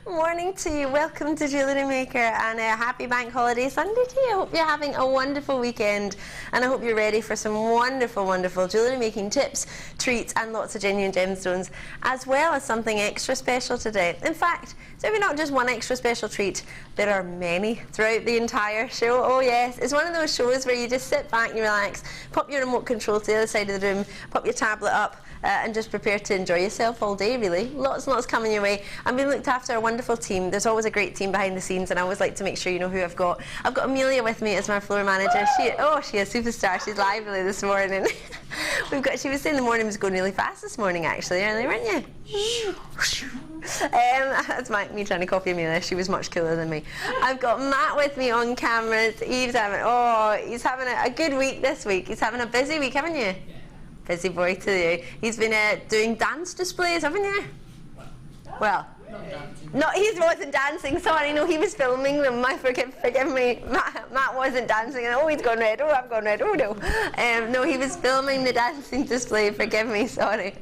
Morning to you. Welcome to Jewellery Maker and a happy bank holiday Sunday to you. I hope you're having a wonderful weekend and I hope you're ready for some wonderful, wonderful jewellery making tips, treats and lots of genuine gemstones, as well as something extra special today. In fact, it's maybe not just one extra special treat, there are many throughout the entire show. Oh yes, it's one of those shows where you just sit back and you relax, pop your remote control to the other side of the room, pop your tablet up and just prepare to enjoy yourself all day, really. Lots and lots coming your way. I'm being looked after a wonderful team. There's always a great team behind the scenes and I always like to make sure you know who I've got. I've got Amelia with me as my floor manager. She is a superstar. She's lively this morning. She was saying the morning was going really fast this morning actually, earlier, weren't you? That's me trying to copy Amelia. She was much cooler than me. I've got Matt with me on cameras. He's having a good week this week. He's having a busy week, haven't you? Busy boy to you. He's been doing dance displays, haven't you? Well, he wasn't dancing. Sorry, no, he was filming them. Forgive me. Matt wasn't dancing. And he's gone red. Oh, I've gone red. Oh no. No, he was filming the dancing display. Forgive me. Sorry.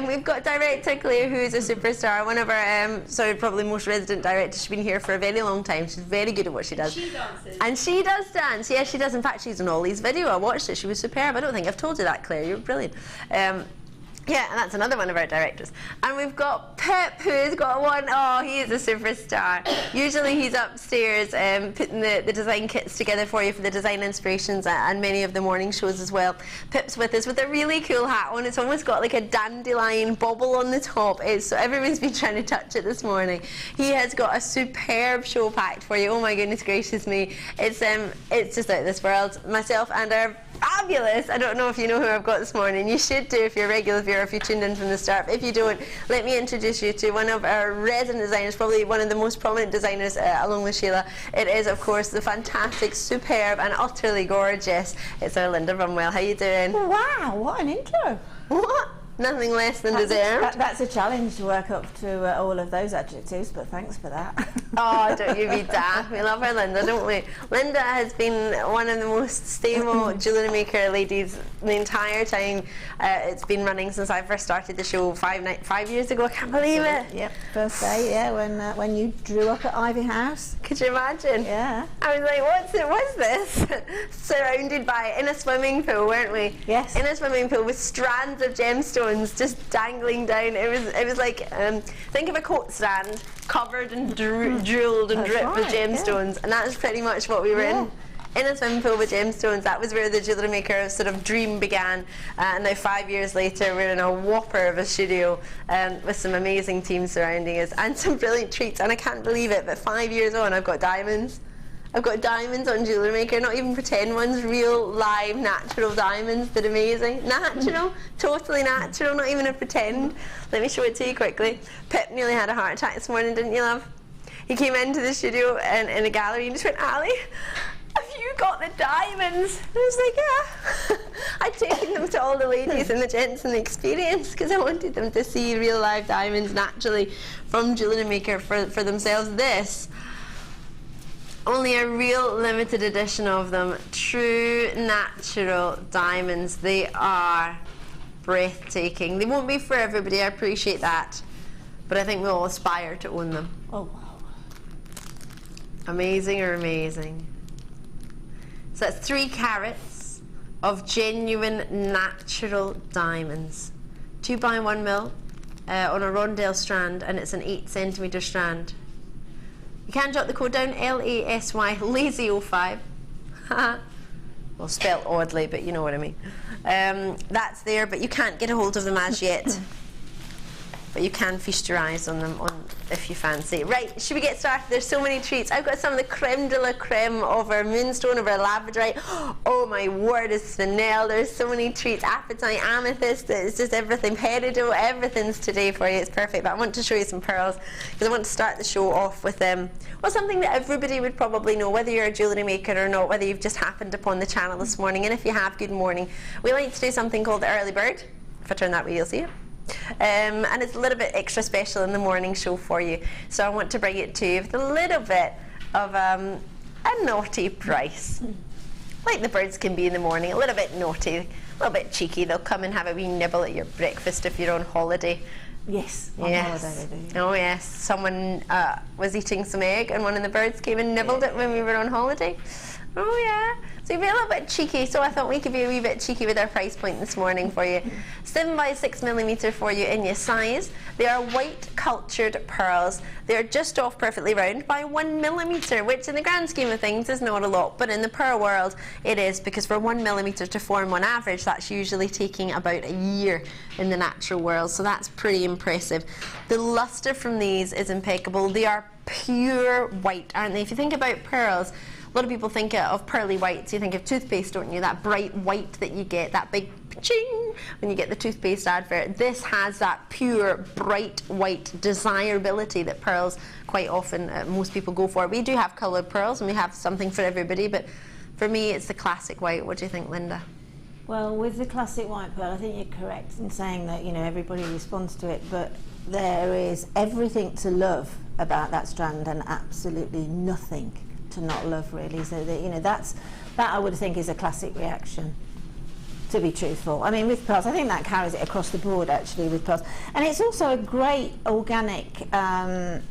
We've got director Claire, who is a superstar, one of our probably most resident directors. She's been here for a very long time. She's very good at what she does. She dances. And she does dance. Yes, she does. In fact, she's in Ollie's video. I watched it. She was superb. I don't think I've told you that, Claire. You're brilliant. Yeah, and that's another one of our directors. And we've got Pip, who's got one. Oh, he is a superstar. Usually he's upstairs putting the design kits together for you for the design inspirations and many of the morning shows as well. Pip's with us with a really cool hat on. It's almost got like a dandelion bobble on the top. So everyone's been trying to touch it this morning. He has got a superb show packed for you. Oh my goodness gracious me. It's just out of this world. Myself and our fabulous, I don't know if you know who I've got this morning. You should do if you're a regular viewer, if you tuned in from the start. If you don't, let me introduce you to one of our resident designers, probably one of the most prominent designers along with Sheila. It is, of course, the fantastic, superb and utterly gorgeous. It's our Linda Brumwell. How you doing? Wow, what an intro. What? Nothing less than deserved. That's a challenge to work up to all of those adjectives, but thanks for that. Oh, don't you be daft. We love our Linda, don't we? Linda has been one of the most stable Jewellery Maker ladies the entire time. It's been running since I first started the show 5 years ago. I can't believe it. Yep, first day, yeah, when you drew up at Ivy House. Could you imagine? Yeah. I was like, what's this? Surrounded by, in a swimming pool, weren't we? Yes. In a swimming pool with strands of gemstones just dangling down. It was like, think of a coat stand covered and jewelled and dripped with gemstones, and that's pretty much what we were in a swimming pool with gemstones. That was where the Jewellery Maker sort of dream began, and now 5 years later we're in a whopper of a studio with some amazing teams surrounding us and some brilliant treats, and I can't believe it, but 5 years on I've got diamonds. I've got diamonds on Jewellery Maker, not even pretend ones, real, live, natural diamonds. They're amazing. Natural, totally natural, not even a pretend. Let me show it to you quickly. Pip nearly had a heart attack this morning, didn't you, love? He came into the studio in a gallery and just went, Ali, have you got the diamonds? And I was like, yeah. I'd taken them to all the ladies and the gents and the experience because I wanted them to see real live diamonds naturally from Jewellery Maker for themselves. This, only a real limited edition of them, true natural diamonds. They are breathtaking. They won't be for everybody, I appreciate that, but I think we'll all aspire to own them. Oh wow. Amazing or amazing. So that's 3 carats of genuine natural diamonds. 2x1 mil on a rondelle strand, and it's an 8 centimetre strand. You can jot the code down, LASY, lazy05. Well, spelled oddly, but you know what I mean. That's there, but you can't get a hold of them as yet. But you can feast your eyes on them if you fancy. Right, should we get started? There's so many treats. I've got some of the creme de la creme of our Moonstone, of our labradorite. Oh my word, it's spinel. There's so many treats. Apatite, amethyst, it's just everything. Peridot, everything's today for you. It's perfect. But I want to show you some pearls because I want to start the show off with something that everybody would probably know, whether you're a jewellery maker or not, whether you've just happened upon the channel this morning. And if you have, good morning. We like to do something called the early bird. If I turn that way, you'll see it. And it's a little bit extra special in the morning show for you, so I want to bring it to you with a little bit of a naughty price, like the birds can be in the morning, a little bit naughty, a little bit cheeky. They'll come and have a wee nibble at your breakfast if you're on holiday, Yes, on Yes. holiday they do. Oh yes, someone was eating some egg and one of the birds came and nibbled it when we were on holiday. Oh yeah, so you'd be a little bit cheeky, so I thought we could be a wee bit cheeky with our price point this morning for you. 7 by 6 millimetre for you in your size. They are white cultured pearls. They're just off perfectly round by 1 millimetre, which in the grand scheme of things is not a lot, but in the pearl world it is, because for 1 millimetre to form on average, that's usually taking about a year in the natural world, so that's pretty impressive. The lustre from these is impeccable. They are pure white, aren't they? If you think about pearls, a lot of people think of pearly whites. You think of toothpaste, don't you? That bright white that you get, that big ching when you get the toothpaste advert. This has that pure, bright white desirability that pearls quite often, most people go for. We do have coloured pearls and we have something for everybody, but for me it's the classic white. What do you think, Linda? Well, with the classic white pearl, I think you're correct in saying that, you know, everybody responds to it, but there is everything to love about that strand and absolutely nothing to not love, really. So that, you know, that I would think is a classic reaction, to be truthful. I mean, with pearls, I think that carries it across the board actually with pearls, and it's also a great organic to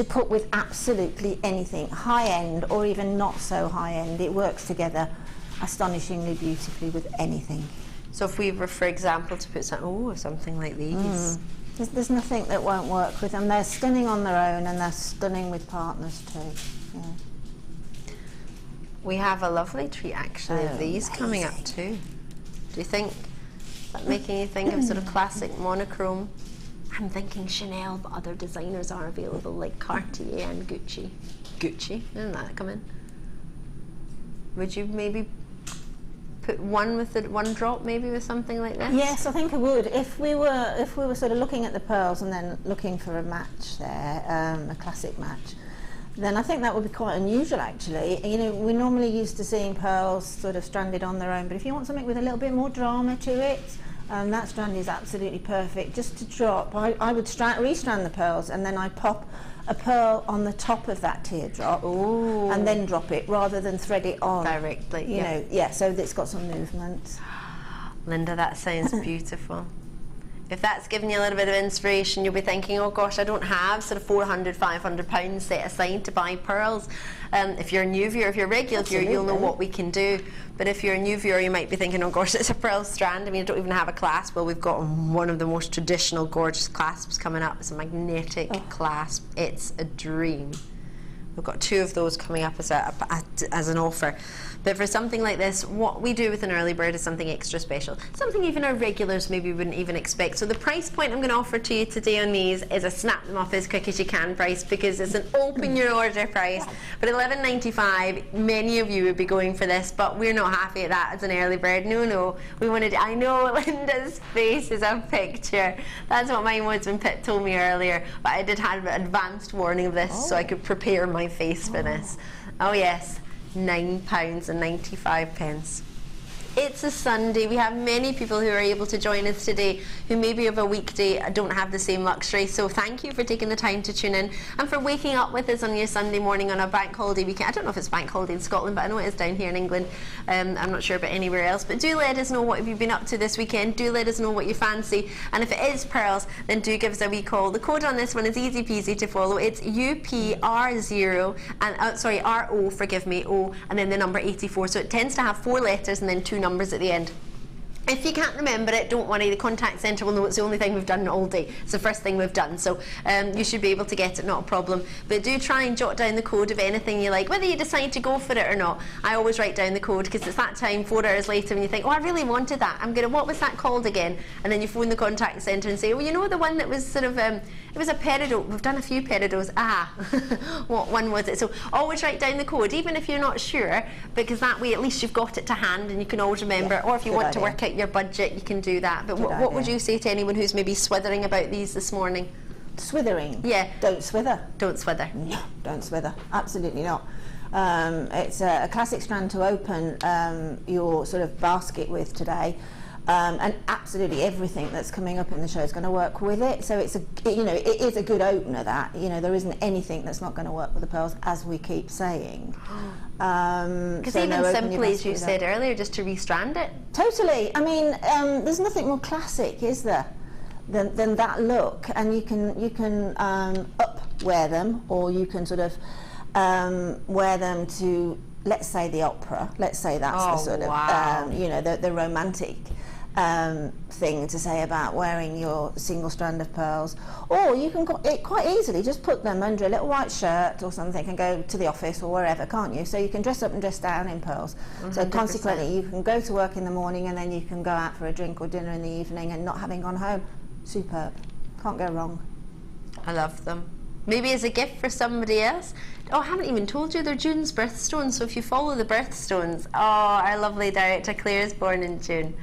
put with absolutely anything, high end or even not so high end. It works together astonishingly beautifully with anything. So if we were, for example, to put something like these. There's nothing that won't work with them. They're stunning on their own and they're stunning with partners too. Yeah. We have a lovely treat actually of these coming up too. Do you think that making you think of sort of classic monochrome? I'm thinking Chanel, but other designers are available like Cartier and Gucci. Didn't that come in? Would you maybe put one with the one drop, maybe with something like this? Yes, I think I would. If we were sort of looking at the pearls and then looking for a match there, a classic match, then I think that would be quite unusual actually. You know, we're normally used to seeing pearls sort of stranded on their own, but if you want something with a little bit more drama to it, that strand is absolutely perfect. Just to drop, I would restrand the pearls and then I pop a pearl on the top of that teardrop. Ooh. And then drop it rather than thread it on directly. You know, yeah, so that it's got some movement. Linda, that sounds beautiful. If that's giving you a little bit of inspiration, you'll be thinking, oh gosh, I don't have sort of £400, £500 set aside to buy pearls. If you're a new viewer, if you're a regular viewer, you'll know what we can do. But if you're a new viewer, you might be thinking, oh gosh, it's a pearl strand. I mean, I don't even have a clasp. Well, we've got one of the most traditional, gorgeous clasps coming up. It's a magnetic clasp. It's a dream. We've got 2 of those coming up as an offer. But for something like this, what we do with an early bird is something extra special. Something even our regulars maybe wouldn't even expect. So the price point I'm going to offer to you today on these is a snap them up as quick as you can price, because it's an open your order price. But $11.95, many of you would be going for this, but we're not happy at that as an early bird. No, we wanted, I know Linda's face is a picture. That's what my husband Pip told me earlier, but I did have an advanced warning of this so I could prepare my face for this. Oh yes. £9.95. It's a Sunday. We have many people who are able to join us today who maybe of a weekday don't have the same luxury. So thank you for taking the time to tune in and for waking up with us on your Sunday morning on a bank holiday weekend. I don't know if it's bank holiday in Scotland, but I know it is down here in England. I'm not sure about anywhere else. But do let us know what you've been up to this weekend. Do let us know what you fancy. And if it is pearls, then do give us a wee call. The code on this one is easy peasy to follow. It's UPR0 and RO, forgive me, O, and then the number 84. So it tends to have 4 letters and then 2 numbers at the end. If you can't remember it, don't worry, the contact centre will know it's the only thing we've done all day. It's the first thing we've done, so you should be able to get it, not a problem. But do try and jot down the code of anything you like, whether you decide to go for it or not. I always write down the code because it's that time 4 hours later when you think, oh, I really wanted that. What was that called again? And then you phone the contact centre and say, oh, you know the one that was sort of, it was a peridot. We've done a few peridots. What one was it? So always write down the code, even if you're not sure, because that way at least you've got it to hand and you can always remember. Yeah, or if you want to work out your budget, you can do that. But what would you say to anyone who's maybe swithering about these this morning? Swithering? Yeah. Don't swither. Don't swither. No, don't swither. Absolutely not. It's a classic strand to open your sort of basket with today. And absolutely everything that's coming up in the show is going to work with it. So it is a good opener. That there isn't anything that's not going to work with the pearls, as we keep saying. Because even simply, as you said earlier, just to restrand it. Totally. I mean, there's nothing more classic, is there, than that look, and you can up wear them, or you can sort of wear them to, let's say, the opera. Let's say that's the sort of you know, the romantic thing to say about wearing your single strand of pearls. Or you can quite easily just put them under a little white shirt or something and go to the office or wherever, can't you? So you can dress up and dress down in pearls. 100%. So consequently you can go to work in the morning and then you can go out for a drink or dinner in the evening and not having gone home. Superb. Can't go wrong. I love them. Maybe as a gift for somebody else. Oh, I haven't even told you they're June's birthstones, so if you follow the birthstones, our lovely director Claire is born in June.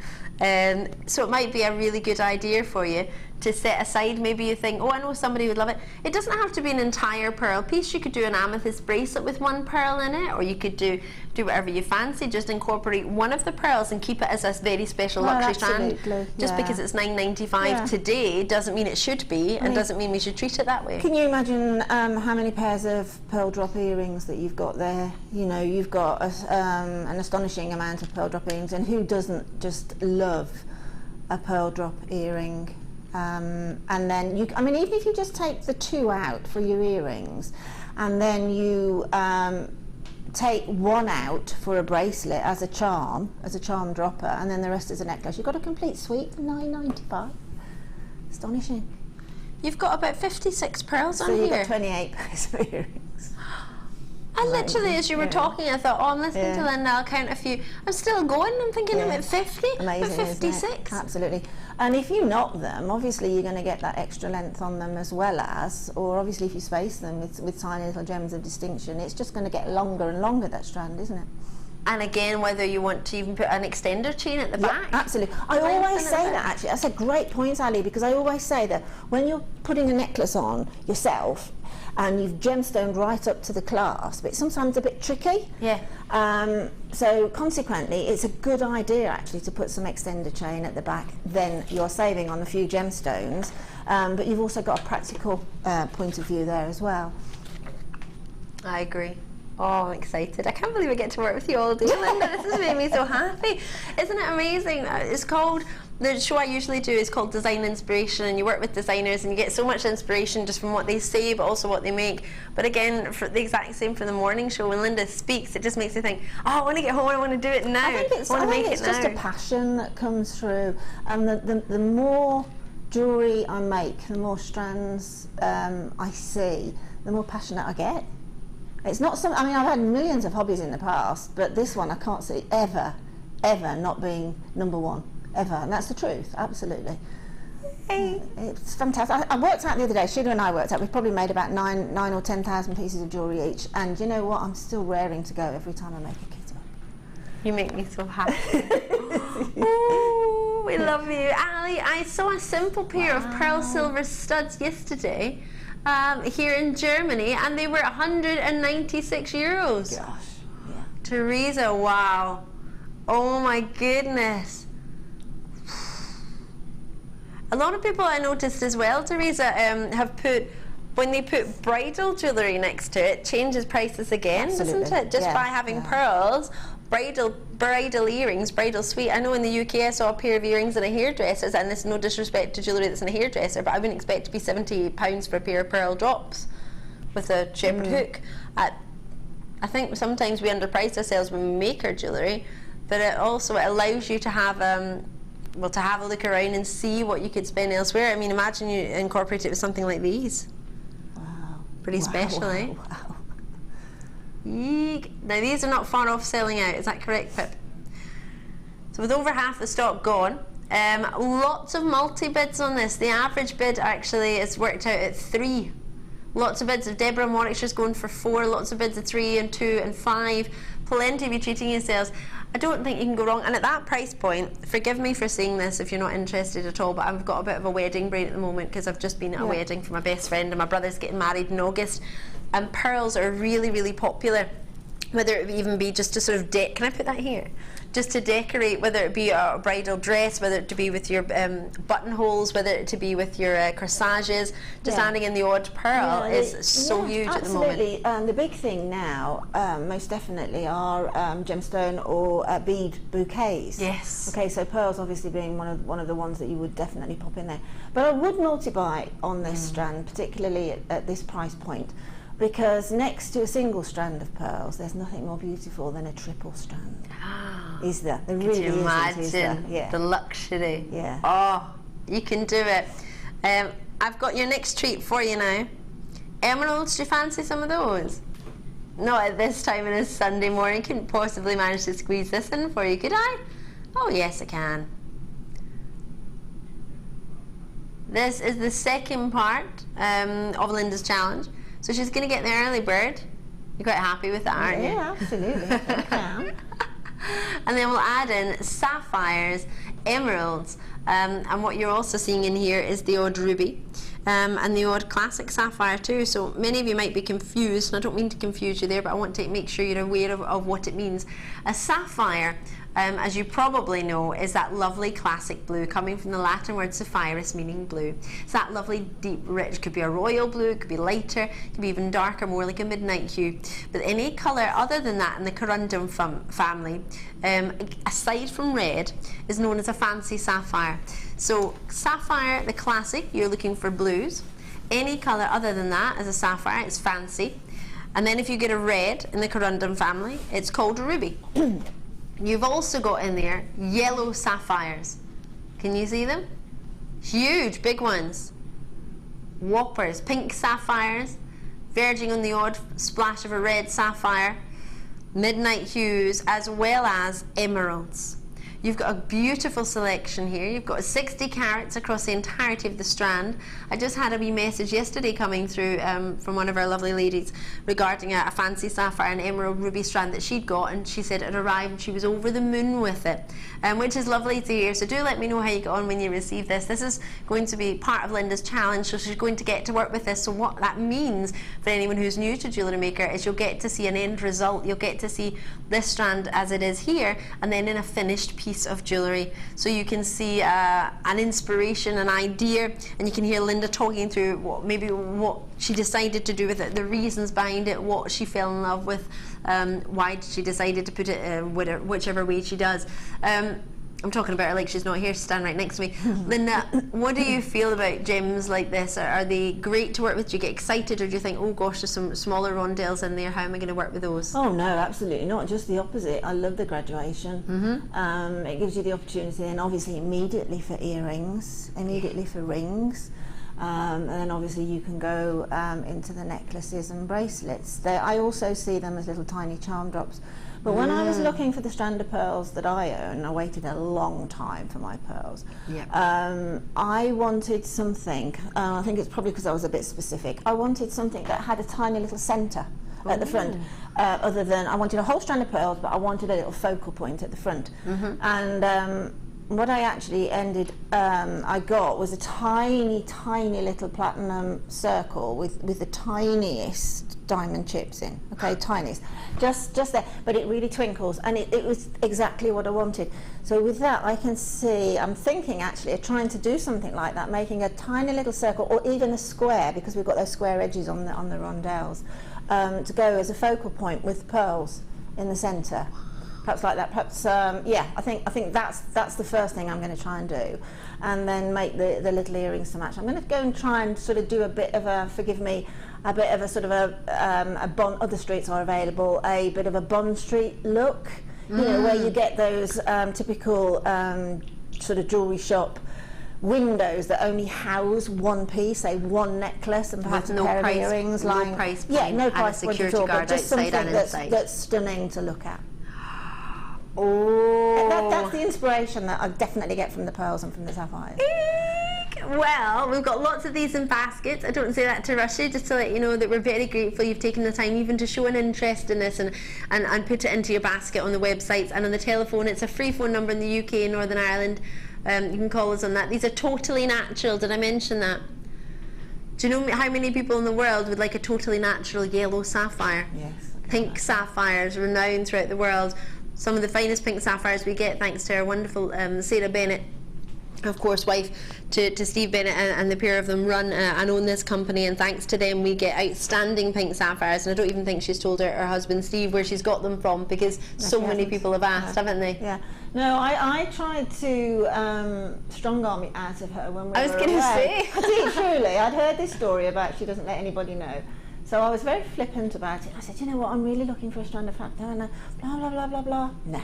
So it might be a really good idea for you to set aside. Maybe you think, oh, I know somebody would love it. It doesn't have to be an entire pearl piece. You could do an amethyst bracelet with one pearl in it, or you could do whatever you fancy. Just incorporate one of the pearls and keep it as a very special luxury strand. Just because it's $9.95 today doesn't mean it should be, and doesn't mean we should treat it that way. Can you imagine how many pairs of pearl drop earrings that you've got there? You know, you've got an astonishing amount of pearl drop earrings, and who doesn't just love a pearl drop earring? And then I mean, even if you just take the 2 out for your earrings, and then you take one out for a bracelet as a charm dropper, and then the rest is a necklace, you've got a complete suite for $9.95. Astonishing. You've got about 56 pearls on here. So you've got 28 pairs of earrings. I literally, as you were talking, I thought, oh, I'm listening to Linda, I'll count a few. I'm still going, I'm thinking I'm at 50, amazing, but 56. Absolutely. And if you knot them, obviously you're going to get that extra length on them, as well as, or obviously if you space them with tiny little gems of distinction, it's just going to get longer and longer, that strand, isn't it? And again, whether you want to even put an extender chain at the back. Absolutely. I always say that, actually. That's a great point, Ali, because I always say that when you're putting a necklace on yourself and you've gemstoned right up to the clasp, it's sometimes a bit tricky. Yeah. So consequently, it's a good idea, actually, to put some extender chain at the back. Then you're saving on a few gemstones, but you've also got a practical point of view there as well. I agree. Oh, I'm excited. I can't believe I get to work with you all day, Linda. This has made me so happy. Isn't it amazing? It's called, the show I usually do is called Design Inspiration, and you work with designers and you get so much inspiration just from what they say, but also what they make. But again, for the exact same for the morning show, when Linda speaks, it just makes you think, oh, I want to get home, I want to do it now. I think it's just a passion that comes through, and the more jewellery I make, the more strands I see, the more passionate I get. It's not some. I mean, I've had millions of hobbies in the past, but this one I can't see ever not being number one, ever, and that's the truth. Absolutely. Hey. It's fantastic. I worked out the other day. Sheila and I worked out. We've probably made about 9 or 10,000 pieces of jewellery each, and you know what? I'm still raring to go every time I make a kit up. You make me so happy. Ooh, we love you, Ali. I saw a simple pair of pearl silver studs yesterday. Here in Germany, and they were 196 euros. Gosh, yeah. Teresa, wow. Oh my goodness. A lot of people I noticed as well, Teresa, have put, when they put bridal jewellery next to it, changes prices again, Absolutely. Doesn't it? Just by having pearls, bridal earrings, bridal suite. I know in the UK I saw a pair of earrings in a hairdresser's, and this is no disrespect to jewellery that's in a hairdresser, but I wouldn't expect to be £70 for a pair of pearl drops with a shepherd hook. I think sometimes we underprice ourselves when we make our jewellery, but it allows you to have to have a look around and see what you could spend elsewhere. I mean, imagine you incorporate it with something like these. Wow. Pretty special, eh? Wow. Eek. Now these are not far off selling out, is that correct, Pip? So with over half the stock gone, lots of multi-bids on this. The average bid actually is worked out at 3. Lots of bids of Deborah and Onyx just going for 4, lots of bids of 3 and 2 and 5. Plenty of you treating yourselves. I don't think you can go wrong, and at that price point, forgive me for saying this if you're not interested at all, but I've got a bit of a wedding brain at the moment because I've just been at a wedding for my best friend, and my brother's getting married in August, and pearls are really, really popular whether it even be just to sort of can I put that here? Just to decorate, whether it be a bridal dress, whether it to be with your buttonholes, whether it to be with your corsages, just adding in the odd pearl is so huge at the moment. Absolutely, and the big thing now, most definitely, are gemstone or bead bouquets. Yes. Okay, so pearls obviously being one of the ones that you would definitely pop in there. But I would multi-buy on this strand, particularly at this price point, because next to a single strand of pearls, there's nothing more beautiful than a triple strand. Is there? There really Could you imagine yeah. the luxury? Yeah. Oh, you can do it. I've got your next treat for you now. Emeralds, do you fancy some of those? Not at this time on a Sunday morning. Couldn't possibly manage to squeeze this in for you, could I? Oh yes, I can. This is the second part of Linda's challenge. So she's going to get the early bird. You're quite happy with that, aren't you? Yeah, absolutely. I can. And then we'll add in sapphires, emeralds, and what you're also seeing in here is the odd ruby and the odd classic sapphire too. So many of you might be confused, and I don't mean to confuse you there, but I want to make sure you're aware of what it means. A sapphire, as you probably know, is that lovely classic blue coming from the Latin word sapphirus, meaning blue. It's that lovely deep rich, could be a royal blue, it could be lighter, it could be even darker, more like a midnight hue. But any colour other than that in the corundum family, aside from red, is known as a fancy sapphire. So sapphire, the classic, you're looking for blues. Any colour other than that as a sapphire, it's fancy. And then if you get a red in the corundum family, it's called a ruby. You've also got in there yellow sapphires. Can you see them? Huge, big ones. Whoppers, pink sapphires, verging on the odd splash of a red sapphire, midnight hues, as well as emeralds. You've got a beautiful selection here. You've got 60 carats across the entirety of the strand. I just had a wee message yesterday coming through from one of our lovely ladies regarding a fancy sapphire and emerald ruby strand that she'd got, and she said it arrived and she was over the moon with it, which is lovely to hear. So do let me know how you get on when you receive this. This is going to be part of Linda's challenge, so she's going to get to work with this. So what that means for anyone who's new to Jewellery Maker is you'll get to see an end result. You'll get to see this strand as it is here, and then in a finished piece of jewellery, so you can see an inspiration, an idea, and you can hear Linda talking through what she decided to do with it, the reasons behind it, what she fell in love with, why she decided to put it whichever way she does. I'm talking about her like she's not here, she's standing right next to me. Linda, what do you feel about gems like this? Are they great to work with? Do you get excited, or do you think, oh gosh, there's some smaller rondelles in there, how am I going to work with those? Oh no, absolutely not, just the opposite. I love the graduation. It gives you the opportunity, and obviously immediately for earrings, immediately for rings, and then obviously you can go into the necklaces and bracelets. I also see them as little tiny charm drops. But when I was looking for the strand of pearls that I own, I waited a long time for my pearls. I wanted something, I think it's probably because I was a bit specific, I wanted something that had a tiny little centre at the front, other than, I wanted a whole strand of pearls, but I wanted a little focal point at the front. And what I actually I got was a tiny, tiny little platinum circle with the tiniest diamond chips in, okay, tiniest, just there, but it really twinkles, and it was exactly what I wanted. So with that, I can see, I'm thinking actually of trying to do something like that, making a tiny little circle, or even a square, because we've got those square edges on the rondelles, to go as a focal point with pearls in the centre. Perhaps like that, perhaps, yeah, I think that's the first thing I'm going to try and do, and then make the little earrings to match. I'm going to go and try and sort of do a bit of a, forgive me, a bit of a sort of a Bond, other streets are available, a bit of a Bond Street look, you know, where you get those typical sort of jewellery shop windows that only house one piece, say one necklace, and perhaps a pair of earrings lying. No price point, yeah, no price and a point at security all, guard but just outside something and inside. that's stunning to look at. Oh, That's the inspiration that I definitely get from the pearls and from the sapphires. Well, we've got lots of these in baskets. I don't say that to rush you, just to let you know that we're very grateful you've taken the time even to show an interest in this and put it into your basket on the websites and on the telephone. It's a free phone number in the UK and Northern Ireland. You can call us on that. These are totally natural. Did I mention that? Do you know how many people in the world would like a totally natural yellow sapphire? Yes. pink sapphires, renowned throughout the world. Some of the finest pink sapphires we get thanks to our wonderful Sarah Bennett, of course, wife to Steve Bennett, and the pair of them run and own this company, and thanks to them we get outstanding pink sapphires. And I don't even think she's told her husband Steve where she's got them from, because so many people have asked, haven't they? Yeah. No, I tried to strong arm it out of her when we were away. I was going to say. I did, truly. I'd heard this story about she doesn't let anybody know. So I was very flippant about it. I said, you know what, I'm really looking for a strand of fabric, and blah, blah, blah, blah, blah. No.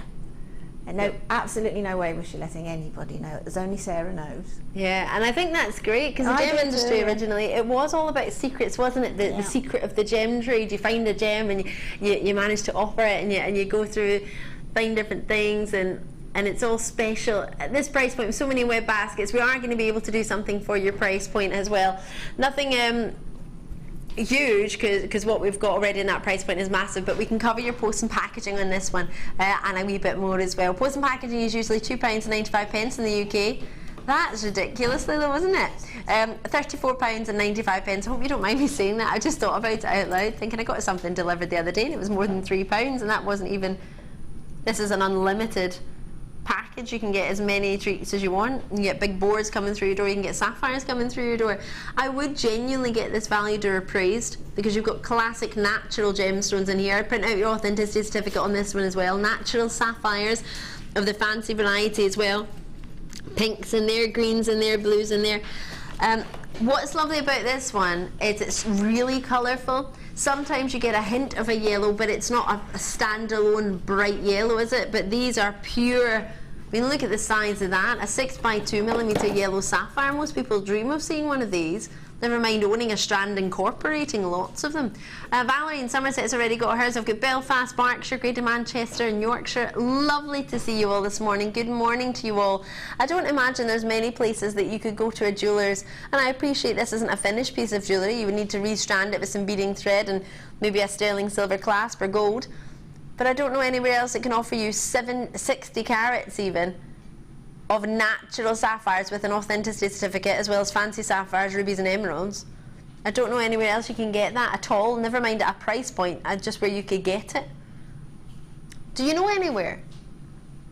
And no, absolutely no way was she letting anybody know. It was only Sarah knows. Yeah, and I think that's great, because the gem industry originally, it was all about secrets, wasn't it? The secret of the gem trade. You find a gem and you manage to offer it, and you go through, find different things, and it's all special. At this price point, with so many web baskets, we are going to be able to do something for your price point as well. Nothing huge, because what we've got already in that price point is massive, but we can cover your post and packaging on this one, and a wee bit more as well. Post and packaging is usually £2.95 in the UK. That's ridiculously low, isn't it? £34.95. I hope you don't mind me saying that. I just thought about it out loud, thinking I got something delivered the other day and it was more than £3, and that wasn't even. This is an unlimited package. You can get as many treats as you want. You can get big boards coming through your door, you can get sapphires coming through your door. I would genuinely get this valued or appraised, because you've got classic natural gemstones in here. Print out your authenticity certificate on this one as well. Natural sapphires of the fancy variety as well. Pinks in there, greens in there, blues in there. What's lovely about this one is it's really colourful. Sometimes you get a hint of a yellow, but it's not a standalone bright yellow, is it? But these are pure. I mean, look at the size of that. A 6x2mm yellow sapphire. Most people dream of seeing one of these. Never mind owning a strand, incorporating lots of them. Valerie in Somerset has already got hers. I've got Belfast, Berkshire, Greater Manchester and Yorkshire. Lovely to see you all this morning. Good morning to you all. I don't imagine there's many places that you could go to a jeweller's, and I appreciate this isn't a finished piece of jewellery. You would need to restrand it with some beading thread and maybe a sterling silver clasp or gold. But I don't know anywhere else that can offer you 60 carats even of natural sapphires with an authenticity certificate, as well as fancy sapphires, rubies and emeralds. I don't know anywhere else you can get that at all, never mind at a price point, just where you could get it. Do you know anywhere?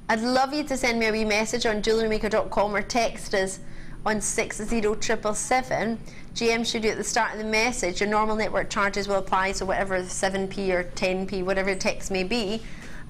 I'd love you to send me a wee message on jewellerymaker.com or text us on 60777. GM should do at the start of the message. Your normal network charges will apply, so whatever 7p or 10p, whatever text may be.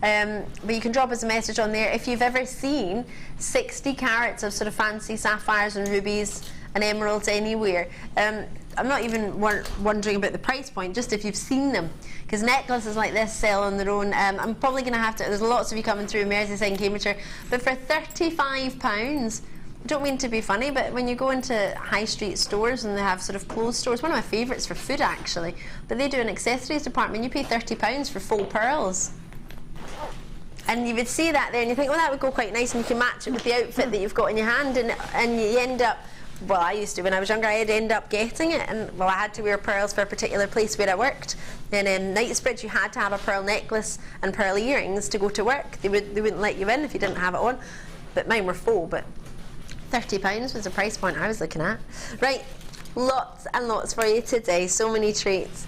But you can drop us a message on there if you've ever seen 60 carats of sort of fancy sapphires and rubies and emeralds anywhere. I'm not even wondering about the price point, just if you've seen them, because necklaces like this sell on their own. I'm probably going to have to, there's lots of you coming through Merseyside and Cambridgeshire, but for £35, I don't mean to be funny, but when you go into high street stores and they have sort of clothes stores, one of my favourites for food actually, but they do an accessories department, you pay £30 for faux pearls. And you would see that there and you think, well, that would go quite nice, and you can match it with the outfit that you've got in your hand, and you end up, well, I used to when I was younger, I'd end up getting it, and well, I had to wear pearls for a particular place where I worked. And in Knightsbridge you had to have a pearl necklace and pearl earrings to go to work. They wouldn't let you in if you didn't have it on, but mine were faux. But £30 was the price point I was looking at. Right, lots and lots for you today, so many treats.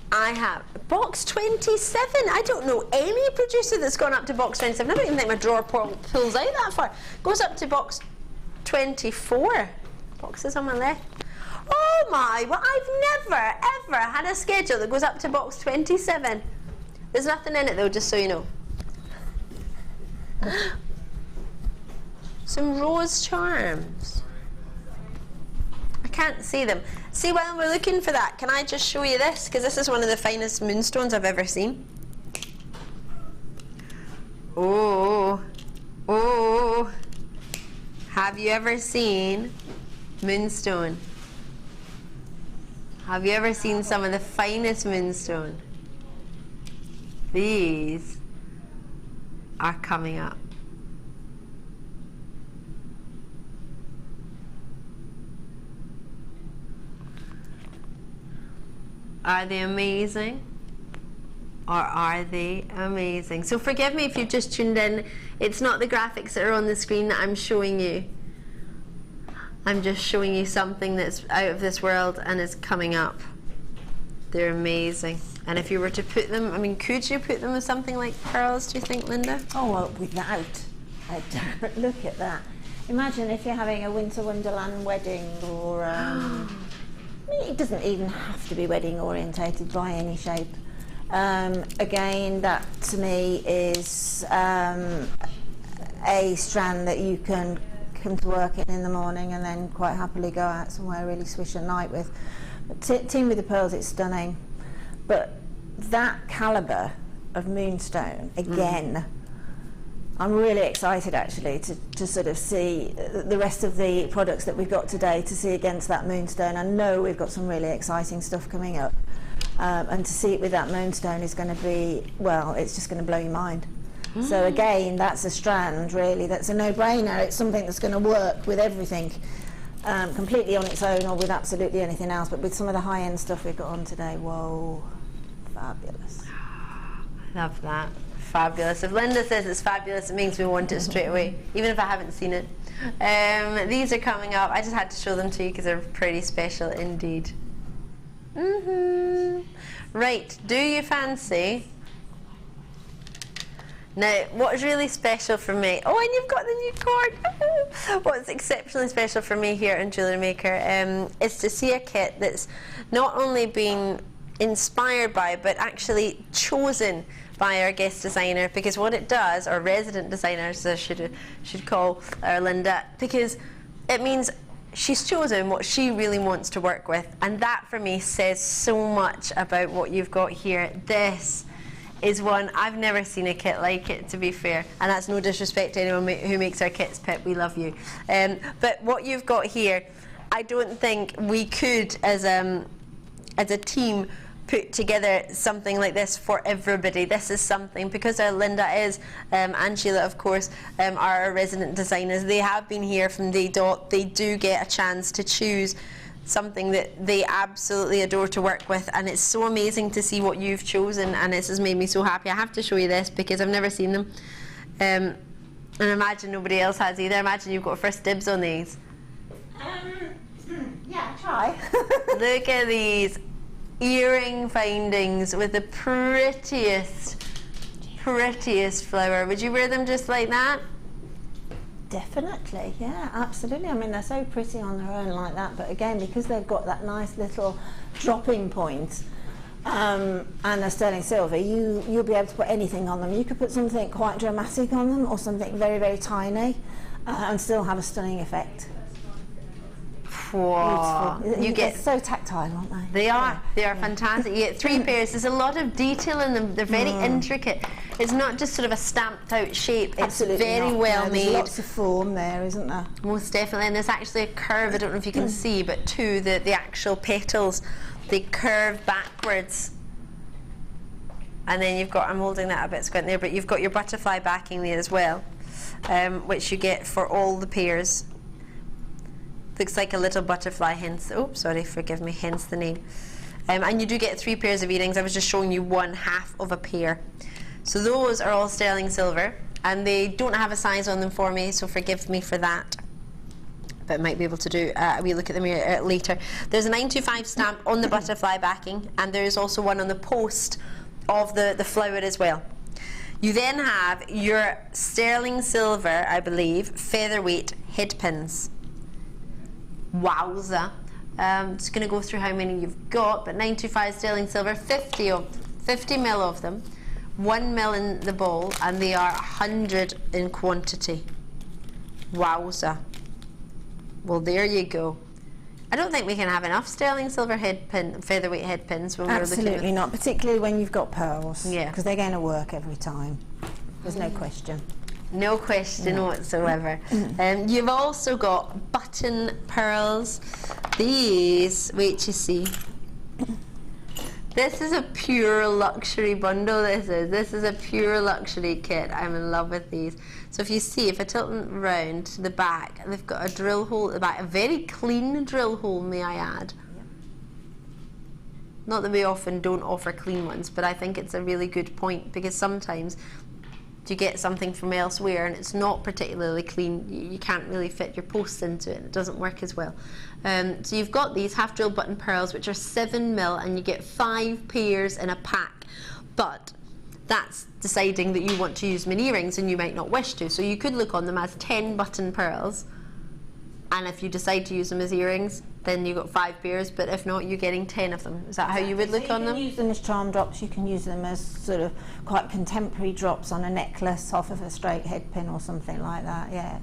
I have box 27. I don't know any producer that's gone up to box 27. I don't even think my drawer pulls out that far. Goes up to box 24. Boxes on my left. Oh my, well, I've never ever had a schedule that goes up to box 27. There's nothing in it though, just so you know. Some rose charms. I can't see them. See, while we're looking for that, can I just show you this? Because this is one of the finest moonstones I've ever seen. Oh, oh. Have you ever seen moonstone? Have you ever seen some of the finest moonstone? These are coming up. Are they amazing? Or are they amazing? So forgive me if you've just tuned in. It's not the graphics that are on the screen that I'm showing you. I'm just showing you something that's out of this world and is coming up. They're amazing. And if you were to put them, I mean, could you put them with something like pearls, do you think, Linda? Oh, well, without a doubt. Look at that. Imagine if you're having a winter wonderland wedding, or I mean, it doesn't even have to be wedding orientated by any shape. Again, that to me is a strand that you can come to work in the morning and then quite happily go out somewhere really swish at night with. But team with the pearls, it's stunning. But that calibre of Moonstone, again, I'm really excited actually to sort of see the rest of the products that we've got today, to see against that Moonstone. I know we've got some really exciting stuff coming up, and to see it with that Moonstone is going to be, well, it's just going to blow your mind. So again, that's a strand really, that's a no-brainer. It's something that's going to work with everything, completely on its own or with absolutely anything else. But with some of the high-end stuff we've got on today, whoa, fabulous. Love that. Fabulous. If Linda says it's fabulous, it means we want it straight away, even if I haven't seen it. These are coming up. I just had to show them to you because they're pretty special indeed. Right, do you fancy? Now, what's really special for me, oh, and you've got the new cord. What's exceptionally special for me here in Jewellery Maker is to see a kit that's not only been inspired by, but actually chosen by our guest designer, because what it does, or resident designer, as I should call our Linda, because it means she's chosen what she really wants to work with, and that for me says so much about what you've got here. This is one, I've never seen a kit like it, to be fair, and that's no disrespect to anyone who makes our kits, Pip, we love you. But what you've got here, I don't think we could, as a team, put together something like this for everybody. This is something, because our Linda is, and Sheila of course, are our resident designers. They have been here from day dot. They do get a chance to choose something that they absolutely adore to work with, and it's so amazing to see what you've chosen, and this has made me so happy. I have to show you this because I've never seen them, and imagine nobody else has either. Imagine you've got first dibs on these. Yeah, try. Look at these earring findings with the prettiest flower. Would you wear them just like that? Definitely, yeah, absolutely. I mean, they're so pretty on their own like that, but again, because they've got that nice little dropping point, and they're sterling silver, you'll be able to put anything on them. You could put something quite dramatic on them, or something very, very tiny, and still have a stunning effect. Wow. You get so tactile, aren't they? They are. They are fantastic. You get 3 pairs. There's a lot of detail in them. They're very intricate. It's not just sort of a stamped out shape. It's absolutely very not. well made. There's lots of form there, isn't there? Most definitely. And there's actually a curve. I don't know if you can see, but to the actual petals, they curve backwards. And then you've got, I'm holding that a bit squint there, but you've got your butterfly backing there as well, which you get for all the pairs. Looks like a little butterfly, hence, oh, sorry, forgive me, hence the name. And you do get 3 pairs of earrings. I was just showing you 1/2 of a pair. So those are all sterling silver, and they don't have a size on them for me, so forgive me for that. But might be able to do a wee look at them later. There's a 925 stamp on the butterfly backing, and there is also one on the post of the flower as well. You then have your sterling silver, I believe, featherweight head pins. Wowza. Just going to go through how many you've got, but 925 sterling silver, 50 mil of them, 1 mil in the ball, and they are 100 in quantity. Wowza. Well, there you go. I don't think we can have enough sterling silver featherweight head pins when we're looking at. Absolutely not, particularly when you've got pearls. Yeah. Because they're going to work every time. There's no question. No question whatsoever. You've also got button pearls. These, wait you see. This is a pure luxury bundle, this is a pure luxury kit. I'm in love with these. So if you see, if I tilt them round to the back, they've got a drill hole at the back, a very clean drill hole, may I add. Yep. Not that we often don't offer clean ones, but I think it's a really good point, because sometimes you get something from elsewhere and it's not particularly clean, you can't really fit your posts into it, and it doesn't work as well. So you've got these half drill button pearls, which are 7mm, and you get 5 pairs in a pack, but that's deciding that you want to use them in earrings and you might not wish to. So you could look on them as 10 button pearls, and if you decide to use them as earrings, then you've got 5 pairs, but if not, you're getting 10 of them. Is that how you would look on them? You can use them as charm drops, you can use them as sort of quite contemporary drops on a necklace off of a straight head pin or something like that, yeah.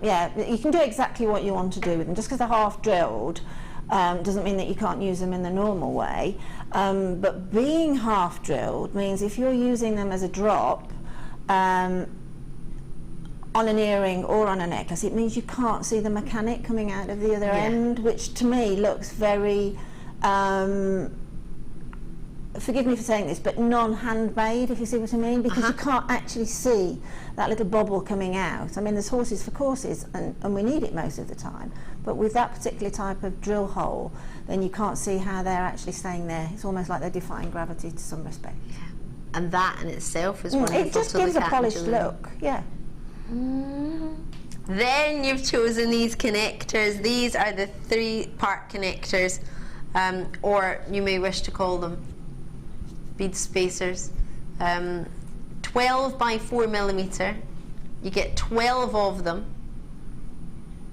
Yeah, you can do exactly what you want to do with them. Just because they're half drilled doesn't mean that you can't use them in the normal way, but being half drilled means if you're using them as a drop on an earring or on a necklace, it means you can't see the mechanic coming out of the other end, which to me looks very, forgive me for saying this, but non-handmade, if you see what I mean, because you can't actually see that little bobble coming out. I mean, there's horses for courses, and we need it most of the time, but with that particular type of drill hole, then you can't see how they're actually staying there. It's almost like they're defying gravity to some respect. Yeah. And that in itself is wonderful. It just gives a polished look, yeah. Then you've chosen these connectors. These are the 3-part connectors, or you may wish to call them bead spacers. 12 by 4mm. You get 12 of them.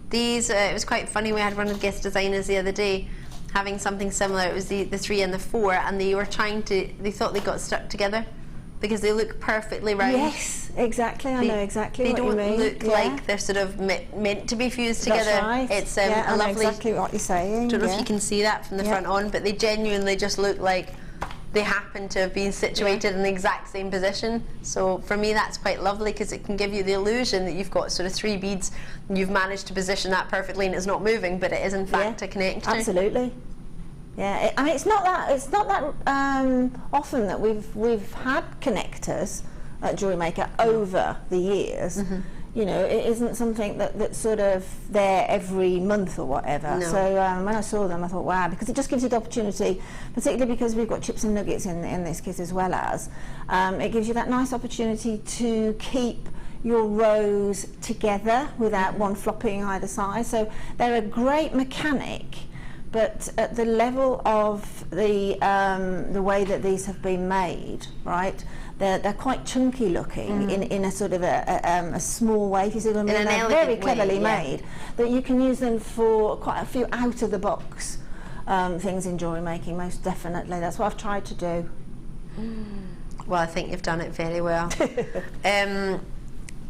These, it was quite funny, we had one of the guest designers the other day having something similar. It was the 3 and the 4, and they were they thought they got stuck together because they look perfectly round. Yes, exactly. I know exactly what you mean. They don't look like they're sort of meant to be fused together. That's right. It's I a know lovely. Exactly what you're saying. Don't know if you can see that from the front on, but they genuinely just look like they happen to have been situated in the exact same position. So for me, that's quite lovely because it can give you the illusion that you've got sort of 3 beads and you've managed to position that perfectly and it's not moving, but it is in fact a connector. Absolutely. Yeah, I mean, it's not that often that we've had connectors at Jewellery Maker over the years. You know, it isn't something that's sort of there every month or whatever. No. So when I saw them, I thought, wow, because it just gives you the opportunity, particularly because we've got chips and nuggets in this kit as well as, it gives you that nice opportunity to keep your rows together without one flopping either side. So they're a great mechanic. But at the level of the way that these have been made, right, they're quite chunky looking in a sort of a small way, if you see what I mean. They're very cleverly made, that you can use them for quite a few out of the box things in jewellery making, most definitely. That's what I've tried to do. Well, I think you've done it very well.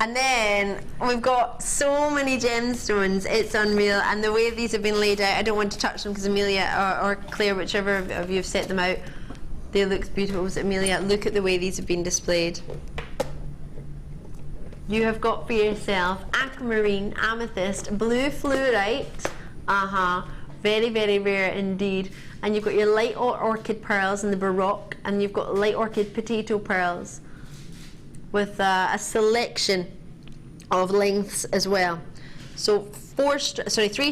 And then we've got so many gemstones, it's unreal, and the way these have been laid out, I don't want to touch them because Amelia or Claire, whichever of you have set them out, they look beautiful. Was it Amelia? Look at the way these have been displayed. You have got for yourself aquamarine, amethyst, blue fluorite, very, very rare indeed, and you've got your light orchid pearls in the baroque, and you've got light orchid potato pearls with a selection of lengths as well. So 3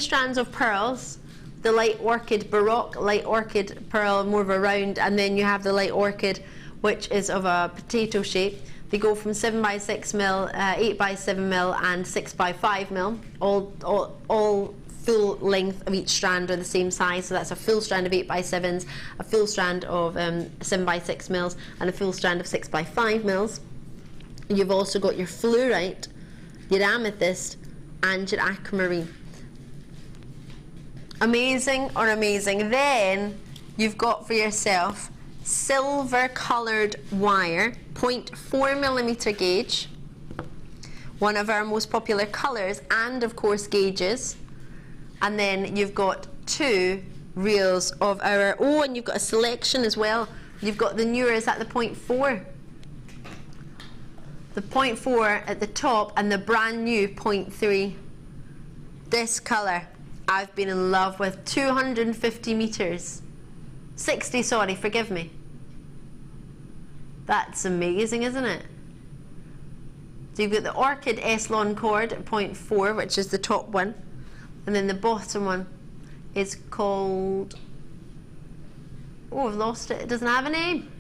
strands of pearls, the light orchid baroque, light orchid pearl, more of a round, and then you have the light orchid, which is of a potato shape. They go from 7 by 6 mil, 8 by 7 mil, and 6 by 5 mil. All full length of each strand are the same size, so that's a full strand of 8 by 7s, a full strand of 7 by 6 mils, and a full strand of 6 by 5 mils. You've also got your fluorite, your amethyst, and your aquamarine. Amazing or amazing. Then you've got for yourself silver coloured wire, 0.4mm gauge, one of our most popular colours, and of course gauges. And then you've got 2 reels of our, and you've got a selection as well. You've got the newer, is that the 0.4? The 0.4 at the top and the brand new 0.3. This colour I've been in love with. 250 metres. 60, sorry, forgive me. That's amazing, isn't it? So you've got the orchid Eslon cord at 0.4, which is the top one. And then the bottom one is called, I've lost it. It doesn't have a name.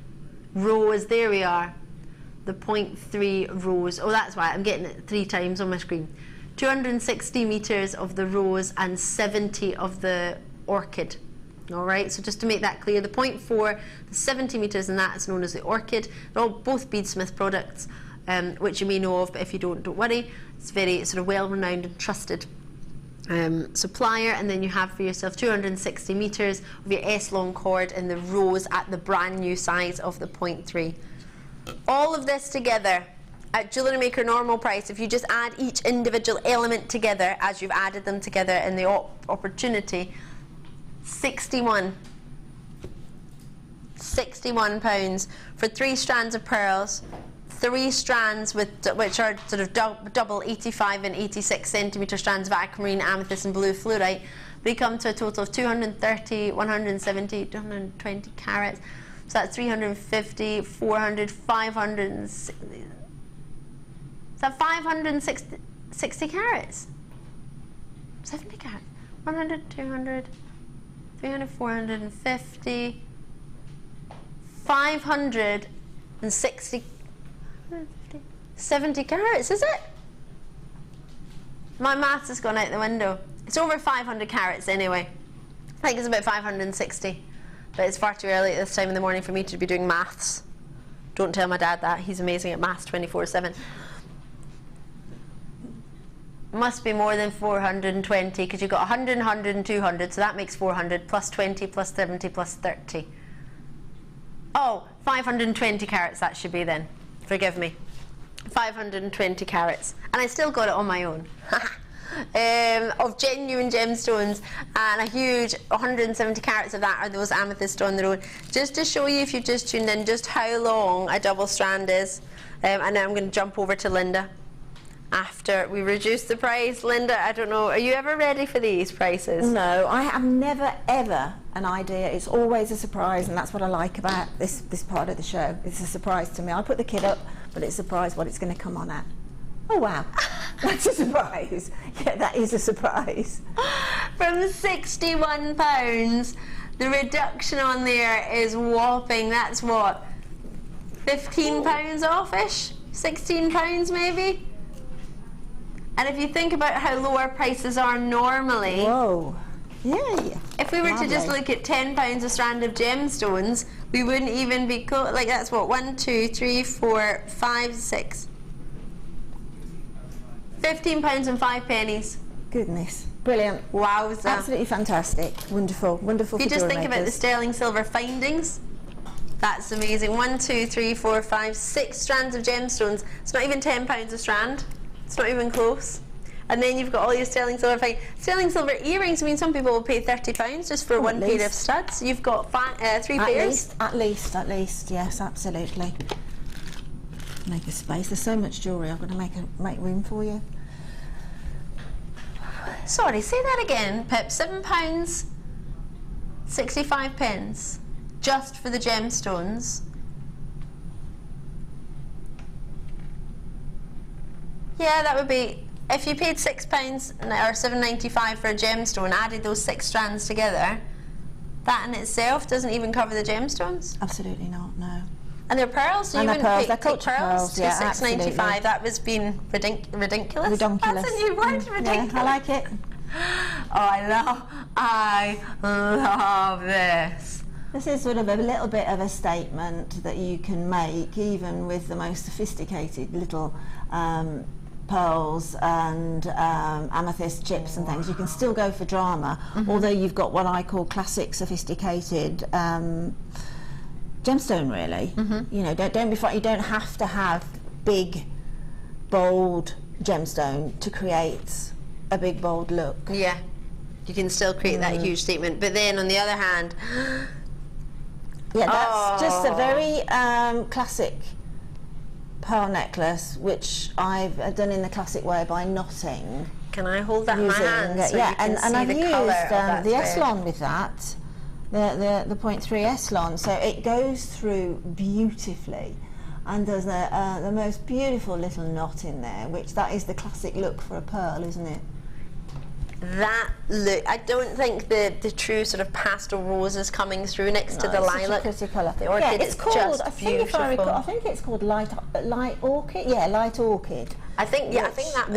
Rose, there we are. the 0.3 rows. Oh, that's why I'm getting it 3 times on my screen. 260 meters of the rose and 70 of the orchid. All right, so just to make that clear, the 0.4, the 70 meters, and that is known as the orchid. They're all both Beadsmith products, which you may know of, but if you don't worry. It's very sort of well-renowned and trusted supplier. And then you have for yourself 260 meters of your S-long cord in the rose at the brand new size of the 0.3. All of this together at Jewellery Maker normal price, if you just add each individual element together as you've added them together in the opportunity, £61 for 3 strands of pearls, 3 strands which are sort of double 85 and 86 centimeter strands of aquamarine, amethyst and blue fluorite. They come to a total of 230, 170, 220 carats. So that's 350, 400, 560. Is that 560 carats? 70 carats. 100, 200, 300, 450, 560, 70 carats, is it? My maths has gone out the window. It's over 500 carats anyway. I think it's about 560. But it's far too early at this time in the morning for me to be doing maths. Don't tell my dad that. He's amazing at maths 24/7. Must be more than 420 because you've got 100, 100 and 200, so that makes 400 plus 20 plus 70 plus 30. Oh, 520 carats that should be then. Forgive me. 520 carats. And I still got it on my own. Of genuine gemstones, and a huge 170 carats of that are those amethyst on their own. Just to show you, if you've just tuned in, just how long a double strand is. And now I'm going to jump over to Linda after we reduce the price. Linda, I don't know, are you ever ready for these prices? No, I have never ever an idea. It's always a surprise, and that's what I like about this part of the show. It's a surprise to me. I put the kit up, but it's a surprise what it's going to come on at. Oh wow, that's a surprise. Yeah, that is a surprise. From £61, the reduction on there is whopping, that's what, £15 off-ish? £16 maybe? And if you think about how low our prices are normally, whoa, yeah. If we were to just look at £10 a strand of gemstones, we wouldn't even be like that's what, 1, 2, 3, 4, 5, 6. £15 and 5 pennies. Goodness, brilliant. Wowza. Absolutely fantastic. Wonderful, wonderful. If you just think about the sterling silver findings, that's amazing. 1, 2, 3, 4, 5, 6 strands of gemstones. It's not even £10 a strand. It's not even close. And then you've got all your sterling silver findings. Sterling silver earrings, I mean, some people will pay £30 just for one pair of studs. You've got 3 pairs. At least, yes, absolutely. Make a space. There's so much jewellery. I've got to make room for you. Sorry, say that again, Pip. £7, 65 pence, just for the gemstones. Yeah, that would be, if you paid £6 or £7.95 for a gemstone, added those 6 strands together, that in itself doesn't even cover the gemstones. Absolutely not. No. And they're pearls, so you wouldn't take pearls to yeah, £6.95. That was being ridiculous. Redonkulous. That's a new word, ridiculous. Yeah, I like it. Oh, I love this. This is sort of a little bit of a statement that you can make even with the most sophisticated little pearls and amethyst chips and things. You can still go for drama, although you've got what I call classic sophisticated gemstone, really. You know, don't be frightened. You don't have to have big, bold gemstone to create a big, bold look. Yeah, you can still create that huge statement. But then, on the other hand, yeah, that's just a very classic pearl necklace, which I've done in the classic way by knotting. Can I hold that in my hand so yeah, you can and see I've the used colour of that the thread? S-lon with that. The 0.3 S-lon, so it goes through beautifully, and there's the most beautiful little knot in there, which that is the classic look for a pearl, isn't it? that look, I don't think the true sort of pastel rose is coming through next to the it's lilac. such a pretty colour. The orchid it's is called, just I think beautiful. if I recall, I think it's called light orchid. Yeah, light orchid. I think I think that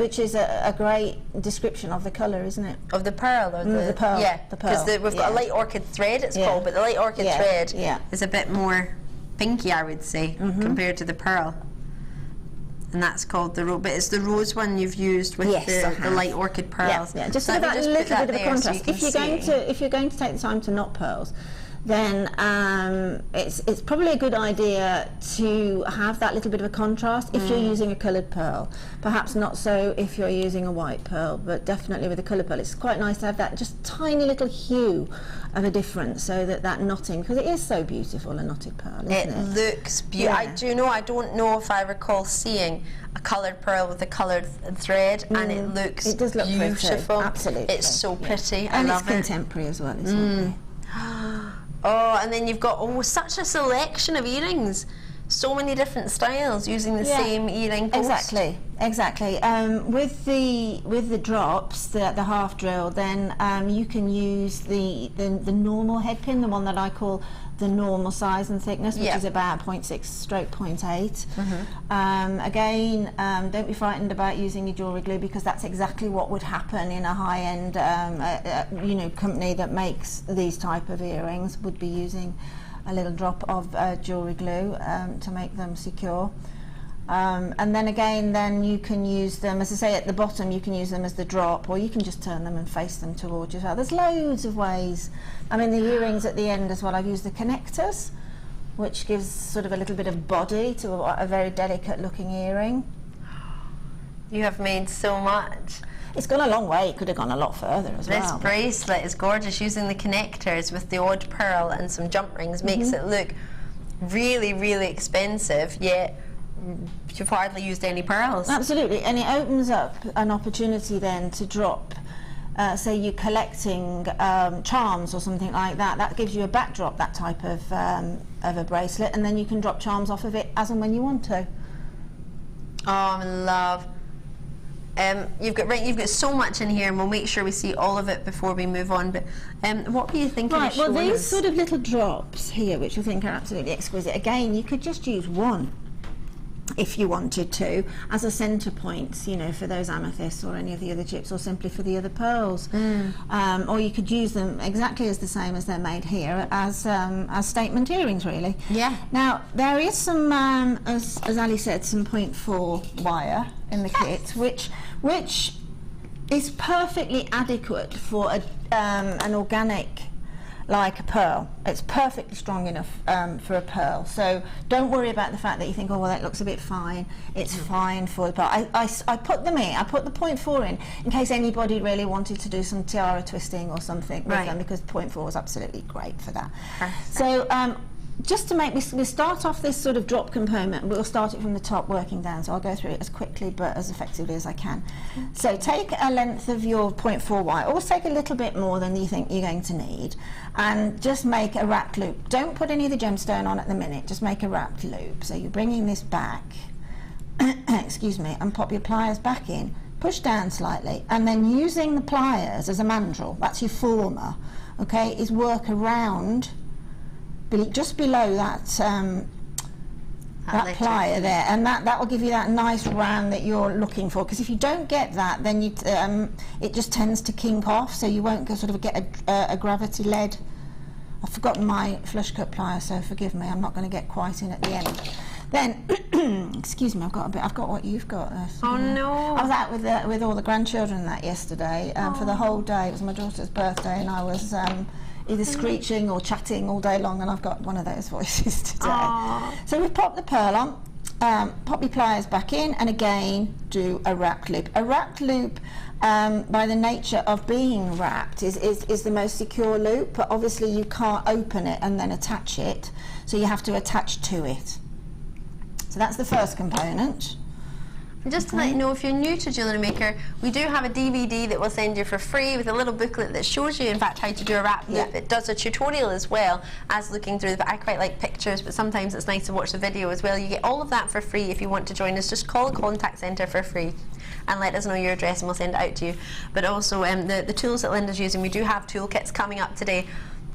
which is a great description of the colour, isn't it? of the pearl or the pearl. Yeah, the pearl. because we've got a light orchid thread. It's Yeah. called, but the light orchid thread Yeah. is a bit more pinky, I would say, compared to the pearl. And that's called the rose, but it's the rose one you've used with the light orchid pearls. Yeah, just so so that just little put that bit of a there so contrast. you can If you're going to take the time to knot pearls, then it's probably a good idea to have that little bit of a contrast if you're using a coloured pearl. Perhaps not so if you're using a white pearl, but definitely with a coloured pearl. It's quite nice to have that just tiny little hue of a difference, so that knotting, because it is so beautiful, a knotted pearl, isn't it? It looks beautiful. Yeah. I don't know if I recall seeing a coloured pearl with a coloured thread, and it looks It does look beautiful. pretty, absolutely. It's so pretty. I And love it's it. contemporary as well, it's lovely. Oh, and then you've got such a selection of earrings. So many different styles using the same earring post. Exactly. With the drops, the half drill, then you can use the normal head pin, the one that I call the normal size and thickness, which is about 0.6/0.8. Again, don't be frightened about using your jewellery glue, because that's exactly what would happen in a high-end company that makes these type of earrings, would be using a little drop of jewellery glue to make them secure. And then again, then you can use them, as I say, at the bottom you can use them as the drop, or you can just turn them and face them towards you. There's loads of ways. I mean, the earrings at the end as well, I've used the connectors, which gives sort of a little bit of body to a very delicate looking earring. You have made so much. It's gone a long way. It could have gone a lot further as well. This bracelet is gorgeous. Using the connectors with the odd pearl and some jump rings makes it look really, really expensive, yet you've hardly used any pearls. Absolutely, and it opens up an opportunity then to drop, say you're collecting charms or something like that. That gives you a backdrop, that type of a bracelet, and then you can drop charms off of it as and when you want to. Oh, I'm in love. You've got so much in here, and we'll make sure we see all of it before we move on. But what were you thinking of showing well, these us? sort of little drops here, which I think are absolutely exquisite. Again, you could just use one if you wanted to, as a centre point, you know, for those amethysts or any of the other chips, or simply for the other pearls. Or you could use them exactly as the same as they're made here, as statement earrings, really. Yeah. Now, there is some, as Ali said, some 0.4 wire in the kit, which is perfectly adequate for an organic, like a pearl. It's perfectly strong enough for a pearl. So don't worry about the fact that you think, oh well, that looks a bit fine. It's fine for the pearl. I put them in. I put the 0.4 in case anybody really wanted to do some tiara twisting or something with them, because 0.4 is absolutely great for that. So just to make we start off this sort of drop component, we'll start it from the top working down, so I'll go through it as quickly but as effectively as I can. So take a length of your 0.4 wire, always take a little bit more than you think you're going to need, and just make a wrapped loop. Don't put any of the gemstone on at the minute, just make a wrapped loop. So you're bringing this back, excuse me, and pop your pliers back in, push down slightly, and then using the pliers as a mandrel, that's your former, okay, is work around just below that that plier there, and that will give you that nice round that you're looking for, because if you don't get that, then you it just tends to kink off, so you won't sort of get a gravity lead. I've forgotten my flush cut plier, so forgive me, I'm not going to get quite in at the end. Then, excuse me, I've got what you've got. Oh no! I was out with all the grandchildren yesterday for the whole day. It was my daughter's birthday, and I was either screeching or chatting all day long, and I've got one of those voices today. Aww. So we've popped the pearl on, pop your pliers back in, and again do a wrapped loop. A wrapped loop, by the nature of being wrapped, is the most secure loop, but obviously you can't open it and then attach it, so you have to attach to it. So that's the first component. And just to let you know, if you're new to Jewellery Maker, we do have a DVD that we'll send you for free with a little booklet that shows you, in fact, how to do a wrap loop. It does a tutorial as well as looking through, but I quite like pictures, but sometimes it's nice to watch the video as well. You get all of that for free if you want to join us. Just call the contact centre for free and let us know your address and we'll send it out to you. But also the tools that Linda's using, we do have toolkits coming up today.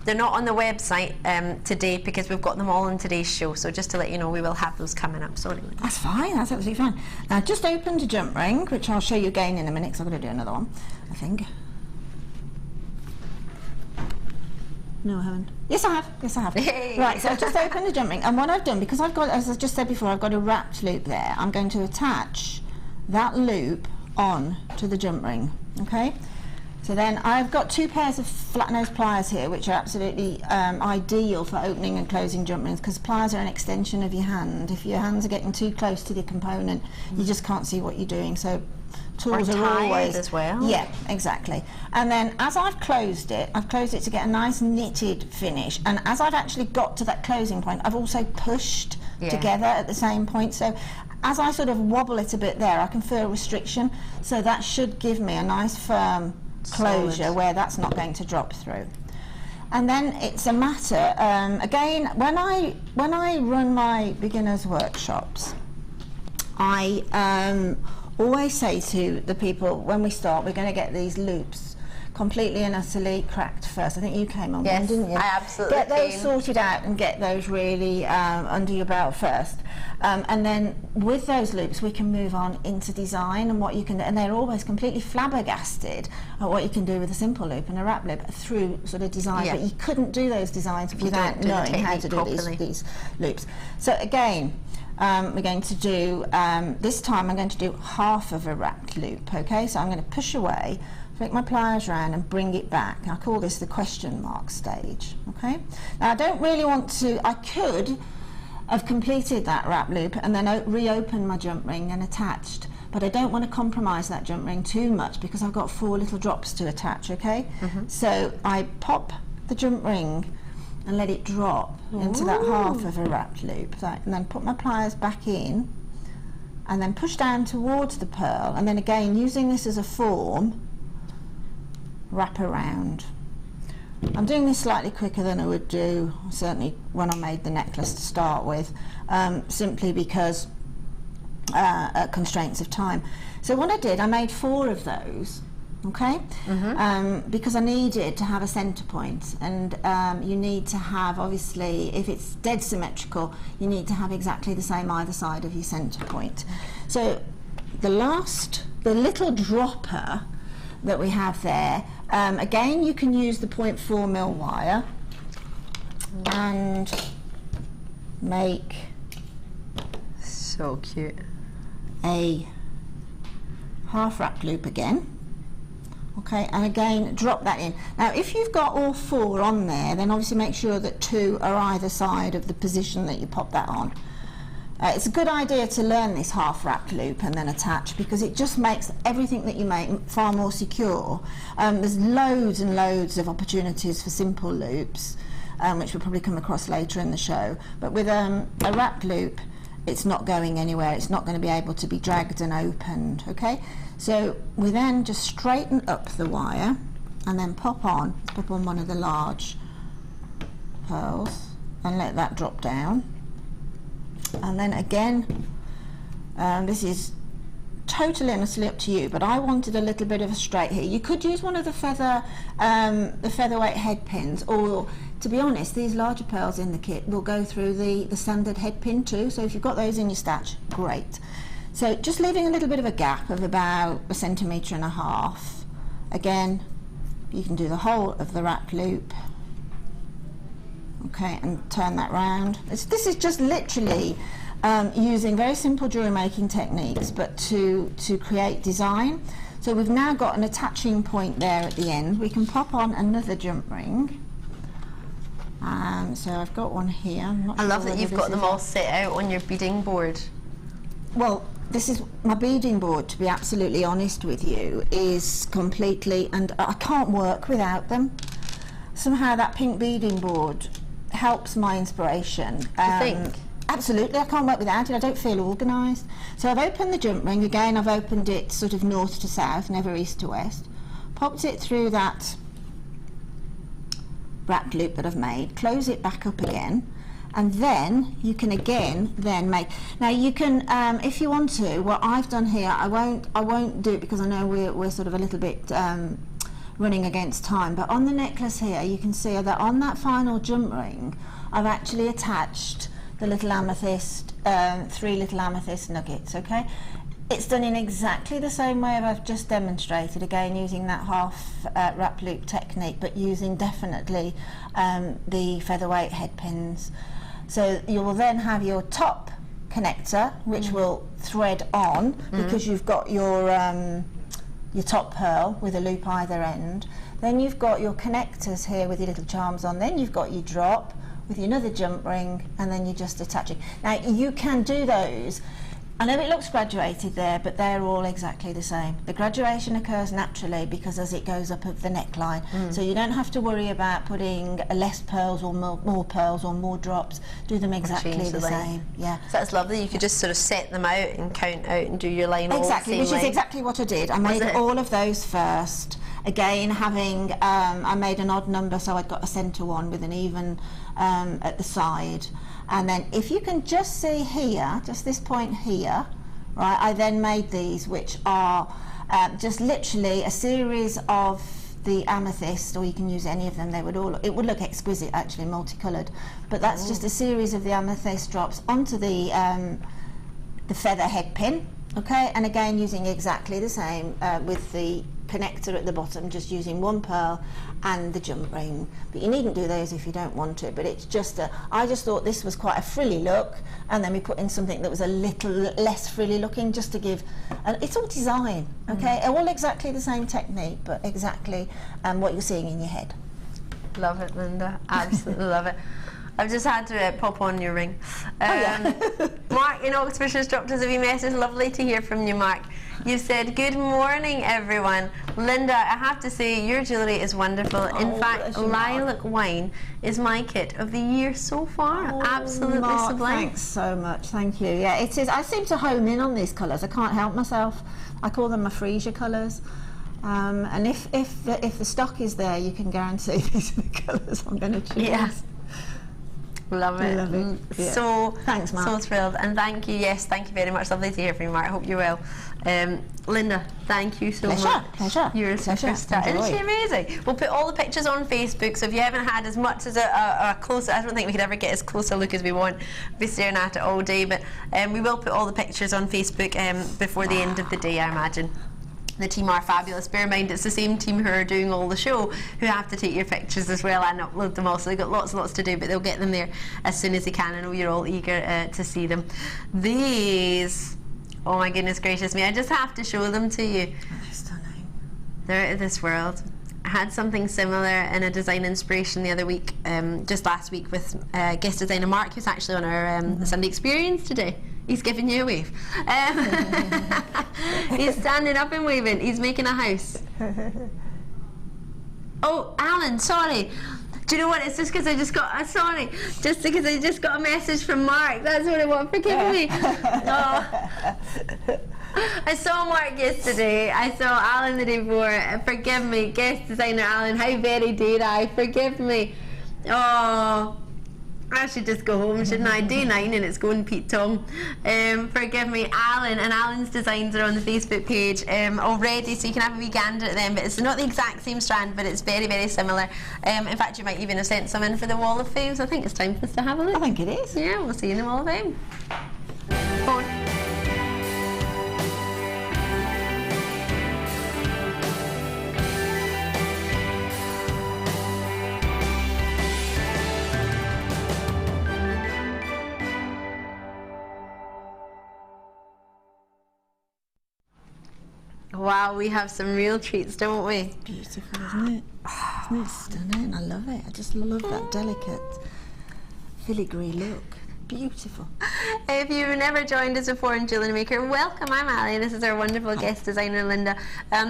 They're not on the website today because we've got them all in today's show, so just to let you know, we will have those coming up. Sorry. That's fine, that's absolutely fine. Now, just opened a jump ring, which I'll show you again in a minute, because I'm going to do another one, I think. No, I haven't. Yes, I have. Yes, I have. Hey. Right, so I've just opened the jump ring, and what I've done, because I've got, as I just said before, I've got a wrapped loop there, I'm going to attach that loop on to the jump ring, okay? So then I've got 2 pairs of flat nose pliers here, which are absolutely ideal for opening and closing jump rings, because pliers are an extension of your hand. If your hands are getting too close to the component, you just can't see what you're doing. So tools are always as well. Yeah, exactly. And then as I've closed it to get a nice knitted finish. And as I've actually got to that closing point, I've also pushed together at the same point. So as I sort of wobble it a bit there, I can feel a restriction. So that should give me a nice firm closure where that's not going to drop through. And then it's a matter again, when I run my beginners workshops, I always say to the people, when we start, we're going to get these loops completely and utterly cracked first. I think you came on one, didn't you? I absolutely get those sorted out and get those really under your belt first, and then with those loops we can move on into design and what you can, and they're always completely flabbergasted at what you can do with a simple loop and a wrap loop through sort of design, but you couldn't do those designs without knowing how to do these loops. So again, we're going to do, this time I'm going to do half of a wrapped loop, okay? So I'm going to push away, flick my pliers around and bring it back. I call this the question mark stage, okay? Now I don't really want to, I could have completed that wrap loop and then reopened my jump ring and attached, but I don't want to compromise that jump ring too much because I've got 4 little drops to attach, okay? So I pop the jump ring and let it drop into that half of a wrapped loop, and then put my pliers back in and then push down towards the pearl, and then again using this as a form, wrap around. I'm doing this slightly quicker than I would do certainly when I made the necklace to start with, simply because constraints of time. So what I did, I made 4 of those, okay, because I needed to have a center point, and you need to have, obviously, if it's dead symmetrical, you need to have exactly the same either side of your center point. So the little dropper that we have there, again you can use the 0.4mm wire and make so cute a half wrap loop again, okay, and again drop that in. Now if you've got all 4 on there, then obviously make sure that 2 are either side of the position that you pop that on. It's a good idea to learn this half wrap loop and then attach, because it just makes everything that you make far more secure. There's loads and loads of opportunities for simple loops, which we'll probably come across later in the show, but with a wrap loop it's not going anywhere, it's not going to be able to be dragged and opened, okay? So we then just straighten up the wire and then pop on one of the large pearls and let that drop down. And then again, this is totally and utterly up to you, but I wanted a little bit of a straight here. You could use one of the featherweight head pins, or to be honest, these larger pearls in the kit will go through the standard head pin too, so if you've got those in your stash, great. So just leaving a little bit of a gap of about 1.5 centimeters. Again, you can do the whole of the wrap loop, okay, and turn that round. This is just literally using very simple jewellery making techniques, but to create design. So we've now got an attaching point there at the end. We can pop on another jump ring. So I've got one here. I love that you've got them all set out on your beading board. Well, this is my beading board, to be absolutely honest with you, is completely, and I can't work without them. Somehow that pink beading board helps my inspiration. I think. Absolutely, I can't work without it. I don't feel organised. So I've opened the jump ring. Again, I've opened it sort of north to south, never east to west. Popped it through that wrap loop that I've made, close it back up again, and then you can again then make, now you can if you want to, what I've done here, I won't do it because I know we're sort of a little bit running against time, but on the necklace here you can see that on that final jump ring I've actually attached the little amethyst, 3 little amethyst nuggets. Okay, it's done in exactly the same way I've just demonstrated, again using that half wrap loop technique, but using definitely the featherweight head pins. So you will then have your top connector, which will thread on because you've got your top pearl with a loop either end. Then you've got your connectors here with your little charms on. Then you've got your drop with another jump ring, and then you're just attaching. Now you can do those. I know it looks graduated there, but they're all exactly the same. The graduation occurs naturally because as it goes up of the neckline, so you don't have to worry about putting less pearls or more pearls or more drops. Do them exactly the same. Yeah. So that's lovely. You could just sort of set them out and count out and do your line all the same which line. is exactly what I did. I made all of those first. Again, having I made an odd number, so I'd got a centre one with an even at the side. And then if you can just see here, just this point here, right, I then made these, which are just literally a series of the amethyst, or you can use any of them. They would all, it would look exquisite actually, multicoloured, but that's just a series of the amethyst drops onto the feather head pin. Okay, and again using exactly the same with the connector at the bottom, just using 1 pearl and the jump ring. But you needn't do those if you don't want to, but it's just I just thought this was quite a frilly look, and then we put in something that was a little less frilly looking, just to give, it's all design, okay, all exactly the same technique, but exactly what you're seeing in your head. Love it, Linda, absolutely love it. I've just had to pop on your ring. Mark in Oxford has dropped us a wee message. Lovely to hear from you, Mark. You said, good morning, everyone. Linda, I have to say, your jewellery is wonderful. In fact, lilac wine is my kit of the year so far. Absolutely Mark, sublime. Thanks so much, thank you. Yeah, it is. I seem to hone in on these colours. I can't help myself. I call them my freesia colours. And if the stock is there, you can guarantee these are the colours I'm going to choose. Yeah. Love it. Love it. Yeah. So thanks, Mark. So thrilled, and thank you. Yes, thank you very much. Lovely to hear from you, Mark. I hope you're well. Linda, thank you so much. Pleasure. You're a superstar. Isn't she amazing? We'll put all the pictures on Facebook, so if you haven't had as much as a close, I don't think we could ever get as close a look as we want. We'll be staring at it all day, but we will put all the pictures on Facebook before the end of the day, I imagine. The team are fabulous. Bear in mind, it's the same team who are doing all the show who have to take your pictures as well and upload them all. So they've got lots and lots to do, but they'll get them there as soon as they can. I know you're all eager to see them. These, oh my goodness gracious me, I just have to show them to you. They're stunning. They're out of this world. I had something similar in a design inspiration the other week, just last week, with guest designer Mark, who's actually on our Sunday Experience today. He's giving you a wave. He's standing up and waving. He's making a house. Oh, Alan, sorry. Do you know what? It's just because I just got, sorry, just because I just got a message from Mark. That's what I want. Forgive me. Oh. I saw Mark yesterday. I saw Alan the day before. Forgive me. Guest designer Alan, how very dare I? Forgive me. Oh. I should just go home, shouldn't I? Day 9 and it's going Pete Tong. Forgive me, Alan, and Alan's designs are on the Facebook page already, so you can have a wee gander at them. But it's not the exact same strand, but it's very, very similar. In fact, you might even have sent some in for the Wall of Fame, so I think it's time for us to have a look. I think it is. Yeah, we'll see you in the Wall of Fame. Go on. Wow, we have some real treats, don't we? Beautiful, isn't it? Isn't it stunning? I love it. I just love that delicate filigree look. beautiful. If you've never joined us before in Jewellery Maker, welcome. I'm Ali. This is our wonderful guest designer, Linda.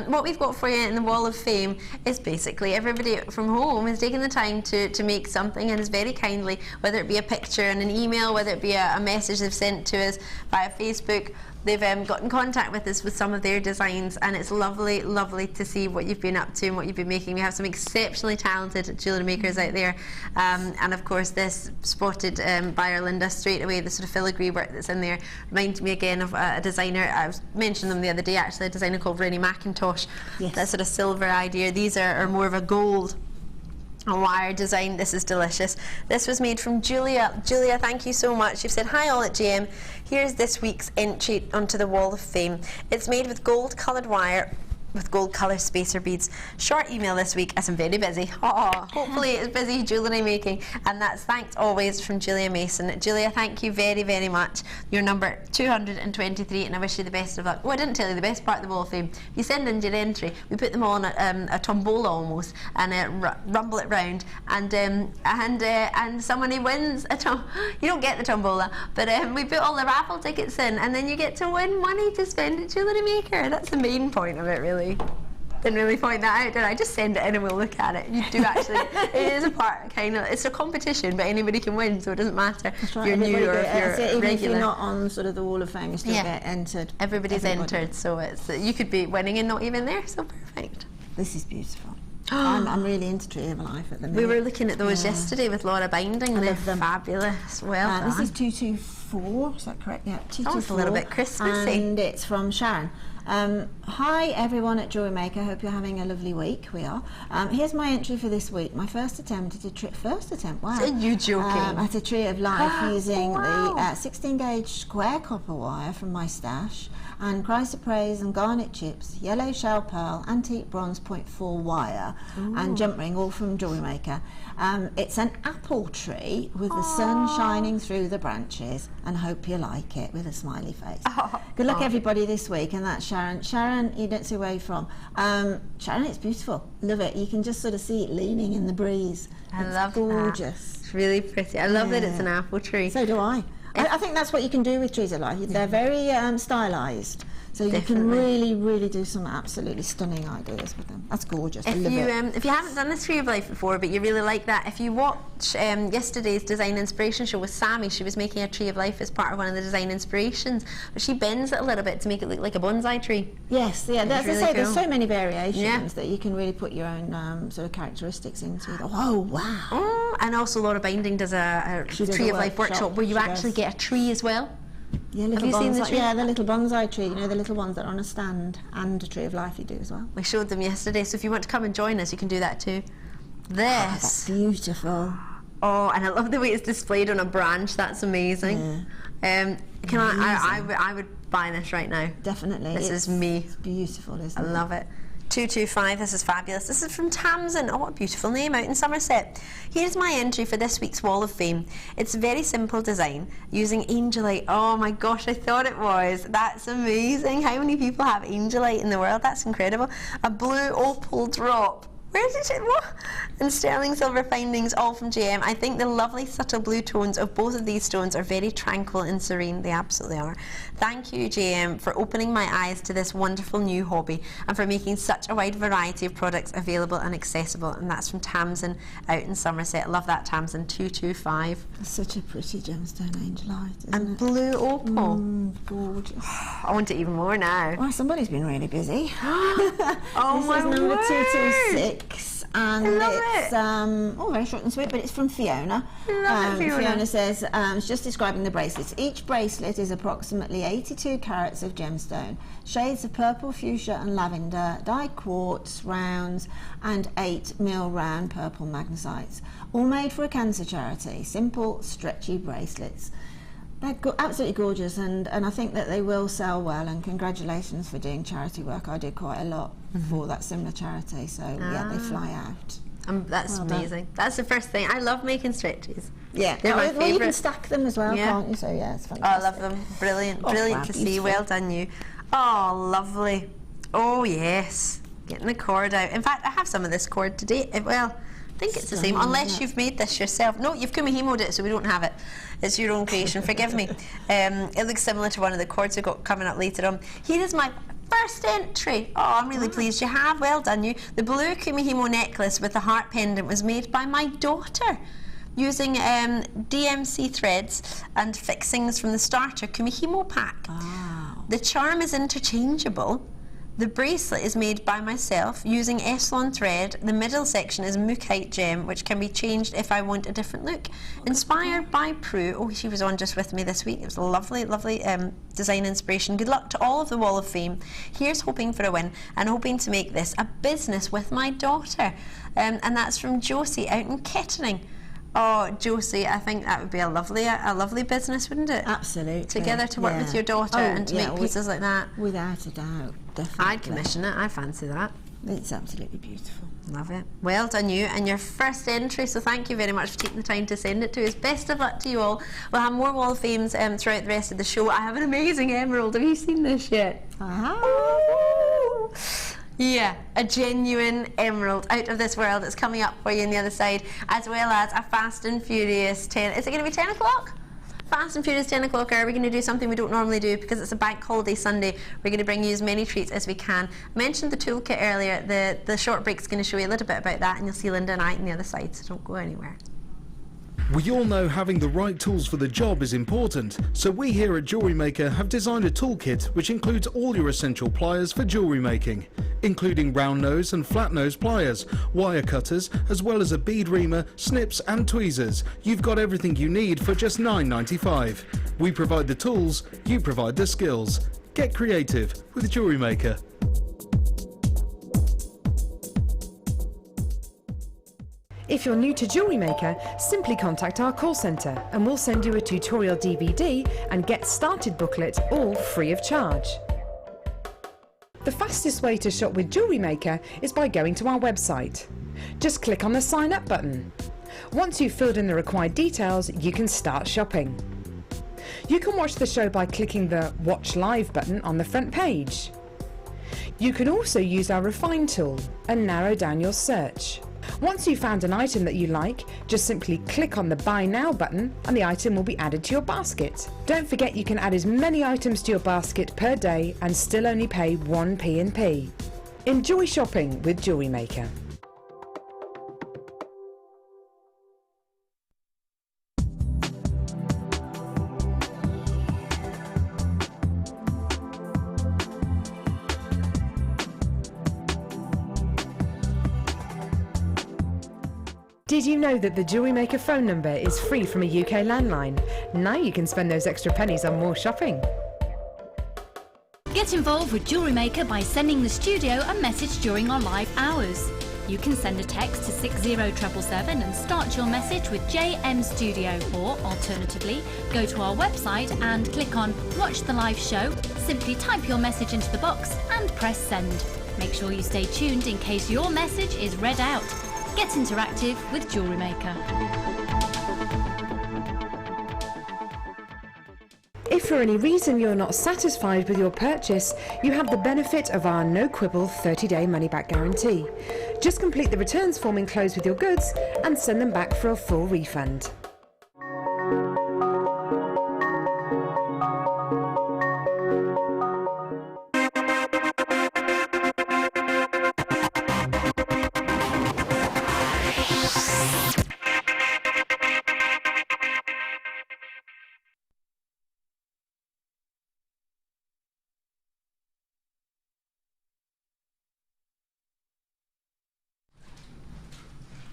What we've got for you in the Wall of Fame is basically everybody from home is taking the time to make something, and is very kindly, whether it be a picture and an email, whether it be a message they've sent to us via Facebook, they've got in contact with us with some of their designs, and it's lovely, lovely to see what you've been up to and what you've been making. We have some exceptionally talented jewellery makers out there, and of course this spotted by our Linda straight away, the sort of filigree work that's in there reminds me again of a designer. I mentioned them the other day actually, a designer called Rennie McIntosh. Yes. That sort of silver idea. These are more of a gold, a wire design. This is delicious. This was made from Julia. Julia, thank you so much. You've said, hi all at GM. Here's this week's entry onto the Wall of Fame. It's made with gold coloured wire with gold colour spacer beads. Short email this week as I'm very busy. Oh, hopefully it's busy jewellery making, and that's thanks always from Julia Mason. Julia, thank you very, very much. You're number 223, and I wish you the best of luck. Oh, I didn't tell you the best part of the Wall of Fame. You send in your entry, we put them on a tombola almost, and rumble it round, and someone who wins you don't get the tombola, but we put all the raffle tickets in, and then you get to win money to spend at Jewellery Maker. That's the main point of it, really. Didn't really point that out, did I? Just send it in and we'll look at it. You do actually, it is a part, kind of, it's a competition, but anybody can win, so it doesn't matter if you're new or if you're even regular. If you're not on sort of the Wall of Fame, you still get entered. Everybody's entered, so it's you could be winning and not even there, so perfect. This is beautiful. I'm really into Tree of Life at the minute. We were looking at those yesterday with Laura Binding. They're fabulous. Well done. This is 224, is that correct? Yeah, 224. Oh, it's a little bit Christmassy. And it's from Sharon. Hi everyone at Jewellery Maker, hope you're having a lovely week. We are. Here's my entry for this week. My first attempt at wow. Are you joking? At a Tree of Life using the 16 gauge square copper wire from my stash, and chrysoprase and garnet chips, yellow shell pearl, antique bronze 0.4 wire, and jump ring, all from Jewellery Maker. It's an apple tree with the sun shining through the branches, and hope you like it, with a smiley face. Good luck everybody this week. And that's Sharon. Sharon, you don't see where you're from. Sharon, it's beautiful. Love it. You can just sort of see it leaning in the breeze. I love gorgeous. That. It's really pretty. I love that it's an apple tree. So do I. I think that's what you can do with Trees of Life. They're very stylised. So you can really, really do some absolutely stunning ideas with them. That's gorgeous. I love it. If you haven't done this Tree of Life before, but you really like that, if you watch yesterday's Design Inspiration show with Sammy, she was making a Tree of Life as part of one of the Design Inspirations, but she bends it a little bit to make it look like a bonsai tree. Yes, yeah. As really I say, cool. there's so many variations that you can really put your own sort of characteristics into. Oh wow! And also Laura Binding does a Tree of Life workshop where you actually get a tree as well. Yeah, have you seen the tree? Yeah, the little bonsai tree, you know, the little ones that are on a stand, and a Tree of Life you do as well. We showed them yesterday, so if you want to come and join us, you can do that too. That's beautiful. Oh, and I love the way it's displayed on a branch. That's amazing. Yeah. I would buy this right now. Definitely. This is me. It's beautiful, isn't it? I love it. 225, this is fabulous. This is from Tamsin. Oh, what a beautiful name, out in Somerset. Here's my entry for this week's Wall of Fame. It's a very simple design using angelite. Oh my gosh, I thought it was. That's amazing. How many people have angelite in the world? That's incredible. A blue opal drop. Where did it? What? And sterling silver findings, all from GM. I think the lovely subtle blue tones of both of these stones are very tranquil and serene. They absolutely are. Thank you, GM, for opening my eyes to this wonderful new hobby and for making such a wide variety of products available and accessible. And that's from Tamsin, out in Somerset. Love that, Tamsin. 225. It's such a pretty gemstone angelite, isn't and it? Blue opal. Gorgeous. I want it even more now. Well, somebody's been really busy. Oh, this my is number word. 226, and it's very short and sweet, but it's from Fiona. Fiona says it's just describing the bracelets. Each bracelet is approximately 82 carats of gemstone, shades of purple, fuchsia and lavender, dyed quartz, rounds and 8mm round purple magnesites, all made for a cancer charity. Simple, stretchy bracelets. They're absolutely gorgeous, and I think that they will sell well, and congratulations for doing charity work. I do quite a lot for that similar charity, so yeah, they fly out. That's amazing. That's the first thing. I love making stretches. Yeah, they're my favourite. You can stack them as well, can't you? So yeah, it's fantastic. Oh, I love them. Brilliant, brilliant to see. Well done, you. Oh, lovely. Oh yes, getting the cord out. In fact, I have some of this cord today. Well, I think it's the same, unless you've made this yourself. No, you've kumihimoed it, so we don't have it. It's your own creation, forgive me. It looks similar to one of the cords we've got coming up later on. Here is my first entry. Oh, I'm really pleased you have. Well done, you. The blue kumihimo necklace with the heart pendant was made by my daughter using DMC threads and fixings from the starter kumihimo pack. Wow. The charm is interchangeable. The bracelet is made by myself using Epsilon thread. The middle section is Mookite gem, which can be changed if I want a different look. Inspired by Prue. Oh, she was on just with me this week. It was a lovely, lovely design inspiration. Good luck to all of the Wall of Fame. Here's hoping for a win and hoping to make this a business with my daughter. And that's from Josie out in Kettering. Oh, Josie, I think that would be a lovely business, wouldn't it? Absolutely. Together to work with your daughter and to make pieces like that. Without a doubt, definitely. I'd commission it. I fancy that. It's absolutely beautiful. Love it. Well done, you, and your first entry, so thank you very much for taking the time to send it to us. Best of luck to you all. We'll have more Wall of Fames throughout the rest of the show. I have an amazing emerald. Have you seen this yet? Oh. Yeah, a genuine emerald out of this world. It's coming up for you on the other side, as well as a Fast and Furious 10. Is it going to be 10 o'clock? Fast and Furious 10 o'clock. Are we going to do something we don't normally do because it's a bank holiday Sunday? We're going to bring you as many treats as we can. I mentioned the toolkit earlier. The short break's going to show you a little bit about that, and you'll see Linda and I on the other side, so don't go anywhere. We all know having the right tools for the job is important, so we here at Jewellery Maker have designed a toolkit which includes all your essential pliers for jewellery making, including round nose and flat nose pliers, wire cutters, as well as a bead reamer, snips and tweezers. You've got everything you need for just $9.95. We provide the tools, you provide the skills. Get creative with Jewellery Maker. If you're new to Jewellery Maker, simply contact our call centre and we'll send you a tutorial DVD and Get Started booklet, all free of charge. The fastest way to shop with Jewellery Maker is by going to our website. Just click on the Sign Up button. Once you've filled in the required details, you can start shopping. You can watch the show by clicking the Watch Live button on the front page. You can also use our Refine tool and narrow down your search. Once you've found an item that you like, just simply click on the Buy Now button and the item will be added to your basket. Don't forget you can add as many items to your basket per day and still only pay 1 P&P. Enjoy shopping with Jewellery Maker. Did you know that the Jewellery Maker phone number is free from a UK landline? Now you can spend those extra pennies on more shopping. Get involved with Jewellery Maker by sending the studio a message during our live hours. You can send a text to 60777 and start your message with JM Studio, or alternatively, go to our website and click on Watch the Live Show, simply type your message into the box and press send. Make sure you stay tuned in case your message is read out. Get interactive with Jewellery Maker. If for any reason you're not satisfied with your purchase, you have the benefit of our no quibble 30-day money-back guarantee. Just complete the returns form enclosed with your goods and send them back for a full refund.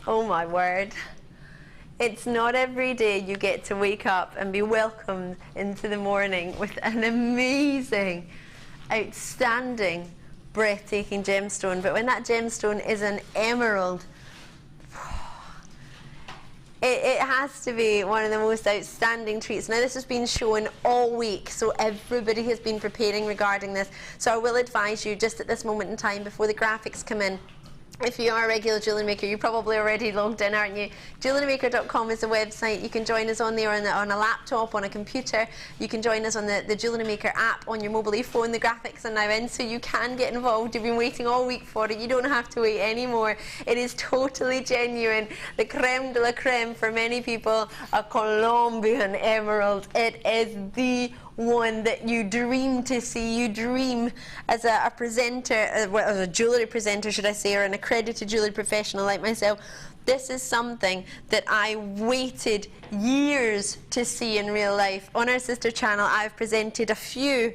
Oh my word. It's not every day you get to wake up and be welcomed into the morning with an amazing, outstanding, breathtaking gemstone. But when that gemstone is an emerald, it has to be one of the most outstanding treats. Now this has been shown all week, so everybody has been preparing regarding this. So I will advise you just at this moment in time before the graphics come in, If you are a regular Jewellery Maker, you're probably already logged in, aren't you? JewelleryMaker.com is the website. You can join us on there on a laptop, on a computer. You can join us on the Jewellery Maker app on your mobile phone. The graphics are now in, so you can get involved. You've been waiting all week for it. You don't have to wait anymore. It is totally genuine. The creme de la creme for many people, a Colombian emerald. It is the one that you dream to see. You dream as a presenter, as a jewellery presenter should I say, or an accredited jewellery professional like myself. This is something that I waited years to see in real life. On our sister channel I've presented a few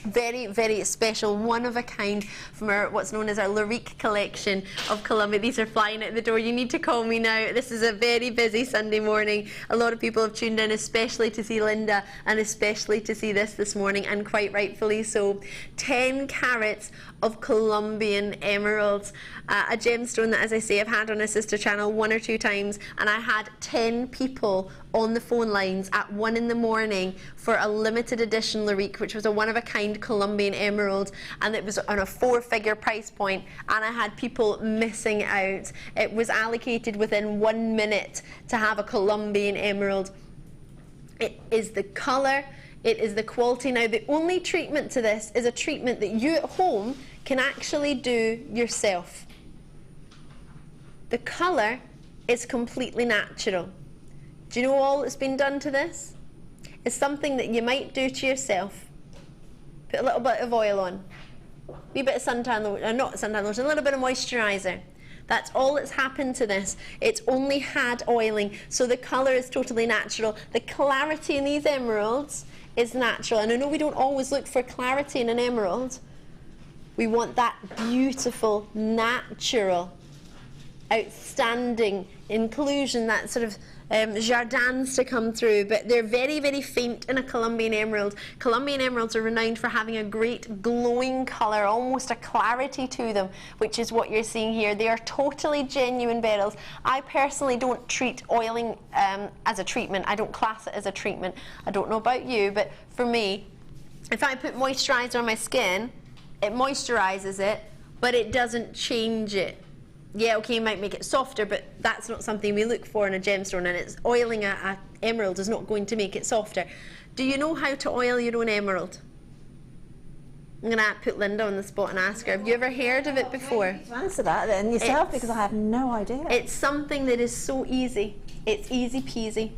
very, very special, one-of-a-kind from our what's known as our Lyrique collection of Colombia. These are flying out the door. You need to call me now. This is a very busy Sunday morning. A lot of people have tuned in, especially to see Linda and especially to see this morning, and quite rightfully so. 10 carats of Colombian emeralds, a gemstone that, as I say, I've had on a sister channel 1 or 2 times, and I had 10 people on the phone lines at 1 in the morning for a limited edition Lyrique, which was a one-of-a-kind Colombian emerald, and it was on a 4-figure price point, and I had people missing out. It was allocated within 1 minute to have a Colombian emerald. It is the colour, it is the quality. Now, the only treatment to this is a treatment that you at home can actually do yourself. The colour is completely natural. Do you know all that's been done to this? It's something that you might do to yourself. Put a little bit of oil on, a wee bit of suntan lotion, not suntan lotion, a little bit of moisturiser. That's all that's happened to this. It's only had oiling, so the colour is totally natural. The clarity in these emeralds is natural, and I know we don't always look for clarity in an emerald. We want that beautiful, natural, outstanding inclusion, that sort of jardins to come through, but they're very, very faint in a Colombian emerald. Colombian emeralds are renowned for having a great glowing colour, almost a clarity to them, which is what you're seeing here. They are totally genuine beryls. I personally don't treat oiling as a treatment. I don't class it as a treatment. I don't know about you, but for me, if I put moisturiser on my skin, it moisturises it, but it doesn't change it. Yeah, okay, you might make it softer, but that's not something we look for in a gemstone, and it's oiling a emerald is not going to make it softer. Do you know how to oil your own emerald? I'm going to put Linda on the spot and ask her, have you ever heard of it before? To answer that then yourself, because I have no idea. It's something that is so easy. It's easy peasy.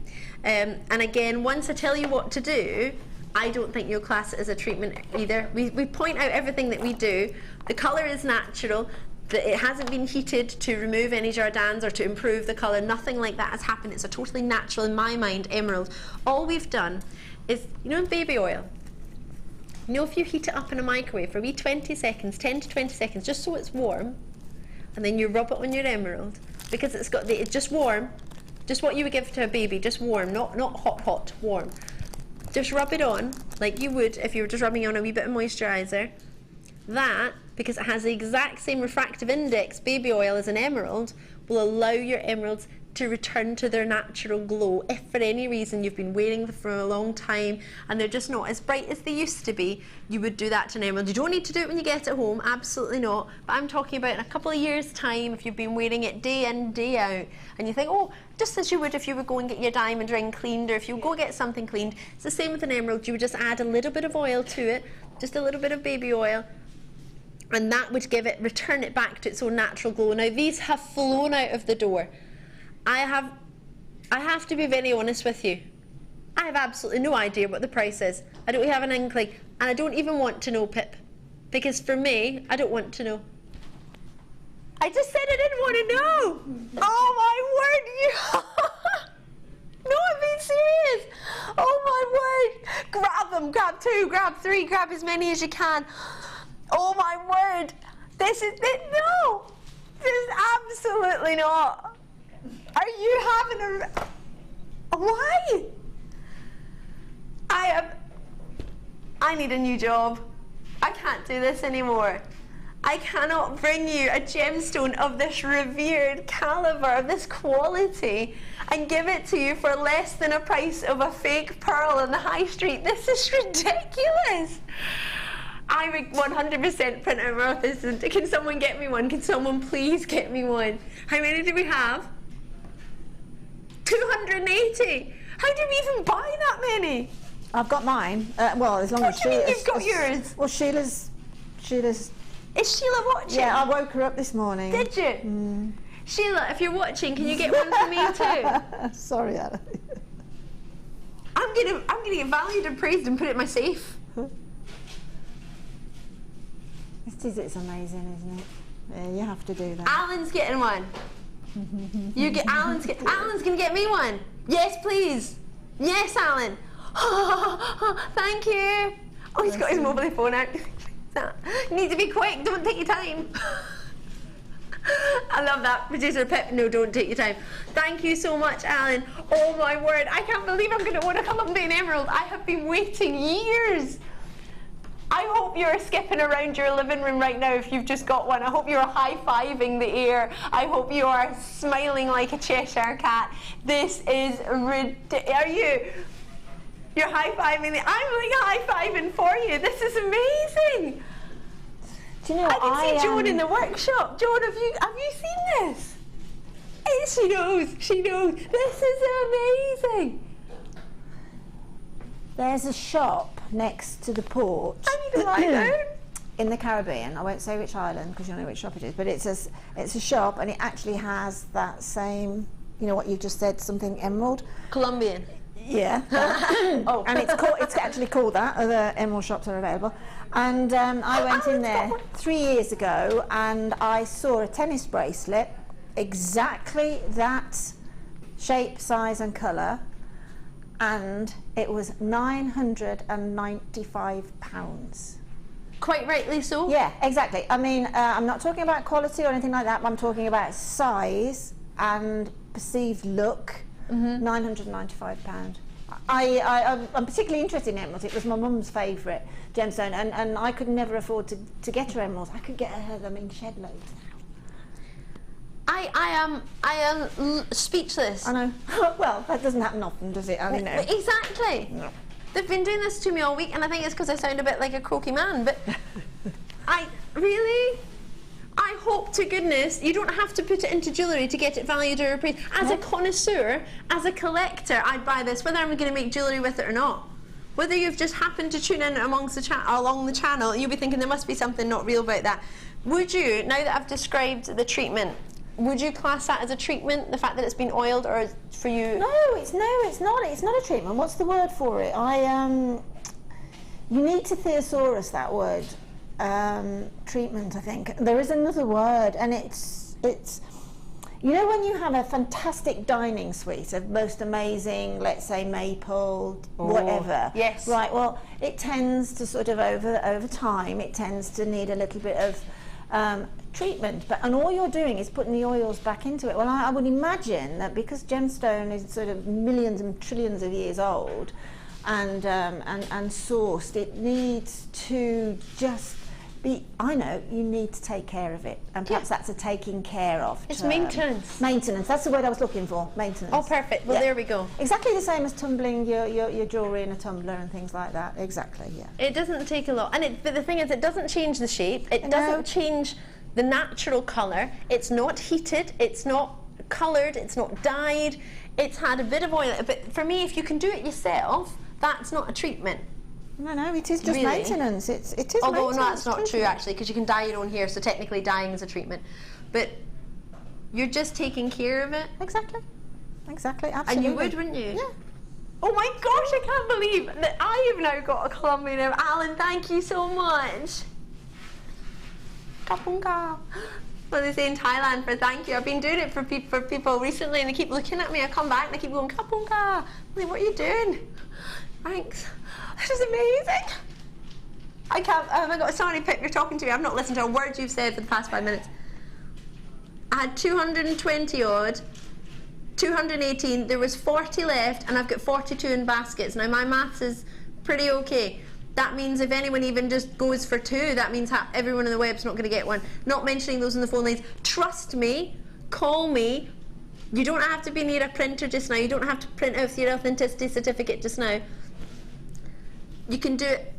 And again, once I tell you what to do, I don't think you'll class it as a treatment either. We point out everything that we do. The colour is natural. It hasn't been heated to remove any jardins or to improve the colour. Nothing like that has happened. It's a totally natural, in my mind, emerald. All we've done is, you know, in baby oil, you know, if you heat it up in a microwave for a wee 20 seconds, 10 to 20 seconds, just so it's warm, and then you rub it on your emerald, because it's got it's just warm, just what you would give to a baby, just warm, not hot, warm. Just rub it on like you would if you were just rubbing on a wee bit of moisturiser. That, because it has the exact same refractive index, baby oil, as an emerald, will allow your emeralds to return to their natural glow. If for any reason you've been wearing them for a long time and they're just not as bright as they used to be, you would do that to an emerald. You don't need to do it when you get it home, absolutely not, but I'm talking about in a couple of years' time, if you've been wearing it day in, day out, and you think, oh, just as you would if you would go and get your diamond ring cleaned, or if you go get something cleaned, it's the same with an emerald. You would just add a little bit of oil to it, just a little bit of baby oil, and that would give it, return it back to its own natural glow. Now, these have flown out of the door. I have to be very honest with you. I have absolutely no idea what the price is. I don't have an inkling, and I don't even want to know, Pip, because for me, I don't want to know. I just said I didn't want to know. Oh my word, you. No, I'm being serious. Oh my word. Grab them, grab 2, grab 3, grab as many as you can. Oh my word. This is it. No, this is absolutely not. Are you having a... Why? I need a new job. I can't do this anymore. I cannot bring you a gemstone of this revered caliber, of this quality, and give it to you for less than a price of a fake pearl on the high street. This is ridiculous. I would 100% print out Amethyst. And can someone get me one? Can someone please get me one? How many do we have? 280. How did we even buy that many? I've got mine. Well, as long as You've got yours. Well, Sheila's. Is Sheila watching? Yeah, I woke her up this morning. Did you? Sheila, if you're watching, can you get one for me too? Sorry, Anna. I'm gonna get valued and praised and put it in my safe. It's amazing, isn't it? Yeah, you have to do that. Alan's getting one. Alan's gonna get me one. Yes, please. Yes, Alan. Thank you. Oh, he's got his mobile phone out. You need to be quick. Don't take your time. I love that. Producer Pip, no, don't take your time. Thank you so much, Alan. Oh my word, I can't believe I'm going to own a Colombian emerald. I have been waiting years. I hope you're skipping around your living room right now if you've just got one. I hope you're high-fiving the air. I hope you are smiling like a Cheshire cat. This is ridiculous. Are you? You're high-fiving the... I'm like high-fiving for you. This is amazing. Do you know, I can see Joan in the workshop. Joan, have you seen this? She knows. She knows. This is amazing. There's a shop next to the port. I need to lie down. In the Caribbean. I won't say which island because you'll know which shop it is. But it's a shop, and it actually has that same. You know what you just said? Something emerald. Colombian. Yeah. Oh. And it's actually called that. Other emerald shops are available. And I went in there 3 years ago, and I saw a tennis bracelet, exactly that shape, size, and colour, and it was £995. Quite rightly so. Yeah, exactly. I mean, I'm not talking about quality or anything like that, but I'm talking about size and perceived look. £995. I'm particularly interested in emeralds. It was my mum's favourite gemstone, and I could never afford to get her emeralds. I could get her them in shed loads. I am speechless. I know. Well, that doesn't happen often, does it? I mean, exactly. No. They've been doing this to me all week, and I think it's because I sound a bit like a croaky man. But I hope to goodness you don't have to put it into jewellery to get it valued or appraised. As a connoisseur, as a collector, I'd buy this, whether I'm going to make jewellery with it or not. Whether you've just happened to tune in along the channel, you'll be thinking there must be something not real about that. Would you, now that I've described the treatment, would you class that as a treatment, the fact that it's been oiled, or for you? No, it's not. It's not a treatment. What's the word for it? You need to thesaurus that word. Treatment, I think. There is another word, and it's you know, when you have a fantastic dining suite of most amazing, let's say maple, whatever. Yes. Right. Well, it tends to sort of over time, it tends to need a little bit of treatment. And all you're doing is putting the oils back into it. Well, I would imagine that because gemstone is sort of millions and trillions of years old, and sourced, it needs to just. I know you need to take care of it, and perhaps that's a taking care of. It's maintenance. Maintenance. That's the word I was looking for. Maintenance. Oh, perfect. Well, there we go. Exactly the same as tumbling your jewellery in a tumbler and things like that. Exactly. Yeah. It doesn't take a lot, but the thing is, it doesn't change the shape. It doesn't change the natural colour. It's not heated. It's not coloured. It's not dyed. It's had a bit of oil. But for me, if you can do it yourself, that's not a treatment. No, it is just maintenance. It is. Although maintenance. no, that's not true actually, because you can dye your own hair, so technically dyeing is a treatment. But you're just taking care of it. Exactly. Absolutely. And you would, wouldn't you? Yeah. Oh my gosh, I can't believe that I have now got a Colombian. Alan, thank you so much. Kapunga. Well, they say in Thailand for thank you. I've been doing it for people recently, and they keep looking at me. I come back and they keep going kapunga. I'm like, what are you doing? Thanks. This is amazing. I can't. Oh my God. Sorry, Pip, you're talking to me. I've not listened to a word you've said for the past 5 minutes. I had 220 odd, 218. There was 40 left, and I've got 42 in baskets. Now my maths is pretty okay. That means if anyone even just goes for 2, that means everyone on the web's not going to get one. Not mentioning those in the phone lines. Trust me. Call me. You don't have to be near a printer just now. You don't have to print out your authenticity certificate just now. You can do it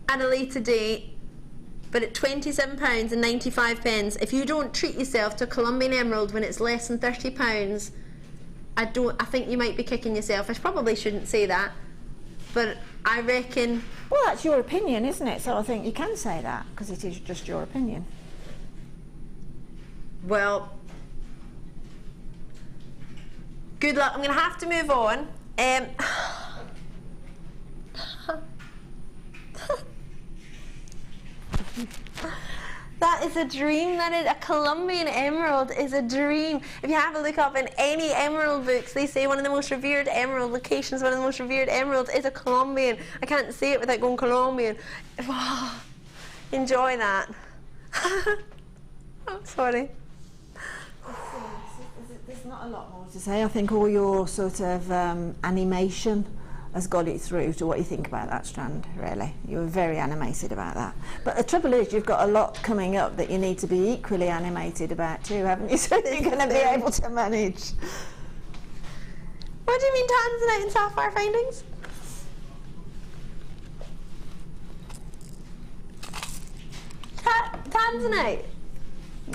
at a later date. but at £27.95, if you don't treat yourself to a Colombian emerald when it's less than £30, I think you might be kicking yourself. I probably shouldn't say that, but I reckon. Well, that's your opinion, isn't it? So I think you can say that because it is just your opinion. Well, good luck. I'm going to have to move on. That is a dream. That is a Colombian emerald is a dream. If you have a look up in any emerald books, they say one of the most revered emerald locations, one of the most revered emeralds is a Colombian. I can't say it without going Colombian. Oh, enjoy that. Oh, sorry. There's not a lot more to say. I think all your sort of animation has got it through to what you think about that strand, really. You were very animated about that. But the trouble is, you've got a lot coming up that you need to be equally animated about too, haven't you? So you're going to be able to manage. What do you mean Tanzanite and sapphire findings? Tanzanite?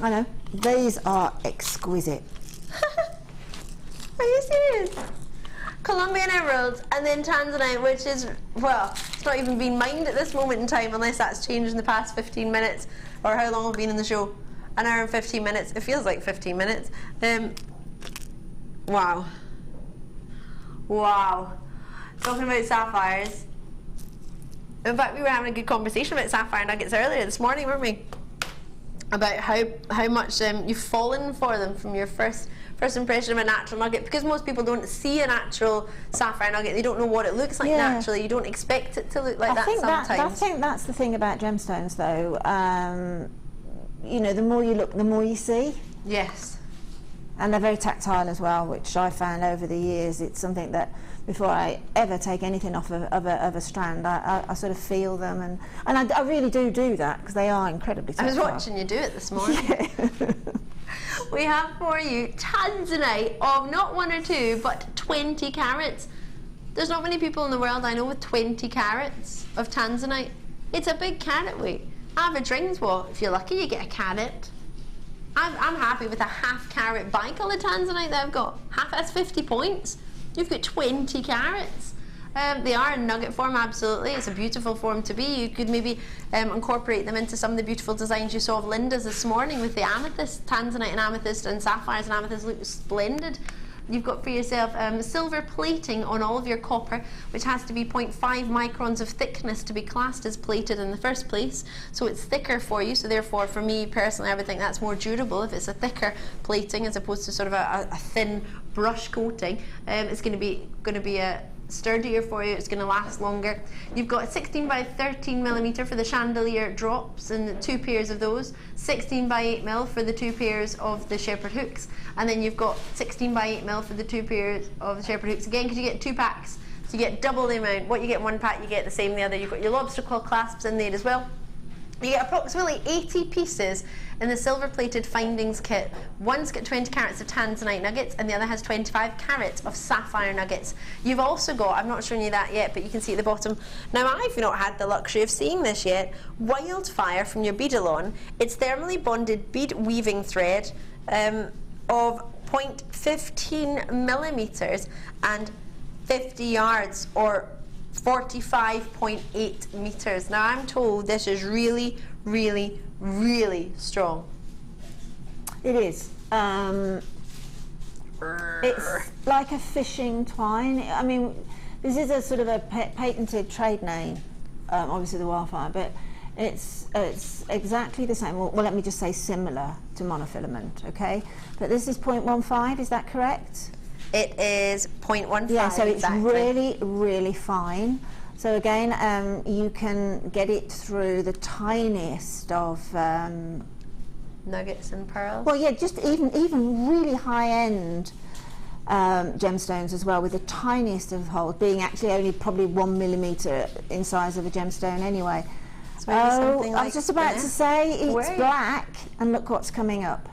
I know. These are exquisite. Are you serious? Colombian emeralds and then Tanzanite, which is, well, it's not even been mined at this moment in time unless that's changed in the past 15 minutes, or how long we've been in the show. An hour and 15 minutes. It feels like 15 minutes. Wow. Wow. Talking about sapphires. In fact, we were having a good conversation about sapphire nuggets earlier this morning, weren't we? About how much you've fallen for them from your first impression of a natural nugget, because most people don't see a natural sapphire nugget. They don't know what it looks like naturally. You don't expect it to look like that sometimes. I think that's the thing about gemstones, though. You know, the more you look, the more you see. Yes. And they're very tactile as well, which I found over the years. It's something that before I ever take anything off of a strand, I sort of feel them, and I really do that because they are incredibly tactile. I was watching you do it this morning. Yeah. We have for you Tanzanite of not 1 or 2 but 20 carats. There's not many people in the world I know with 20 carats of Tanzanite. It's a big carat weight. Average rings, well, if you're lucky you get a carat. I'm happy with a half carat bicoloured Tanzanite that I've got. That's 50 points. You've got 20 carats. They are in nugget form, absolutely. It's a beautiful form to be. You could maybe incorporate them into some of the beautiful designs you saw of Linda's this morning with the amethyst, Tanzanite and amethyst, and sapphires and amethyst look splendid. You've got for yourself silver plating on all of your copper, which has to be 0.5 microns of thickness to be classed as plated in the first place. So it's thicker for you, so therefore for me personally I would think that's more durable if it's a thicker plating as opposed to sort of a thin brush coating. It's going to be a sturdier for you, it's going to last longer. You've got 16 by 13 millimeter for the chandelier drops and 2 pairs of those, 16 by 8 mil for the 2 pairs of the shepherd hooks, and then you've got 16 by 8 mil for the 2 pairs of the shepherd hooks again, because you get 2 packs, so you get double the amount. What you get in one pack you get the same in the other. You've got your lobster claw clasps in there as well. You get approximately 80 pieces in the silver plated findings kit. One's got 20 carats of Tanzanite nuggets and the other has 25 carats of sapphire nuggets. You've also got, I've not shown you that yet, but you can see at the bottom. Now I've not had the luxury of seeing this yet. Wildfire from your Abalone. It's thermally bonded bead weaving thread of 0.15 millimeters and 50 yards, or 45.8 meters. Now I'm told this is really, really, really strong. It is. It's like a fishing twine. I mean, this is a sort of a patented trade name, obviously the wildfire, but it's exactly the same. Well, let me just say similar to monofilament, okay? But this is 0.15, is that correct? It is 0.15. Yeah, so it's exactly. really, really fine. So again, you can get it through the tiniest of nuggets and pearls. Well, yeah, just even really high-end gemstones as well, with the tiniest of holes, being actually only probably 1 millimeter in size of a gemstone anyway. So maybe something like I was just about to say it's black, and look what's coming up.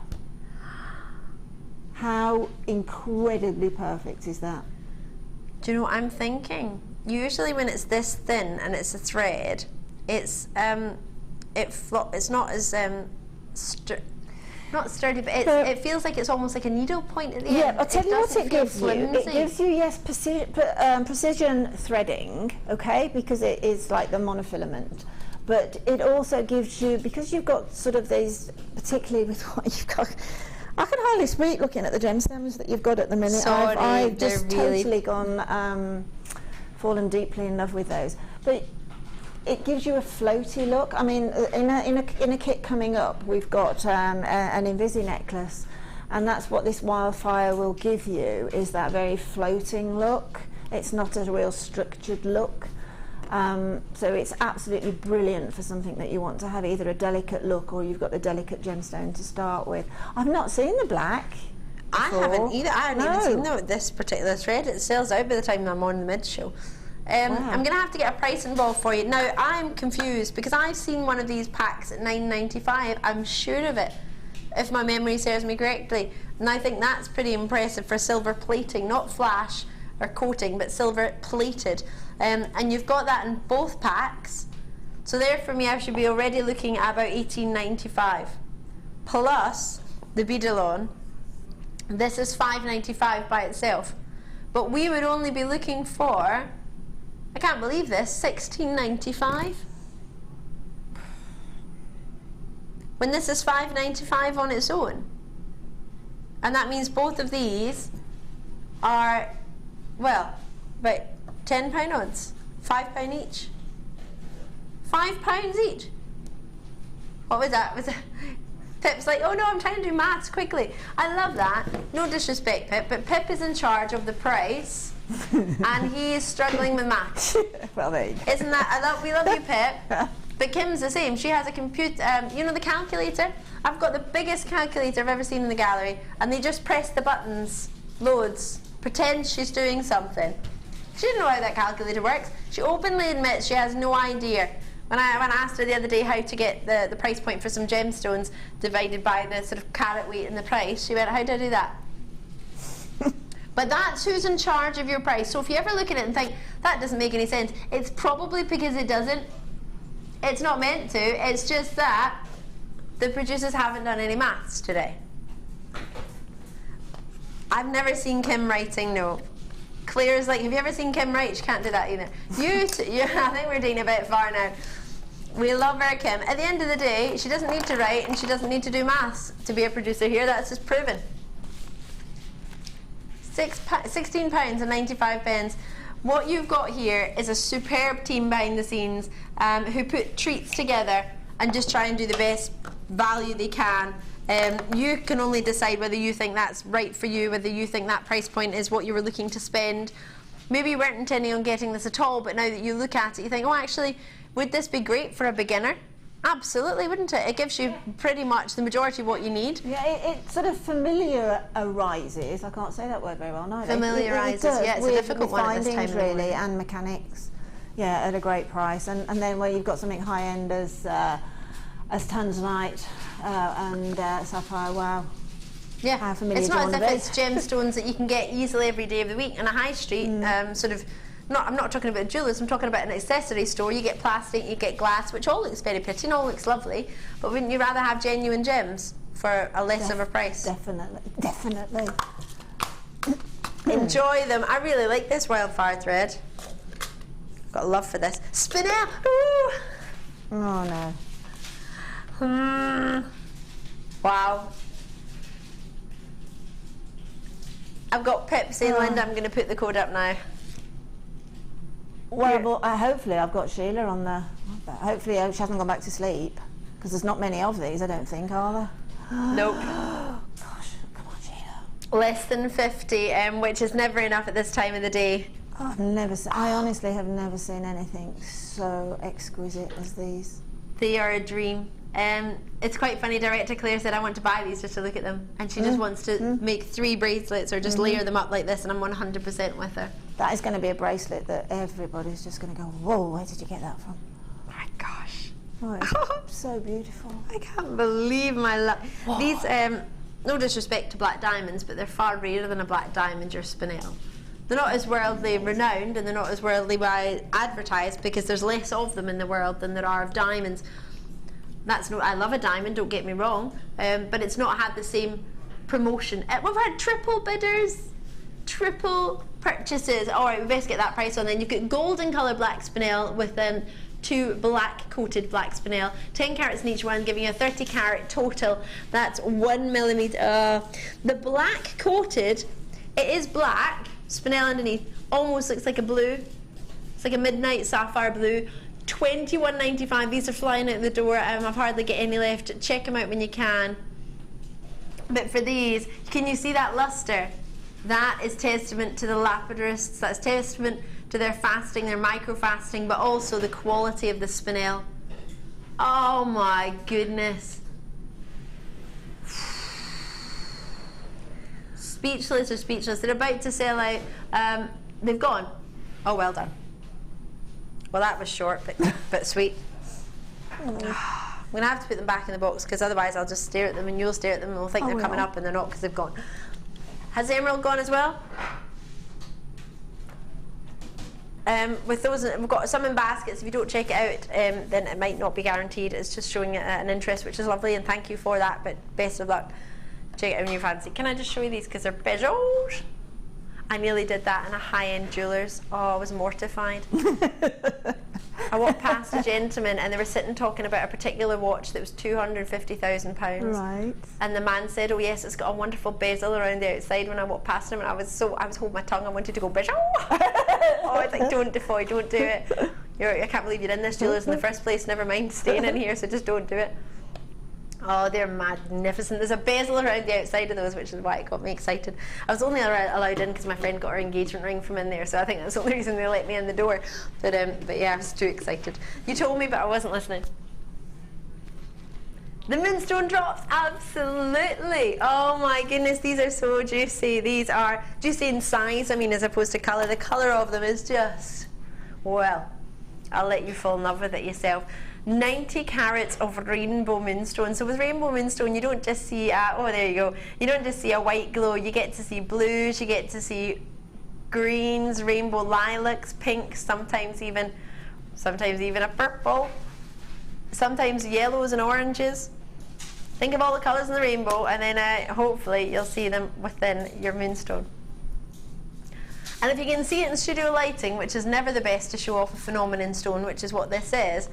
How incredibly perfect is that? Do you know what I'm thinking? Usually when it's this thin and it's a thread, it's it's not as not sturdy, but it feels like it's almost like a needle point at the end. Yeah, I'll tell you what it gives you. Flimsy. It gives you, yes, precision threading, okay, because it is like the monofilament. But it also gives you, because you've got sort of these, particularly with what you've got, I can hardly speak looking at the gemstones that you've got at the minute. Sorry, I've just really totally gone, fallen deeply in love with those. But it gives you a floaty look. I mean, in a kit coming up, we've got an Invisi necklace, and that's what this wildfire will give you, is that very floating look. It's not a real structured look. So it's absolutely brilliant for something that you want to have either a delicate look or you've got the delicate gemstone to start with. I've not seen the black before. I haven't either. I haven't even seen this particular thread. It sells out by the time I'm on the mid-show. I'm going to have to get a price involved for you. Now, I'm confused because I've seen one of these packs at $9.95. I'm sure of it, if my memory serves me correctly. And I think that's pretty impressive for silver plating, not flash or coating, but silver plated. And you've got that in both packs. So there, for me, I should be already looking at about $18.95. Plus the Abalone. This is $5.95 by itself. But we would only be looking for, I can't believe this, $16.95. When this is $5.95 on its own. And that means both of these are, well, about £10 odds. £5 each. £5 each. What was that? Was it? Pip's like, oh no, I'm trying to do maths quickly. I love that. No disrespect, Pip, but Pip is in charge of the price. And he is struggling with maths. Well, there you go. Isn't that? We love you, Pip. But Kim's the same. She has a computer. You know the calculator. I've got the biggest calculator I've ever seen in the gallery, and they just press the buttons, loads, pretend she's doing something. She doesn't know how that calculator works. She openly admits she has no idea. When I asked her the other day how to get the price point for some gemstones divided by the sort of carat weight and the price, she went, how do I do that? But that's who's in charge of your price. So if you ever look at it and think, that doesn't make any sense, it's probably because it doesn't. It's not meant to, it's just that the producers haven't done any maths today. I've never seen Kim writing, no. Claire's like, have you ever seen Kim write? She can't do that either. I think we're doing a bit far now. We love our Kim. At the end of the day, she doesn't need to write and she doesn't need to do maths to be a producer here. That's just proven. £16.95. What you've got here is a superb team behind the scenes who put treats together and just try and do the best value they can. You can only decide whether you think that's right for you, whether you think that price point is what you were looking to spend. Maybe you weren't intending on getting this at all, but now that you look at it, you think, oh, actually, would this be great for a beginner? Absolutely, wouldn't it? It gives you pretty much the majority of what you need. Yeah, it sort of familiarises, I can't say that word very well neither. Familiarises, yeah, it's a difficult one at this time of the really, and mechanics, yeah, at a great price. And then where you've got something high-end as Tanzanite and sapphire, wow. Yeah, how familiar it's not as if be. it's gemstones that you can get easily every day of the week in a high street sort of. I'm not talking about jewellers, I'm talking about an accessory store. You get plastic, you get glass, which all looks very pretty and all looks lovely, but wouldn't you rather have genuine gems for a less of a price? Definitely, definitely. Enjoy them. I really like this wildfire thread. Got a love for this. Spinel! Ooh. Oh no. Wow. I've got Pip saying, Linda, I'm going to put the code up now. Well, hopefully I've got Sheila on the. Hopefully she hasn't gone back to sleep, because there's not many of these, I don't think, are there? Nope. Gosh, come on, Sheila. Less than 50, which is never enough at this time of the day. Oh, I honestly have never seen anything so exquisite as these. They are a dream. It's quite funny, Director Claire said I want to buy these just to look at them, and she just wants to make 3 bracelets or just layer them up like this, and I'm 100% with her. That is going to be a bracelet that everybody's just going to go, whoa, where did you get that from? Oh my gosh. Oh, it's so beautiful. I can't believe my luck. These, no disrespect to black diamonds, but they're far rarer than a black diamond or spinel. They're not as worldly renowned, and they're not as worldly advertised because there's less of them in the world than there are of diamonds. That's no, I love a diamond, don't get me wrong, but it's not had the same promotion. We've had triple bidders, triple purchases. All right, we best get that price on. Then you've got golden colour black spinel with 2 black coated black spinel, 10 carats in each one, giving you a 30 carat total. That's 1 millimetre. The black coated, it is black spinel underneath, almost looks like a blue. It's like a midnight sapphire blue. $21.95. These are flying out the door. I've hardly got any left. Check them out when you can. But for these, can you see that luster? That is testament to the lapidarists. That's testament to their fasting, their micro-fasting, but also the quality of the spinel. Oh my goodness. Speechless or speechless. They're about to sell out. They've gone. Oh, well done. Well, that was short, but sweet. I'm going to have to put them back in the box because otherwise I'll just stare at them and you'll stare at them and we'll think they're coming up and they're not because they've gone. Has the emerald gone as well? With those, we've got some in baskets. If you don't check it out, then it might not be guaranteed. It's just showing an interest, which is lovely, and thank you for that, but best of luck. Check it out when you fancy. Can I just show you these because they're beige? I nearly did that in a high-end jeweller's. Oh, I was mortified. I walked past a gentleman and they were sitting talking about a particular watch that was £250,000. Right. And the man said, "Oh yes, it's got a wonderful bezel around the outside." When I walked past him, and I was holding my tongue. I wanted to go bezel. Oh, I was like, "Don't, DeFoy, don't do it. I can't believe you're in this jeweller's in the first place. Never mind staying in here. So just don't do it." Oh, they're magnificent. There's a bezel around the outside of those, which is why it got me excited. I was only allowed in because my friend got her engagement ring from in there, so I think that's the only reason they let me in the door. But yeah, I was too excited. You told me, but I wasn't listening. The Moonstone drops, absolutely. Oh my goodness, these are so juicy. These are juicy in size, I mean, as opposed to colour. The colour of them is just, well, I'll let you fall in love with it yourself. 90 carats of rainbow moonstone. So with rainbow moonstone, you don't just see, oh there you go, you don't just see a white glow, you get to see blues, you get to see greens, rainbow lilacs, pinks, sometimes even a purple, sometimes yellows and oranges. Think of all the colours in the rainbow, and then hopefully you'll see them within your moonstone. And if you can see it in studio lighting, which is never the best to show off a phenomenon stone, which is what this is,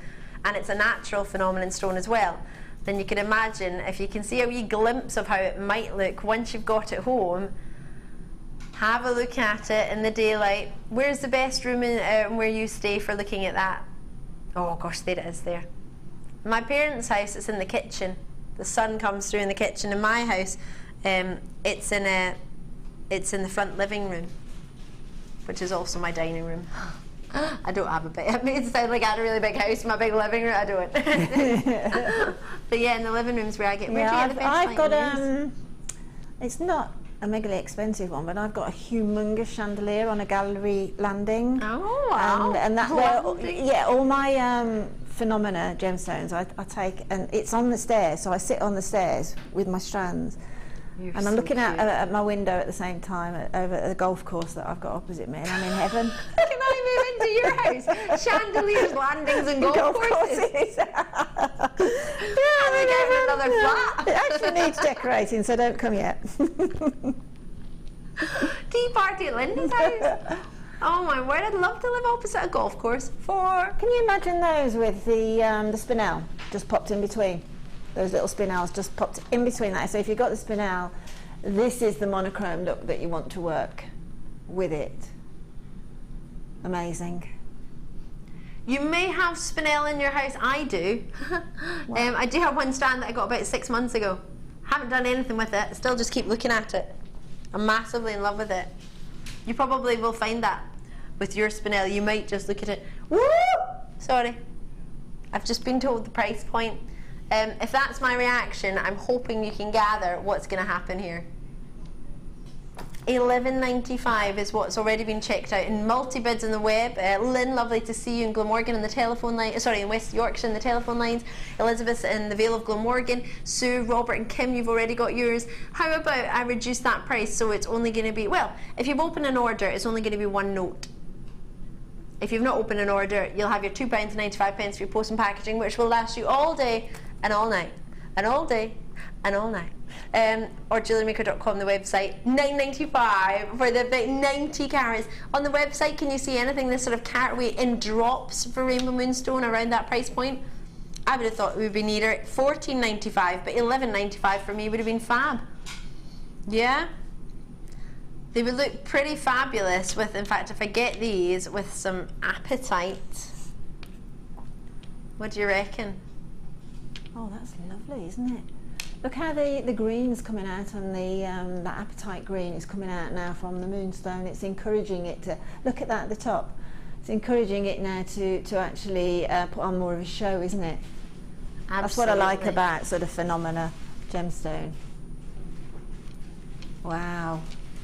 and it's a natural phenomenon stone as well, then you can imagine, if you can see a wee glimpse of how it might look once you've got it home, have a look at it in the daylight. Where's the best room where you stay for looking at that? Oh gosh, there it is there. In my parents' house, it's in the kitchen. The sun comes through in the kitchen. In my house, it's in the front living room, which is also my dining room. I don't have a big, it made it sound like I had a really big house, my big living room, I don't. But yeah, in the living room's where I get, where do you get the best I've got, it's not a megally expensive one, but I've got a humongous chandelier on a gallery landing. Oh wow. And that, yeah, all my phenomena gemstones I take, and it's on the stairs, so I sit on the stairs with my strands. You're and I'm so looking out at my window at the same time over at the golf course that I've got opposite me, and I'm in heaven. Can I move into your house? Chandeliers, landings, and golf courses. Yeah, and we get another flat. It actually needs decorating, so don't come yet. Tea party at Linda's house. Oh my word! I'd love to live opposite a golf course. Can you imagine those with the spinel just popped in between? Those little spinels just popped in between that. So if you've got the spinel, this is the monochrome look that you want to work with it. Amazing. You may have spinel in your house. I do. Wow. I do have one strand that I got about 6 months ago. Haven't done anything with it. Still just keep looking at it. I'm massively in love with it. You probably will find that with your spinel. You might just look at it. Woo! Sorry. I've just been told the price point. If that's my reaction, I'm hoping you can gather what's going to happen here. $11.95 is what's already been checked out in multi-bids on the web. Lynn, lovely to see you in Glamorgan in the telephone line. Sorry, in West Yorkshire in the telephone lines. Elizabeth in the Vale of Glamorgan. Sue, Robert and Kim, you've already got yours. How about I reduce that price so it's only going to be, well, if you've opened an order, it's only going to be one note. If you've not opened an order, you'll have your £2.95 for your post and packaging, which will last you all day and all night, and all day, and all night. Or jewellerymaker.com, the website. $9.95 for the big 90 carats. On the website, can you see anything this sort of carat weight in drops for Rainbow Moonstone around that price point? I would have thought it would be neater $14.95, but $11.95 for me would have been fab. Yeah? They would look pretty fabulous with, in fact, if I get these with some Apatite. What do you reckon? Oh, that's lovely, isn't it? Look how the green's coming out on the Apatite green is coming out now from the Moonstone. It's encouraging it to, look at that at the top. It's encouraging it now to actually put on more of a show, isn't it? Absolutely. That's what I like about sort of phenomena gemstone. Wow.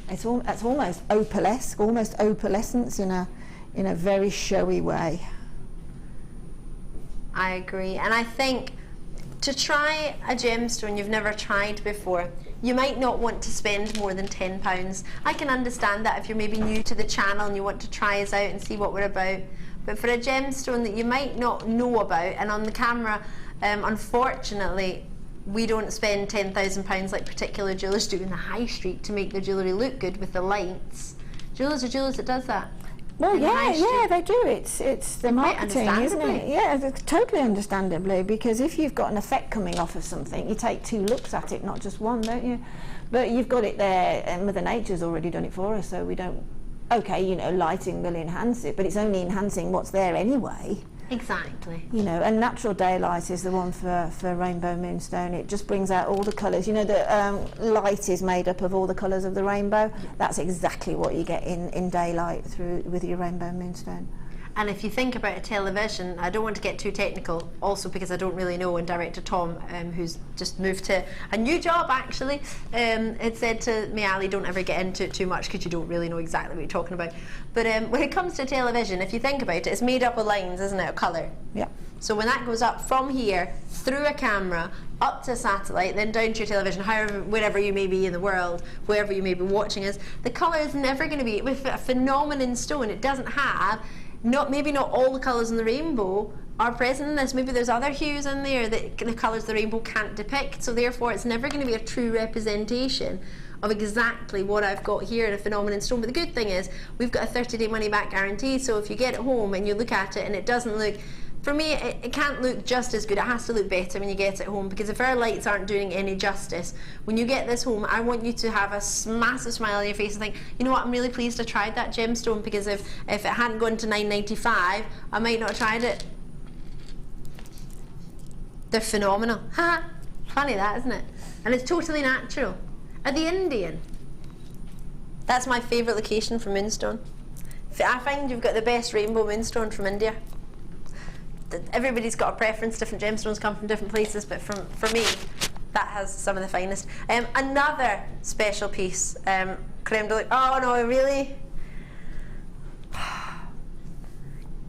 It's almost opalesque, almost opalescence in a very showy way. I agree, and I think to try a gemstone you've never tried before, you might not want to spend more than £10. I can understand that if you're maybe new to the channel and you want to try us out and see what we're about. But for a gemstone that you might not know about, and on the camera, unfortunately, we don't spend £10,000 like particular jewellers do in the high street to make their jewellery look good with the lights. Jewellers are jewellers that does that. Well, yeah, they do. It's the marketing, isn't it? Yeah, totally understandably, because if you've got an effect coming off of something, you take two looks at it, not just one, don't you? But you've got it there, and Mother Nature's already done it for us, so we don't. Okay, you know, lighting will enhance it, but it's only enhancing what's there anyway. Exactly. You know, and natural daylight is the one for Rainbow Moonstone. It just brings out all the colours. You know, the light is made up of all the colours of the rainbow. That's exactly what you get in daylight with your Rainbow Moonstone. And if you think about a television, I don't want to get too technical, also because I don't really know, and director Tom, who's just moved to a new job actually, had said to me, Ali, don't ever get into it too much because you don't really know exactly what you're talking about. But when it comes to television, if you think about it, it's made up of lines, isn't it, of colour? Yeah. So when that goes up from here, through a camera, up to a satellite, then down to your television, however, wherever you may be in the world, wherever you may be watching us, the colour is never going to be, with a phenomenon stone, it doesn't have, maybe not all the colours in the rainbow are present in this. Maybe there's other hues in there that the colours of the rainbow can't depict, so therefore it's never going to be a true representation of exactly what I've got here in a phenomenon stone. But the good thing is we've got a 30-day money-back guarantee, so if you get it home and you look at it and it doesn't look, for me it can't look just as good, it has to look better when you get it home, because if our lights aren't doing any justice, when you get this home, I want you to have a massive smile on your face and think, you know what, I'm really pleased I tried that gemstone, because if it hadn't gone to $9.95, I might not have tried it. They're phenomenal. Ha! Funny that, isn't it? And it's totally natural. Are they Indian? That's my favourite location for Moonstone. I find you've got the best rainbow moonstone from India. Everybody's got a preference, different gemstones come from different places, but for me, that has some of the finest. Another special piece, creme de luxe. Oh no, really?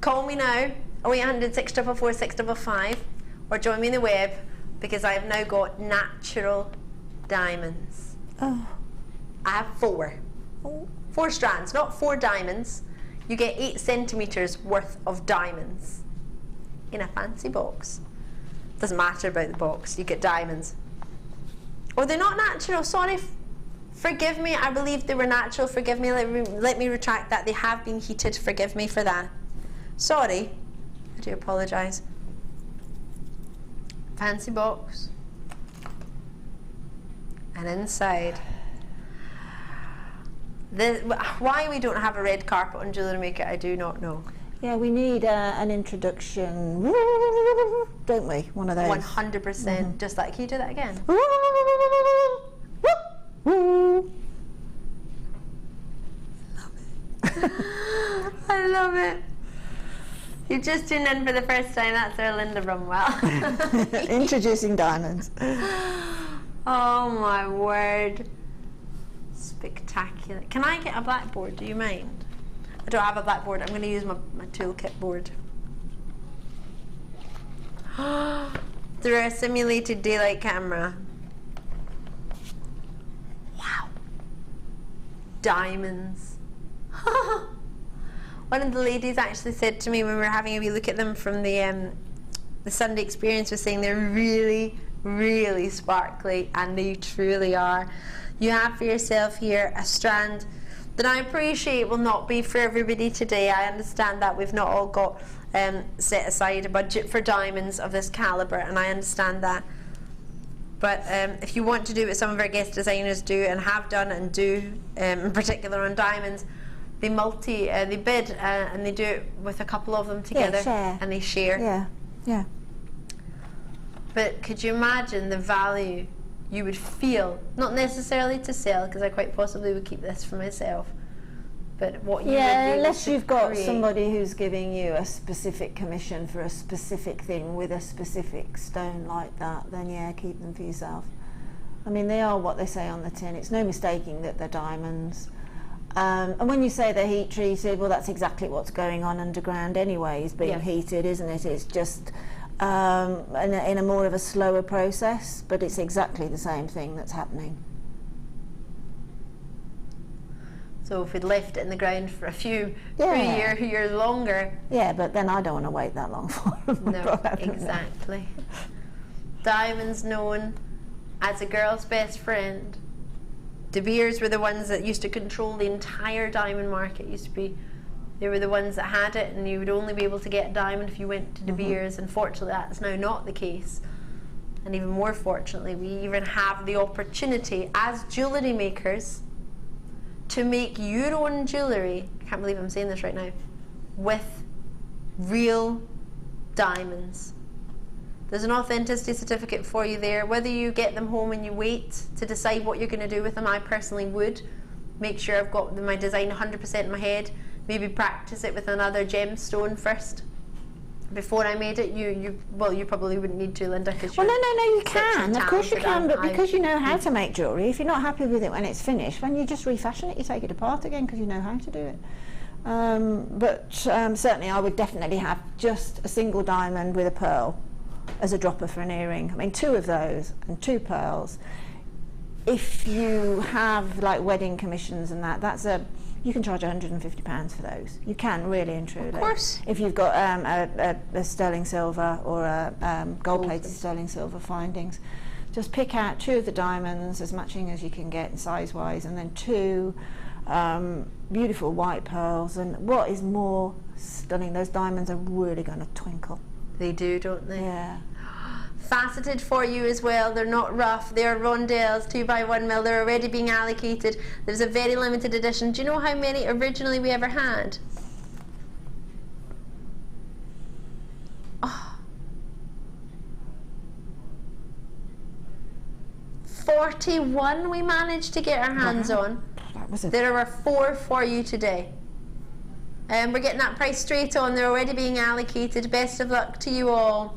Call me now, 0800 644 655, or join me in the web, because I have now got natural diamonds. Oh. I have four strands, not 4 diamonds. You get 8 centimetres worth of diamonds in a fancy box. Doesn't matter about the box, you get diamonds. Oh, they're not natural, sorry, forgive me, I believe they were natural, forgive me, let me retract that, they have been heated, forgive me for that. Sorry, I do apologise. Fancy box. And inside, why we don't have a red carpet on Jewellery Maker, I do not know. Yeah, we need an introduction, don't we? One of those. 100%. Just like, can you do that again? Love it. I love it. You just tuned in for the first time. That's our Linda Brumwell. Introducing diamonds. Oh my word. Spectacular. Can I get a blackboard? Do you mind? I don't have a blackboard. I'm going to use my toolkit board. Through a simulated daylight camera. Wow. Diamonds. One of the ladies actually said to me when we were having a wee look at them from the the Sunday experience was saying, they're really, really sparkly, and they truly are. You have for yourself here a strand that I appreciate will not be for everybody today. I understand that we've not all got set aside a budget for diamonds of this caliber, and I understand that. But if you want to do what some of our guest designers do and have done and do, in particular on diamonds, they bid and they do it with a couple of them together, and they share. Yeah, yeah. But could you imagine the value you would feel, not necessarily to sell, because I quite possibly would keep this for myself, but what you would be unless able you've to got create. somebody who's giving you a specific commission for a specific thing with a specific stone like that, then yeah, keep them for yourself. I mean, they are what they say on the tin. It's no mistaking that they're diamonds. And when you say they're heat treated, well, that's exactly what's going on underground anyway, is being heated, isn't it? It's just in a more of a slower process, but it's exactly the same thing that's happening. So if we'd left it in the ground for a few years longer. Yeah, but then I don't want to wait that long for them. No, exactly. Diamonds known as a girl's best friend. De Beers were the ones that used to control the entire diamond market. Used to be, they were the ones that had it, and you would only be able to get a diamond if you went to De Beers. Unfortunately, that's now not the case. And even more fortunately, we even have the opportunity as jewellery makers to make your own jewellery, I can't believe I'm saying this right now, with real diamonds. There's an authenticity certificate for you there. Whether you get them home and you wait to decide what you're going to do with them, I personally would make sure I've got my design 100% in my head. Maybe practice it with another gemstone first before I made it. You probably wouldn't need to, Linda. Well, no, you can. Of course you can, but because you know how to make jewellery, if you're not happy with it when it's finished, when you just refashion it, you take it apart again because you know how to do it. Certainly I would definitely have just a single diamond with a pearl as a dropper for an earring. I mean, 2 of those and 2 pearls. If you have like wedding commissions and that's you can charge £150 for those. You can, really and truly. Of course. If you've got a sterling silver or a gold-plated sterling silver findings, just pick out 2 of the diamonds, as matching as you can get size-wise, and then 2 beautiful white pearls. And what is more stunning, those diamonds are really going to twinkle. They do, don't they? Yeah. Faceted for you as well. They're not rough. They're rondelles, 2x1 mil. They're already being allocated. There's a very limited edition. Do you know how many originally we ever had? 41 we managed to get our hands on. There are 4 for you today. We're getting that price straight on. They're already being allocated. Best of luck to you all.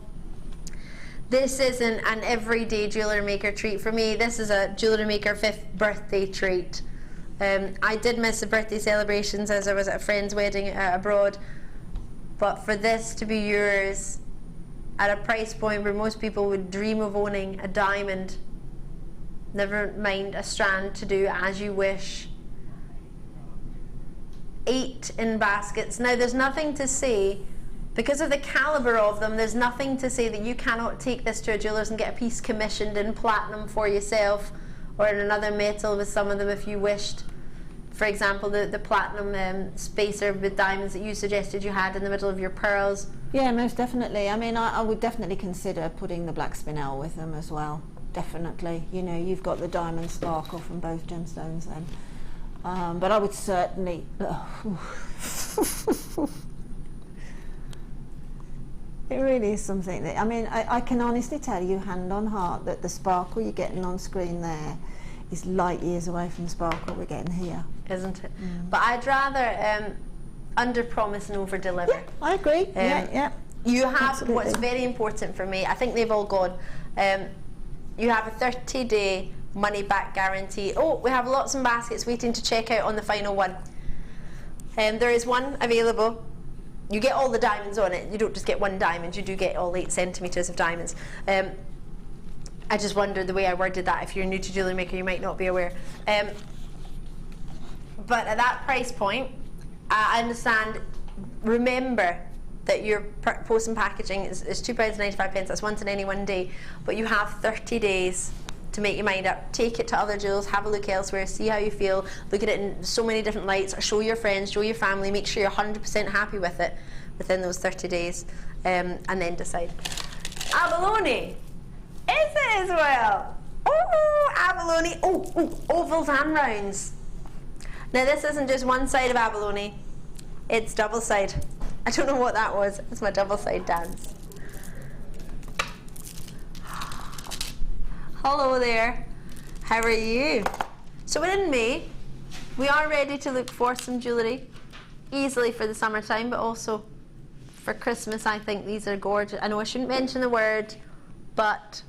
This isn't an everyday Jewellery Maker treat for me. This is a Jewellery Maker 5th birthday treat. I did miss the birthday celebrations as I was at a friend's wedding abroad, but for this to be yours at a price point where most people would dream of owning a diamond, never mind a strand to do as you wish. 8 in baskets. Now there's nothing to say, because of the calibre of them, there's nothing to say that you cannot take this to a jeweller's and get a piece commissioned in platinum for yourself, or in another metal with some of them if you wished. For example, the platinum spacer with diamonds that you suggested you had in the middle of your pearls. Yeah, most definitely. I mean, I would definitely consider putting the black spinel with them as well. Definitely. You know, you've got the diamond sparkle from both gemstones then. But I would certainly... It really is something that, I mean, I can honestly tell you, hand on heart, that the sparkle you're getting on screen there is light years away from the sparkle we're getting here. Isn't it? But I'd rather under promise and over deliver. Yeah, I agree. Yeah. You have Absolutely. What's very important for me, I think they've all gone, you have a 30-day money back guarantee. Oh, we have lots in baskets waiting to check out on the final one. There is one available. You get all the diamonds on it. You don't just get one diamond, you do get all 8 centimetres of diamonds. I just wondered the way I worded that. If you're new to Jewellery Maker, you might not be aware. But at that price point, I understand, remember, that your post and packaging is £2.95. That's once in any one day, but you have 30 days to make your mind up. Take it to other jewels, have a look elsewhere, see how you feel, look at it in so many different lights, show your friends, show your family, make sure you're 100% happy with it within those 30 days, and then decide. Abalone! Is it as well? Oh, abalone! Oh, ovals and rounds. Now this isn't just one side of abalone, it's double side. I don't know what that was, it's my double side dance. Hello there, how are you? So we're in May, we are ready to look for some jewellery, easily for the summertime, but also for Christmas. I think these are gorgeous. I know I shouldn't mention the word, but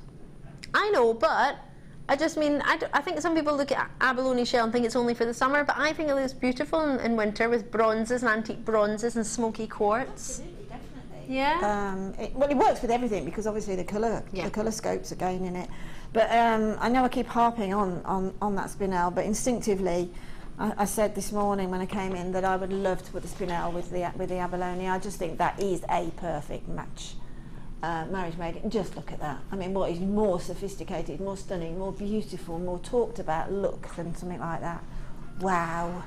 I just mean, I think some people look at abalone shell and think it's only for the summer, but I think it looks beautiful in winter with bronzes and antique bronzes and smoky quartz. Absolutely, definitely. Yeah. It works with everything because obviously the colour scopes are going in it. But I know I keep harping on that spinel, but instinctively, I said this morning when I came in that I would love to put the spinel with the abalone. I just think that is a perfect match. Marriage made it. Just look at that. I mean, what is more sophisticated, more stunning, more beautiful, more talked about look than something like that? Wow.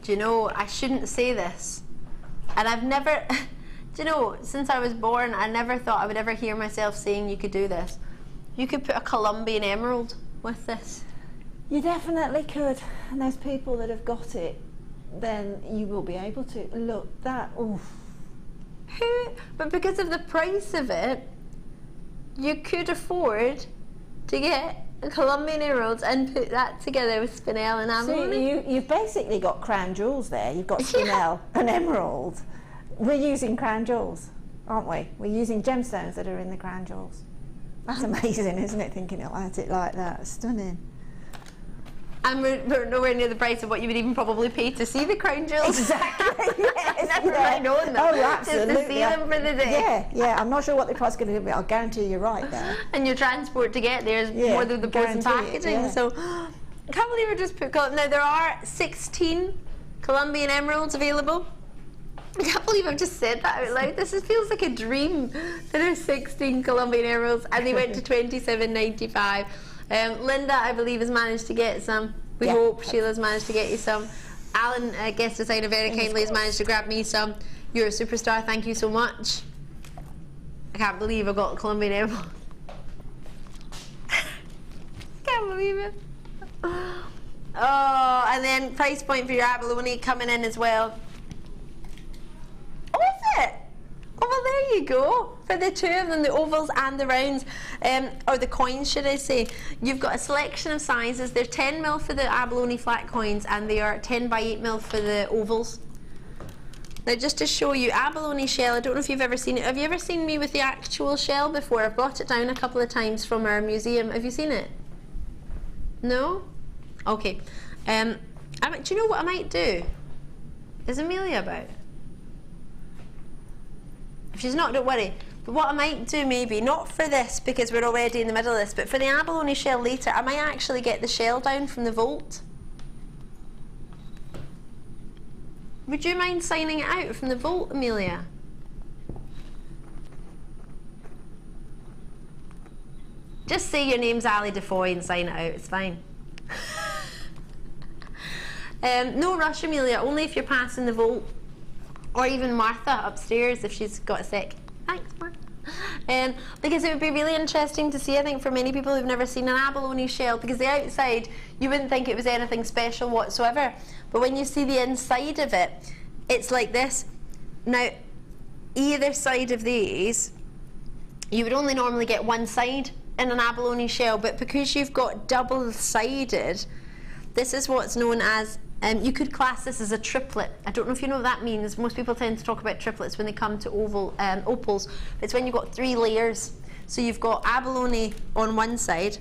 Do you know, I shouldn't say this, and I've never, do you know, since I was born, I never thought I would ever hear myself saying you could do this. You could put a Colombian emerald with this. You definitely could, and those people that have got it, then you will be able to. Look, that, oof. But because of the price of it, you could afford to get a Colombian emerald and put that together with spinel and abalone. So you've basically got crown jewels there. You've got spinel and emerald. We're using crown jewels, aren't we? We're using gemstones that are in the crown jewels. That's amazing, isn't it, thinking about it like that? Stunning. And we're nowhere near the price of what you would even probably pay to see the crown jewels. Exactly, yes. Never mind knowing them. Oh, absolutely. Just to see them for the day. Yeah. I'm not sure what the price is going to be, but I'll guarantee you're right there. And your transport to get there is more than the post and packaging. So I can't believe we just put. Now there are 16 Colombian emeralds available. I can't believe I've just said that out loud. This feels like a dream. There are 16 Colombian emeralds, and they went to £27.95. Linda, I believe, has managed to get some. We hope Sheila's managed to get you some. Alan, guest designer, very kindly has managed to grab me some. You're a superstar, thank you so much. I can't believe I got a Colombian emerald. Can't believe it. Oh, and then price point for your abalone coming in as well. Oh, is it? Oh, well, there you go. For the two of them, the ovals and the rounds, or the coins, should I say. You've got a selection of sizes. They're 10mm for the abalone flat coins, and they are 10x8mm for the ovals. Now, just to show you, abalone shell, I don't know if you've ever seen it. Have you ever seen me with the actual shell before? I've brought it down a couple of times from our museum. Have you seen it? No? Okay. Do you know what I might do? Is Amelia about? If she's not, don't worry. But what I might do, maybe, not for this because we're already in the middle of this, but for the abalone shell later, I might actually get the shell down from the vault. Would you mind signing it out from the vault, Amelia? Just say your name's Ali DeFoy and sign it out, it's fine. No rush, Amelia, only if you're passing the vault. Or even Martha upstairs if she's got a sec. Thanks, Martha. Because it would be really interesting to see, I think, for many people who've never seen an abalone shell, because the outside, you wouldn't think it was anything special whatsoever. But when you see the inside of it, it's like this. Now, either side of these, you would only normally get one side in an abalone shell, but because you've got double-sided, this is what's known as you could class this as a triplet. I don't know if you know what that means. Most people tend to talk about triplets when they come to opals. It's when you've got 3 layers. So you've got abalone on one side,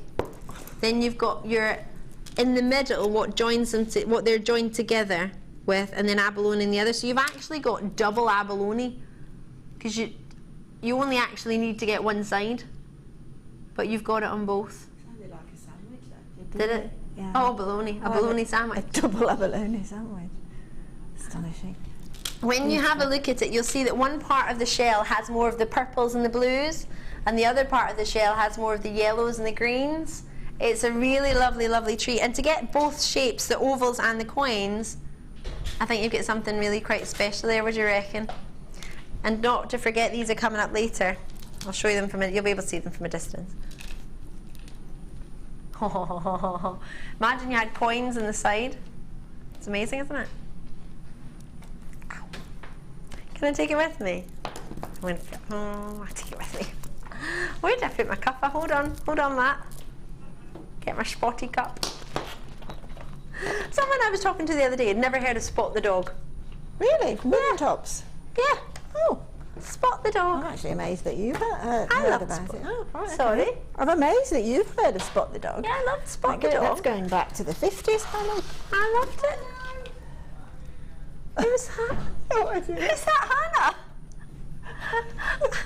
then you've got your, in the middle, what joins them to, what they're joined together with, and then abalone in the other. So you've actually got double abalone, because you only actually need to get one side, but you've got it on both. Sounded like a sandwich then. Did it? Yeah. Oh, abalone sandwich. A double abalone sandwich. Astonishing. When you have a look at it, you'll see that one part of the shell has more of the purples and the blues, and the other part of the shell has more of the yellows and the greens. It's a really lovely, lovely treat. And to get both shapes, the ovals and the coins, I think you've got something really quite special there. What do you reckon? And not to forget, these are coming up later. I'll show you them from you'll be able to see them from a distance. Imagine you had coins on the side. It's amazing, isn't it? Ow. Can I take it with me? I'll take it with me. Where did I put my cup? Hold on, Matt. Get my spotty cup. Someone I was talking to the other day had never heard of Spot the dog. Really? From Tops? Yeah. Oh. Spot the dog. I'm actually amazed that you've heard love about Spot. it. Oh, right, Sorry? Okay. I'm amazed that you've heard of Spot the dog. Yeah, I love Spot the dog. That's going back to the 50s, Hannah. I loved it. Who's that? Who's that, Hannah? I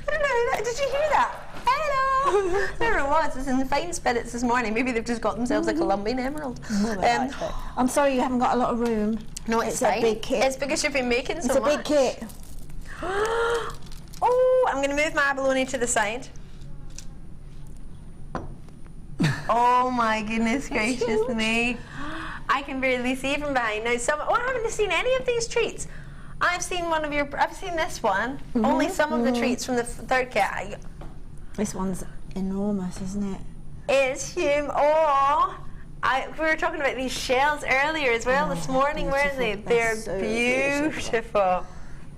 don't know. Did you hear that? Hello. There it was. It's in the fine spirits this morning. Maybe they've just got themselves a Colombian emerald. I'm sorry you haven't got a lot of room. No, it's a big kit. It's because you've been making so much. It's a big kit. Oh, I'm going to move my abalone to the side. Oh my goodness gracious me. I can barely see from behind. Now, I haven't seen any of these treats. I've seen this one. Only some of the treats from the third kit. This one's enormous, isn't it? It's huge. Oh, we were talking about these shells earlier as well this morning, weren't they? They're so beautiful.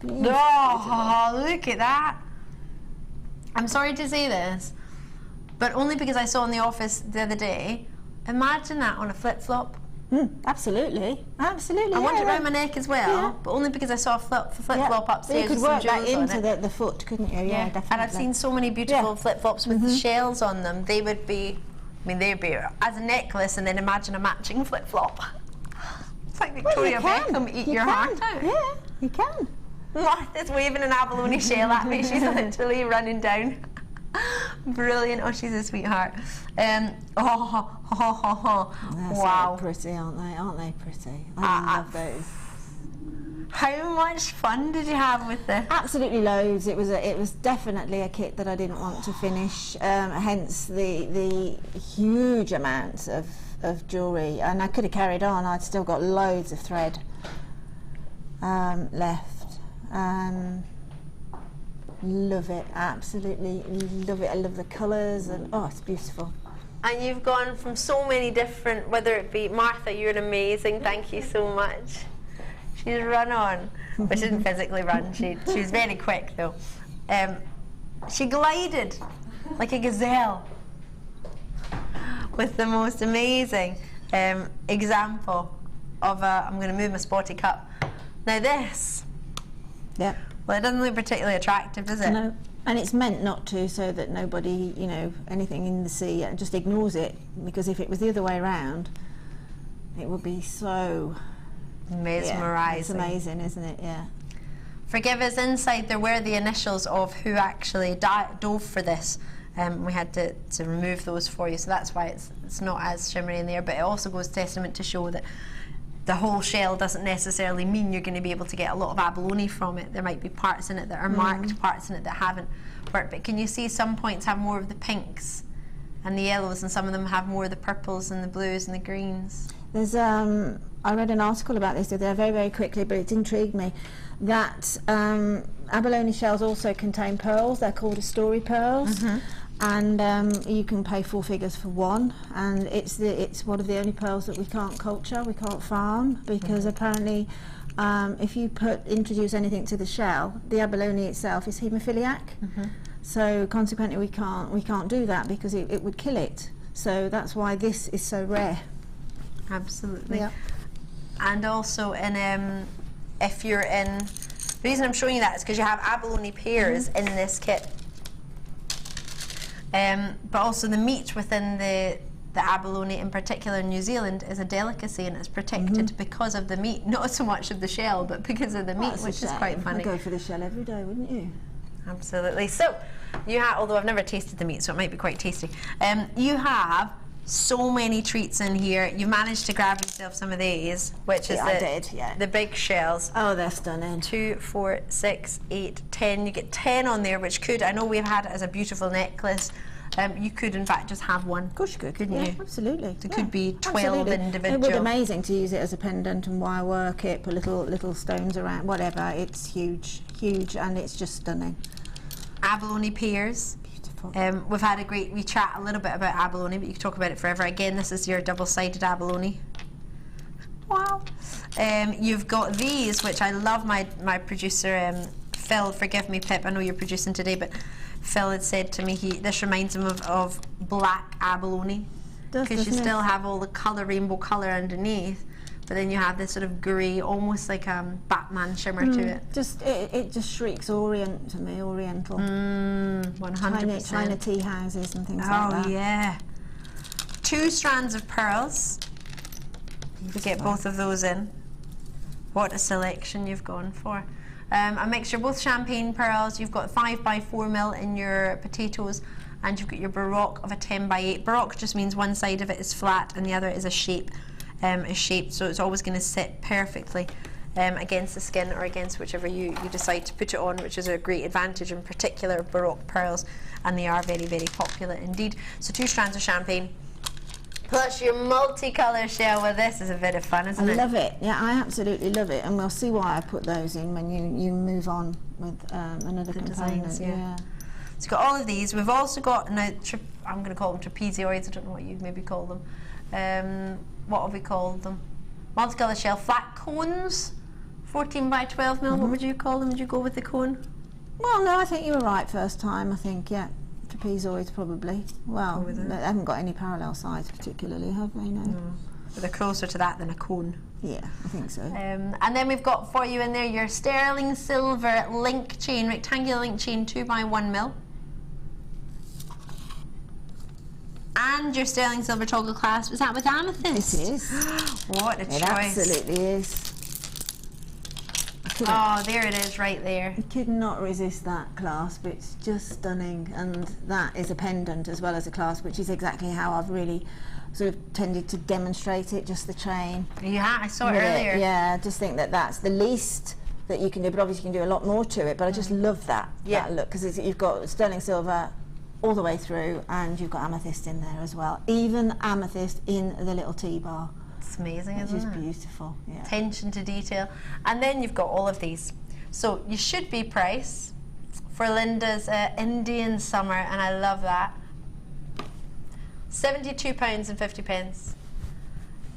Oh, look at that. I'm sorry to say this, but only because I saw in the office the other day, imagine that on a flip-flop. Absolutely. Absolutely. I want it around my neck as well, but only because I saw a flip-flop upstairs. You could work that into it. the foot, couldn't you? Yeah, definitely. And I've seen so many beautiful flip-flops with shells on them. They would be, they'd be as a necklace, and then imagine a matching flip-flop. It's like Victoria Beckham, eat your heart out. Yeah, you can. Martha's waving an abalone shell at me. She's literally running down. Brilliant. Oh, she's a sweetheart. They're Wow. so pretty, aren't they? Aren't they pretty? I love those. How much fun did you have with this? Absolutely loads. It was definitely a kit that I didn't want to finish. Hence the huge amounts of jewellery, and I could have carried on. I'd still got loads of thread left. Love it, absolutely love it. I love the colours, and it's beautiful. And you've gone from so many different, whether it be Martha, you're an amazing, thank you so much. She's run on, but she didn't physically run, she was very quick though. She glided like a gazelle with the most amazing example of I'm going to move my spotty cup. Now this, well, it doesn't look particularly attractive, does it? No, and it's meant not to, so that nobody, anything in the sea just ignores it, because if it was the other way around, it would be so mesmerising. It's amazing, isn't it? Yeah. Forgive us, inside there were the initials of who actually dove for this. We had to remove those for you, so that's why it's not as shimmery in there, but it also goes testament to show that the whole shell doesn't necessarily mean you're going to be able to get a lot of abalone from it. There might be parts in it that are marked, parts in it that haven't worked, but can you see some points have more of the pinks and the yellows, and some of them have more of the purples and the blues and the greens? There's I read an article about this today very, very quickly, but it intrigued me, that abalone shells also contain pearls. They're called story pearls. And you can pay 4 figures for one, and it's one of the only pearls that we can't culture, we can't farm, because apparently if you introduce anything to the shell, the abalone itself is haemophiliac, so consequently we can't do that, because it would kill it. So that's why this is so rare. Absolutely. Yep. And also if you're in, the reason I'm showing you that is because you have abalone pairs in this kit. But also the meat within the abalone, in particular in New Zealand, is a delicacy, and it's protected because of the meat, not so much of the shell, but because of the meat, which is quite funny. You'd go for the shell every day, wouldn't you? Absolutely. So you have, although I've never tasted the meat, so it might be quite tasty. You have So many treats in here. You managed to grab yourself some of these, which is the big shells. Oh, they're stunning. 2, 4, 6, 8, 10. You get 10 on there, which could, I know we've had it as a beautiful necklace. You could in fact just have one. Of course you could, couldn't you? Absolutely. It could be 12 individual. It would be amazing to use it as a pendant and wire work it, put little stones around, whatever. It's huge, and it's just stunning. Abalone pears. We've had a great wee chat a little bit about abalone, but you can talk about it forever. Again, this is your double-sided abalone. Wow. You've got these, which I love. My producer, Phil, forgive me, Pip, I know you're producing today, but Phil had said to me, this reminds him of black abalone, because you still have all the colour, rainbow colour underneath, but then you have this sort of grey, almost like Batman shimmer to it. It just shrieks Orient to me, Oriental. 100%. China tea houses and things like that. Oh yeah. 2 strands of pearls. You get both of those in. What a selection you've gone for. A mixture, both champagne pearls. You've got 5x4mm in your potatoes, and you've got your baroque of a 10x8. Baroque just means one side of it is flat and the other is a shape. So it's always going to sit perfectly against the skin or against whichever you decide to put it on, which is a great advantage, in particular baroque pearls, and they are very, very popular indeed. So 2 strands of champagne plus your multicolour shell. Well, this is a bit of fun, isn't it? I love it. Yeah, I absolutely love it, and we'll see why I put those in when you move on with another component. Designs, yeah. So you've got all of these. We've also got, now I'm going to call them trapezoids, I don't know what you'd maybe call them. What have we called them? Multicolour shell, flat cones, 14x12mm. What would you call them? Would you go with the cone? Well, no, I think you were right first time. I think, yeah, trapezoids probably. Well, they haven't got any parallel sides particularly, have they? No. But they're closer to that than a cone. Yeah, I think so. And then we've got for you in there your sterling silver link chain, rectangular link chain, 2x1mm. And your sterling silver toggle clasp. Is that with amethyst? It is. What a choice. It absolutely is. Oh, there it is, right there. I could not resist that clasp. It's just stunning, and that is a pendant as well as a clasp, which is exactly how I've really sort of tended to demonstrate it, just the chain. Yeah, I saw it earlier. Yeah, I just think that that's the least that you can do, but obviously you can do a lot more to it, but I just love that look, because you've got sterling silver all the way through, and you've got amethyst in there as well. Even amethyst in the little T-bar. It's amazing, isn't it? Which is beautiful, yeah. Attention to detail. And then you've got all of these. So you should be price for Linda's Indian summer, and I love that. £72.50.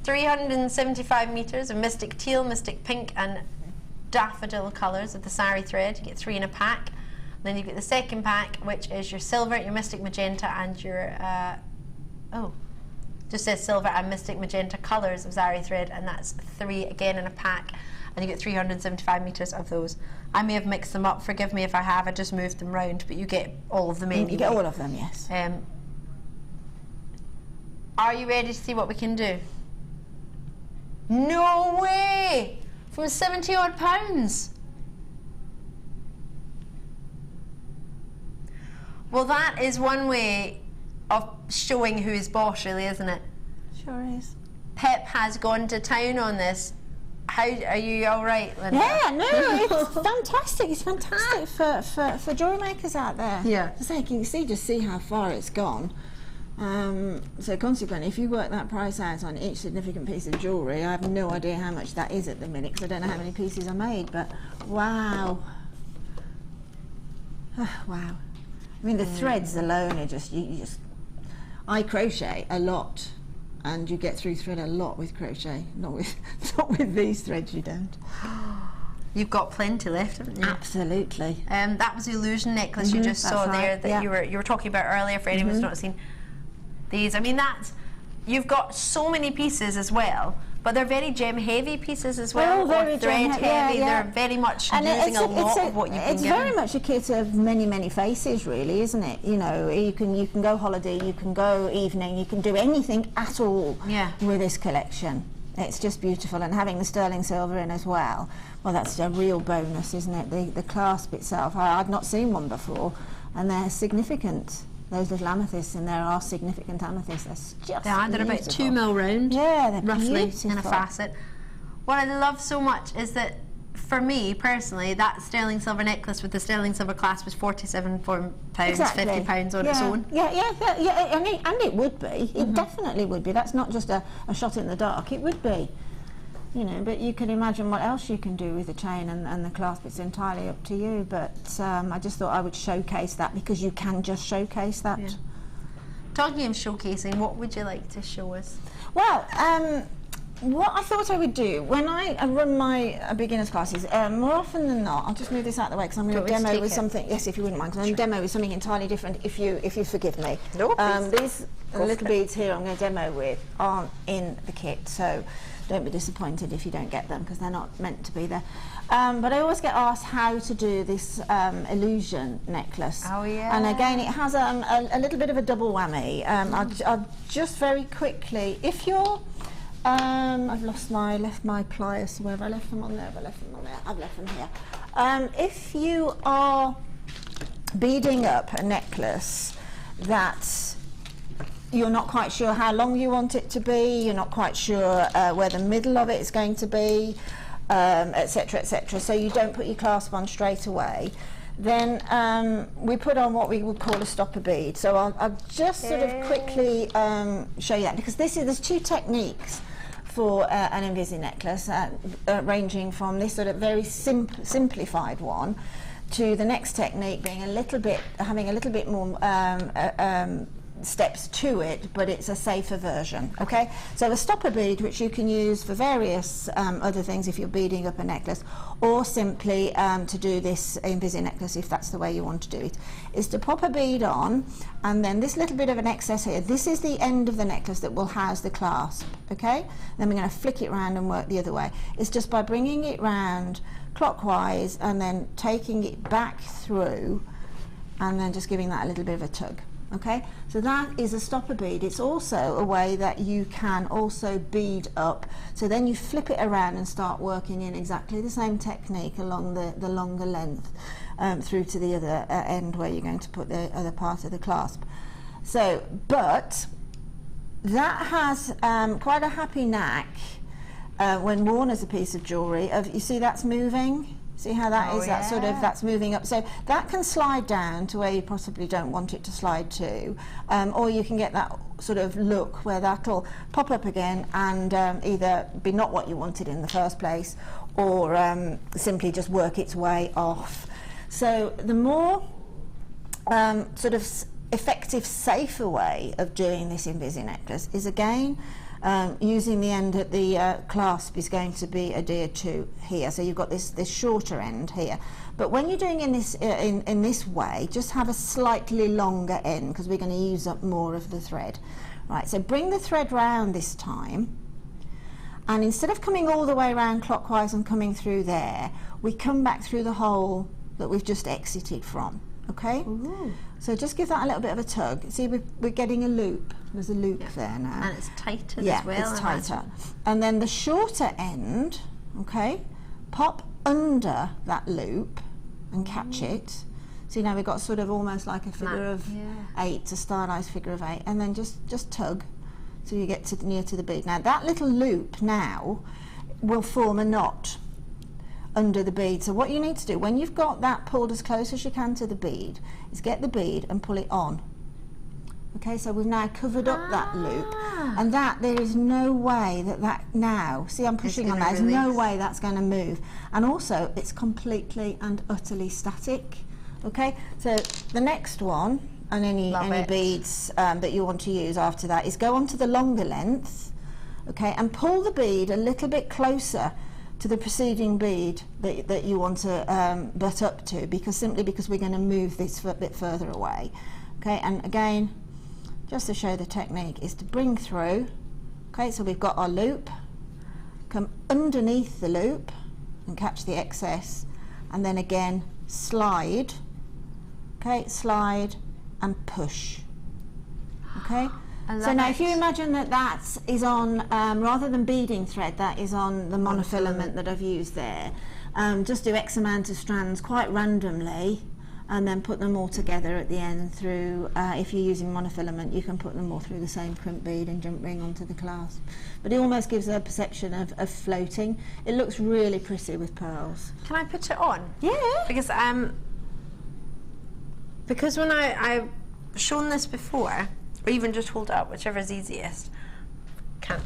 375 metres of mystic teal, mystic pink and daffodil colours of the sari thread. You get 3 in a pack. Then you get the second pack, which is your silver, your mystic magenta, and your just says silver and mystic magenta colours of sari thread, and that's 3 again in a pack, and you get 375 metres of those. I may have mixed them up, forgive me if I have, I just moved them round, but you get all of them anyway. You get all of them, yes. Are you ready to see what we can do? No way! From 70 odd pounds. Well, that is one way of showing who is boss, really, isn't it? Sure is. Pip has gone to town on this. How are you? All right, Linda? Yeah, no, it's fantastic. It's fantastic for jewellery makers out there. Yeah. So you can see how far it's gone. So consequently, if you work that price out on each significant piece of jewellery, I have no idea how much that is at the minute, because I don't know how many pieces are made. But wow, wow. I mean, the threads alone are just, I crochet a lot, and you get through thread a lot with crochet, not with these threads, you don't. You've got plenty left, haven't you? Absolutely. That was the illusion necklace you just saw there that you were talking about earlier, for anyone who's not seen these. I mean, you've got so many pieces as well, but they're very gem heavy pieces as well, very or thread heavy. Yeah. They're very much using a lot of what you've been given. It's very much a kit of many faces, really, isn't it? You know, you can go holiday, you can go evening, you can do anything at all with this collection. It's just beautiful, and having the sterling silver in as well, well, that's a real bonus, isn't it? The clasp itself, I'd not seen one before, and they're significant. those little amethysts in there are significant amethysts. That's just they're about 2 mil round. Yeah, they're roughly beautiful. in a facet. What I love so much is that, for me personally, that sterling silver necklace with the sterling silver clasp was £47, Exactly. £50 on its own. Yeah, and it would be. It definitely would be. That's not just a shot in the dark. It would be. You know, but you can imagine what else you can do with the chain and the clasp. It's entirely up to you. But I just thought I would showcase that, because you can just showcase that. Yeah. Talking of showcasing, what would you like to show us? Well, what I thought I would do when I run my beginners classes, more often than not, I'll just move this out of the way because I'm going to demo with something. Yes, if you wouldn't mind, because I'm going to demo with something entirely different. If you forgive me. No, these little beads here I'm going to demo with aren't in the kit, so don't be disappointed if you don't get them, because they're not meant to be there. But I always get asked how to do this illusion necklace. Oh yeah. And again, it has a little bit of a double whammy. I'll just very quickly, if you're I've left my pliers. Where have I left them? On there. Have I left them on there? I've left them here. If you are beading up a necklace that you're not quite sure how long you want it to be, you're not quite sure where the middle of it is going to be, etc., etc., so you don't put your clasp on straight away, then we put on what we would call a stopper bead. So I'll just sort of quickly show you that, because there's two techniques for an Invisi necklace, ranging from this sort of very simplified one to the next technique being having a little bit more steps to it, but it's a safer version. Okay, so a stopper bead, which you can use for various other things if you're beading up a necklace, or simply to do this Invisi necklace if that's the way you want to do it, is to pop a bead on, and then this little bit of an excess here, this is the end of the necklace that will house the clasp. Okay, then we're going to flick it round and work the other way. It's just by bringing it round clockwise and then taking it back through, and then just giving that a little bit of a tug. Okay, so that is a stopper bead. It's also a way that you can also bead up. So then you flip it around and start working in exactly the same technique along the longer length through to the other end where you're going to put the other part of the clasp. So, but that has quite a happy knack when worn as a piece of jewellery. You see that's moving? See how that is? That sort of, that's moving up. So that can slide down to where you possibly don't want it to slide to, or you can get that sort of look where that'll pop up again and either be not what you wanted in the first place, or simply just work its way off. So the more sort of effective, safer way of doing this Invisi necklace is, again, using the end at the clasp is going to be adhered to here. So you've got this shorter end here. But when you're doing in this way, just have a slightly longer end, because we're going to use up more of the thread. Right, so bring the thread round this time, and instead of coming all the way around clockwise and coming through there, we come back through the hole that we've just exited from. Okay? Ooh. So just give that a little bit of a tug. See, we're getting a loop. There's a loop there now. And it's tighter as well. Yeah, it's tighter. And then the shorter end, okay, pop under that loop and catch it. See, now we've got sort of almost like a figure of 8, a stylized figure of 8, and then just tug so you get near to the bead. Now that little loop now will form a knot under the bead. So what you need to do when you've got that pulled as close as you can to the bead is get the bead and pull it on. Okay, so we've now covered up that loop, and that there is no way that now, see, I'm pushing on that, there's no way that's going to move, and also it's completely and utterly static. Okay, so the next one, and any beads that you want to use after that, is go on to the longer length, okay, and pull the bead a little bit closer to the preceding bead that you want to butt up to, because we're going to move this a bit further away. Okay, and again, just to show the technique, is to bring through. Okay, so we've got our loop, come underneath the loop and catch the excess, and then again slide. Okay, slide and push. Okay. So now if you imagine that is on, rather than beading thread, that is on the monofilament that I've used there, just do X amount of strands quite randomly, and then put them all together at the end through, if you're using monofilament, you can put them all through the same crimp bead and jump ring onto the clasp. But it almost gives a perception of floating. It looks really pretty with pearls. Can I put it on? Yeah. Because when I've shown this before, or even just hold it up, whichever is easiest. Can't,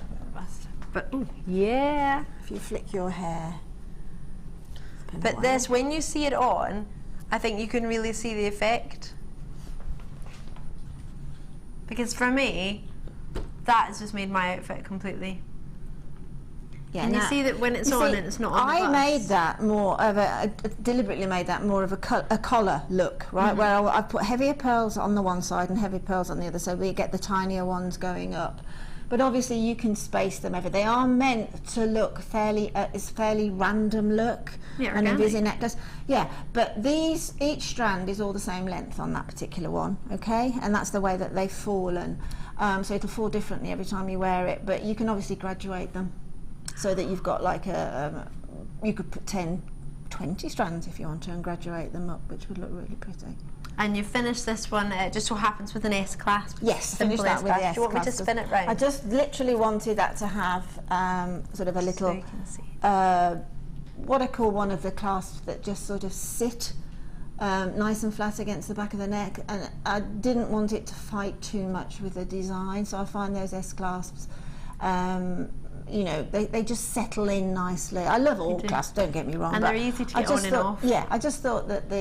but ooh, yeah. If you flick your hair. But this, when you see it on, I think you can really see the effect. Because for me, that has just made my outfit completely. Yeah, and you see that when it's on and it's not on the bust. I made that more of deliberately made that more of a collar look, right? Where I put heavier pearls on the one side and heavier pearls on the other, so we get the tinier ones going up. But obviously you can space them over. They are meant to look fairly, it's fairly random look. Yeah, and a organic. busy necklace. Yeah, but these, each strand is all the same length on that particular one, okay? And that's the way that they've fallen. So it'll fall differently every time you wear it, but you can obviously graduate them so that you've got like you could put 10, 20 strands if you want to and graduate them up, which would look really pretty. And you finish this one, it just so happens with an S clasp. Yes, finish that with the S clasp. Do you want me to spin it round? I just literally wanted that to have sort of a little, so you can see. what I call one of the clasps that just sort of sit nice and flat against the back of the neck, and I didn't want it to fight too much with the design, so I find those S clasps, you know, they just settle in nicely. I love all clasps, don't get me wrong. And they're easy to get on and off. Yeah, I just thought that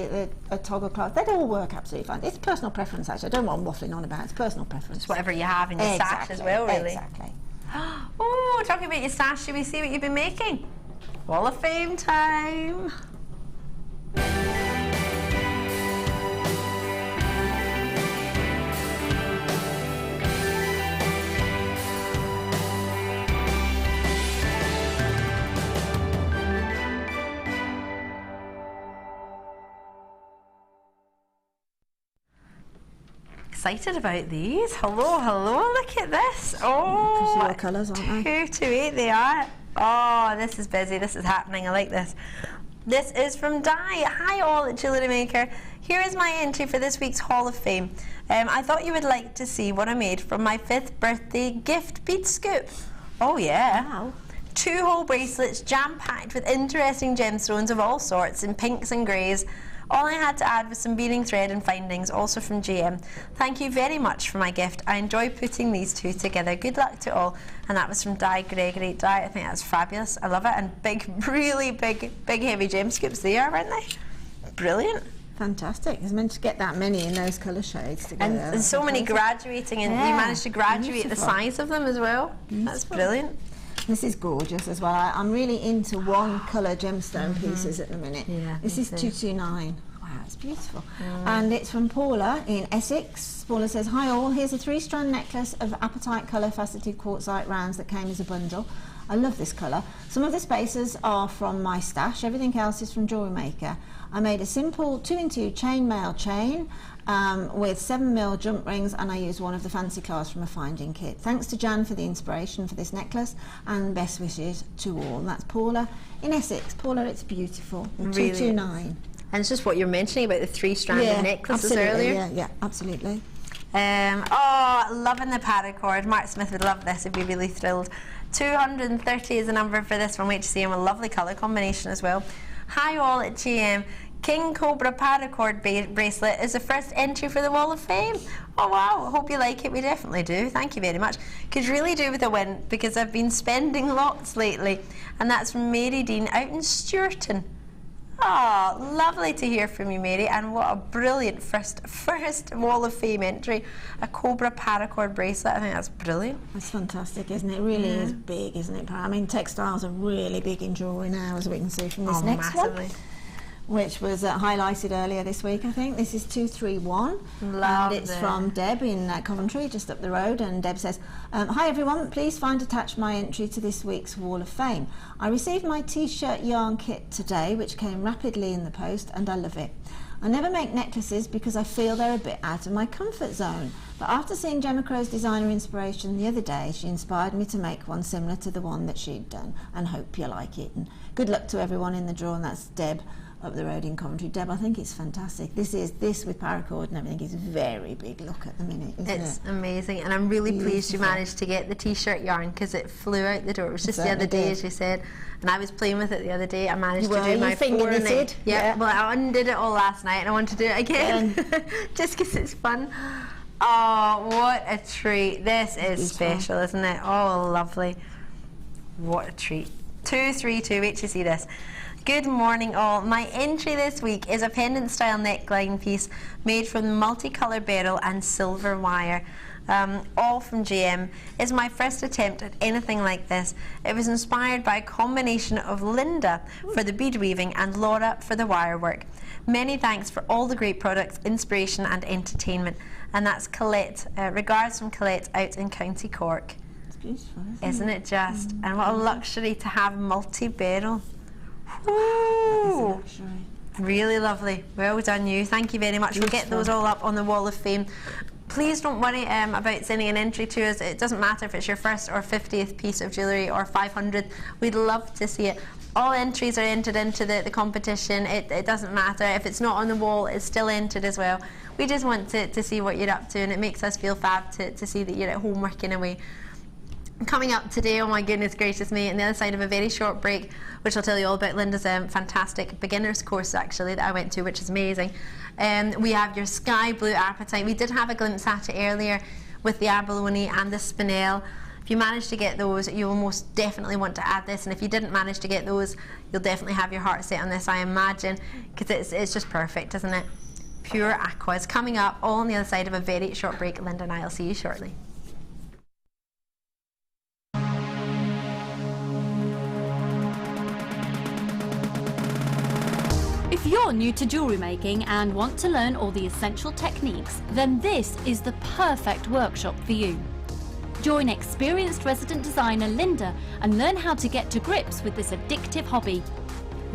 a toggle clasp, they'd all work absolutely fine. It's personal preference, actually. I don't want waffling on about it. It's personal preference. It's whatever you have in your stash as well, really. Exactly. Oh, talking about your stash, should we see what you've been making? Wall of Fame time. Excited about these. Hello, hello, look at this. Oh, because your colours, aren't they? 228 they are. Oh, this is busy, this is happening, I like this. This is from Di. Hi all at Jewellery Maker. Here is my entry for this week's Hall of Fame. I thought you would like to see what I made from my 5th birthday gift bead scoop. Oh yeah. Wow. 2-hole bracelets jam-packed with interesting gemstones of all sorts in pinks and greys. All I had to add was some beading thread and findings, also from JM. Thank you very much for my gift. I enjoy putting these two together. Good luck to all. And that was from Di Gregory. Di, I think that's fabulous. I love it. And big, really big heavy gem scoops they are, aren't they? Brilliant. Fantastic. It's meant to get that many in those colour shades together. And so many graduating, and you managed to graduate the size of them as well. That's brilliant. This is gorgeous as well. I'm really into one colour gemstone pieces at the minute. Yeah, this is 229. Wow, it's beautiful. And it's from Paula in Essex. Paula says, hi all, here's a 3-strand necklace of Apatite colour faceted quartzite rounds that came as a bundle. I love this colour. Some of the spacers are from my stash, everything else is from Jewellery Maker. I made a simple 2-in-2 chainmail chain with 7mm jump rings, and I used one of the fancy clasps from a finding kit. Thanks to Jan for the inspiration for this necklace, and best wishes to all. And that's Paula in Essex. Paula, it's beautiful. Really? 229. And it's just what you're mentioning about the 3-stranded necklaces earlier. Yeah, absolutely. Oh, loving the paracord. Mark Smith would love this, he'd be really thrilled. 230 is the number for this from HCM, a lovely colour combination as well. Hi all at GM. King Cobra paracord bracelet is the first entry for the Wall of Fame. Oh wow, I hope you like it. We definitely do. Thank you very much. Could really do with a win because I've been spending lots lately. And that's from Mary Dean out in Stewarton. Oh, lovely to hear from you, Mary, and what a brilliant first Wall of Fame entry. A Cobra paracord bracelet, I think that's brilliant. That's fantastic, isn't it? It really is big, isn't it? I mean, textiles are really big in jewellery now, as we can see from this next massively. one, which was highlighted earlier this week, I think. This is 231. Love and it's from Deb in Coventry, just up the road. And Deb says, hi everyone, please find attached my entry to this week's Wall of Fame. I received my t-shirt yarn kit today, which came rapidly in the post, and I love it. I never make necklaces because I feel they're a bit out of my comfort zone. But after seeing Gemma Crow's designer inspiration the other day, she inspired me to make one similar to the one that she'd done, and hope you like it. And good luck to everyone in the draw, and that's Deb up the road in Coventry. Deb, I think it's fantastic. This with paracord and everything is a very big look at the minute, isn't it? It's amazing, and I'm really pleased you managed to get the t-shirt yarn, because it flew out the door. It was just the other day, as you said, and I was playing with it the other day. I managed to do my finger knitted. Yeah, well, I undid it all last night and I want to do it again, just because it's fun. Oh, what a treat. This is special, isn't it? Oh, lovely. What a treat. 232, wait till you see this. Good morning all. My entry this week is a pendant style neckline piece made from multicolour beryl and silver wire. All from GM. It's my first attempt at anything like this. It was inspired by a combination of Linda for the bead weaving and Laura for the wire work. Many thanks for all the great products, inspiration and entertainment. And that's Colette. Regards from Colette out in County Cork. It's beautiful, isn't it just? And what a luxury to have multi-beryl. Woo! Really lovely. Well done you. Thank you very much. We'll get those all up on the wall of fame. Please don't worry about sending an entry to us. It doesn't matter if it's your first or 50th piece of jewellery or 500th. We'd love to see it. All entries are entered into the competition. It doesn't matter. If it's not on the wall, it's still entered as well. We just want to see what you're up to, and it makes us feel fab to see that you're at home working away. Coming up today, oh my goodness gracious me, on the other side of a very short break, which I'll tell you all about Linda's fantastic beginner's course actually that I went to, which is amazing. We have your sky blue Apatite. We did have a glimpse at it earlier with the Abalone and the spinel. If you manage to get those, you will most definitely want to add this, and if you didn't manage to get those, you'll definitely have your heart set on this, I imagine, because it's just perfect, isn't it? Pure aquas. Coming up, all on the other side of a very short break. Linda and I will see you shortly. If you're new to jewellery making and want to learn all the essential techniques, then this is the perfect workshop for you. Join experienced resident designer Linda and learn how to get to grips with this addictive hobby.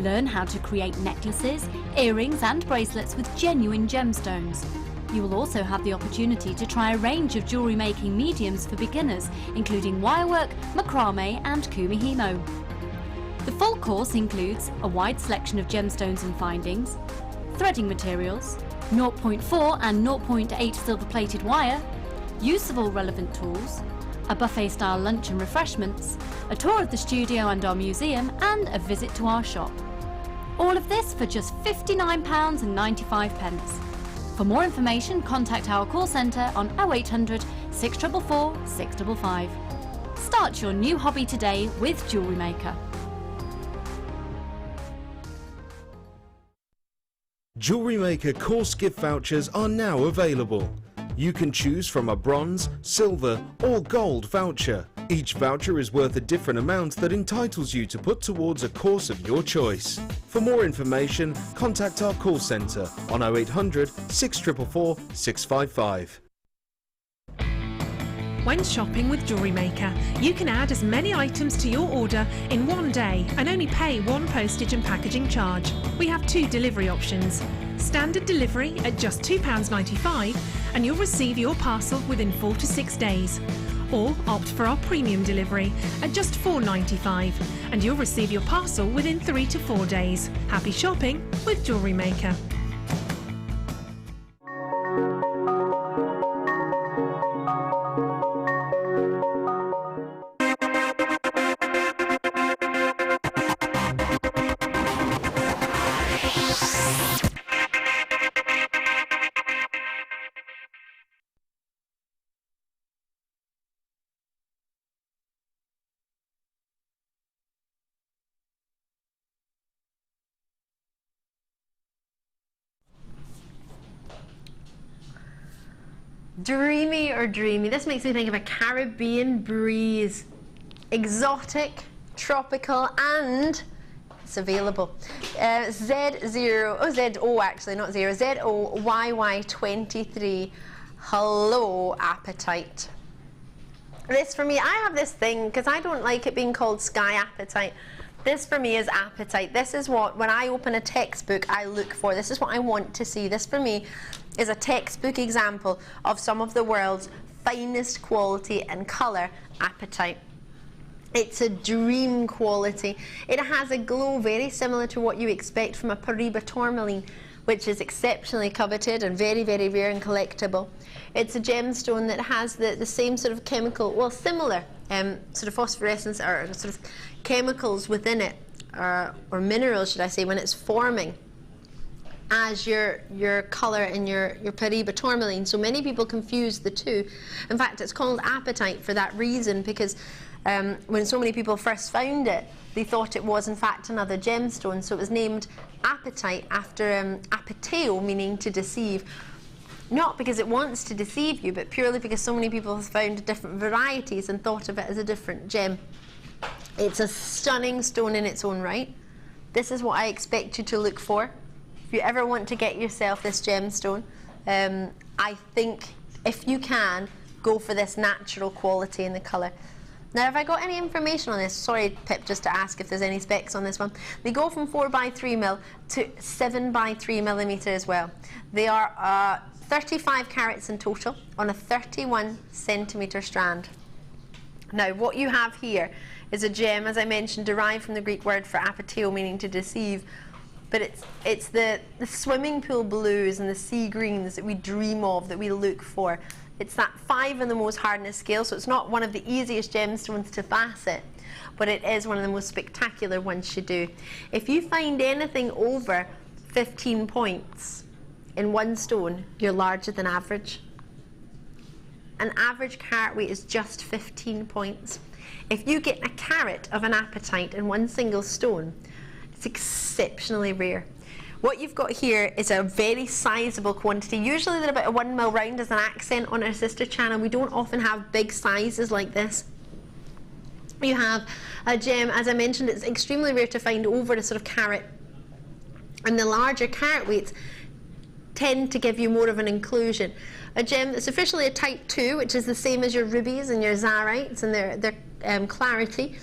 Learn how to create necklaces, earrings and bracelets with genuine gemstones. You will also have the opportunity to try a range of jewellery making mediums for beginners, including wirework, macrame and kumihimo. The full course includes a wide selection of gemstones and findings, threading materials, 0.4 and 0.8 silver-plated wire, use of all relevant tools, a buffet-style lunch and refreshments, a tour of the studio and our museum, and a visit to our shop. All of this for just £59.95. For more information, contact our call centre on 0800 644 655. Start your new hobby today with Jewellery Maker. Jewellery Maker course gift vouchers are now available. You can choose from a bronze, silver or gold voucher. Each voucher is worth a different amount that entitles you to put towards a course of your choice. For more information, contact our call centre on 0800 644 655. When shopping with Jewellery Maker, you can add as many items to your order in one day and only pay one postage and packaging charge. We have two delivery options. Standard delivery at just £2.95 and you'll receive your parcel within 4 to 6 days. Or opt for our premium delivery at just £4.95 and you'll receive your parcel within 3 to 4 days. Happy shopping with Jewellery Maker. Dreamy or dreamy? This makes me think of a Caribbean breeze. Exotic, tropical, and it's available. ZO actually, not zero, ZOYY23. Hello, Apatite. This for me, I have this thing, because I don't like it being called Sky Apatite. This for me is Apatite. This is what, when I open a textbook, I look for. This is what I want to see. This for me is a textbook example of some of the world's finest quality and colour apatite. It's a dream quality. It has a glow very similar to what you expect from a Paraiba tourmaline, which is exceptionally coveted and very, very rare and collectible. It's a gemstone that has the same sort of chemical, well, similar sort of phosphorescence or sort of chemicals within it, or minerals, should I say, when it's forming, as your colour in your Paraiba tourmaline. So many people confuse the two. In fact, it's called apatite for that reason, because when so many people first found it, they thought it was in fact another gemstone. So it was named apatite after apateo, meaning to deceive. Not because it wants to deceive you, but purely because so many people have found different varieties and thought of it as a different gem. It's a stunning stone in its own right. This is what I expect you to look for. If you ever want to get yourself this gemstone, I think if you can, go for this natural quality in the colour. Now, have I got any information on this? Sorry, Pip, just to ask if there's any specs on this one. They go from 4x3mm to 7x3mm as well. They are 35 carats in total on a 31cm strand. Now, what you have here is a gem, as I mentioned, derived from the Greek word for apateo, meaning to deceive. But it's the swimming pool blues and the sea greens that we dream of, that we look for. It's that 5 on the most hardness scale, so it's not one of the easiest gemstones to facet, but it is one of the most spectacular ones you do. If you find anything over 15 points in one stone, you're larger than average. An average carat weight is just 15 points. If you get a carat of an apatite in one single stone, it's exceptionally rare. What you've got here is a very sizable quantity. Usually they're about a 1 mil round as an accent on our sister channel. We don't often have big sizes like this. You have a gem, as I mentioned, it's extremely rare to find over a sort of carat. And the larger carat weights tend to give you more of an inclusion. A gem that's officially a type 2, which is the same as your rubies and your zarites and their clarity.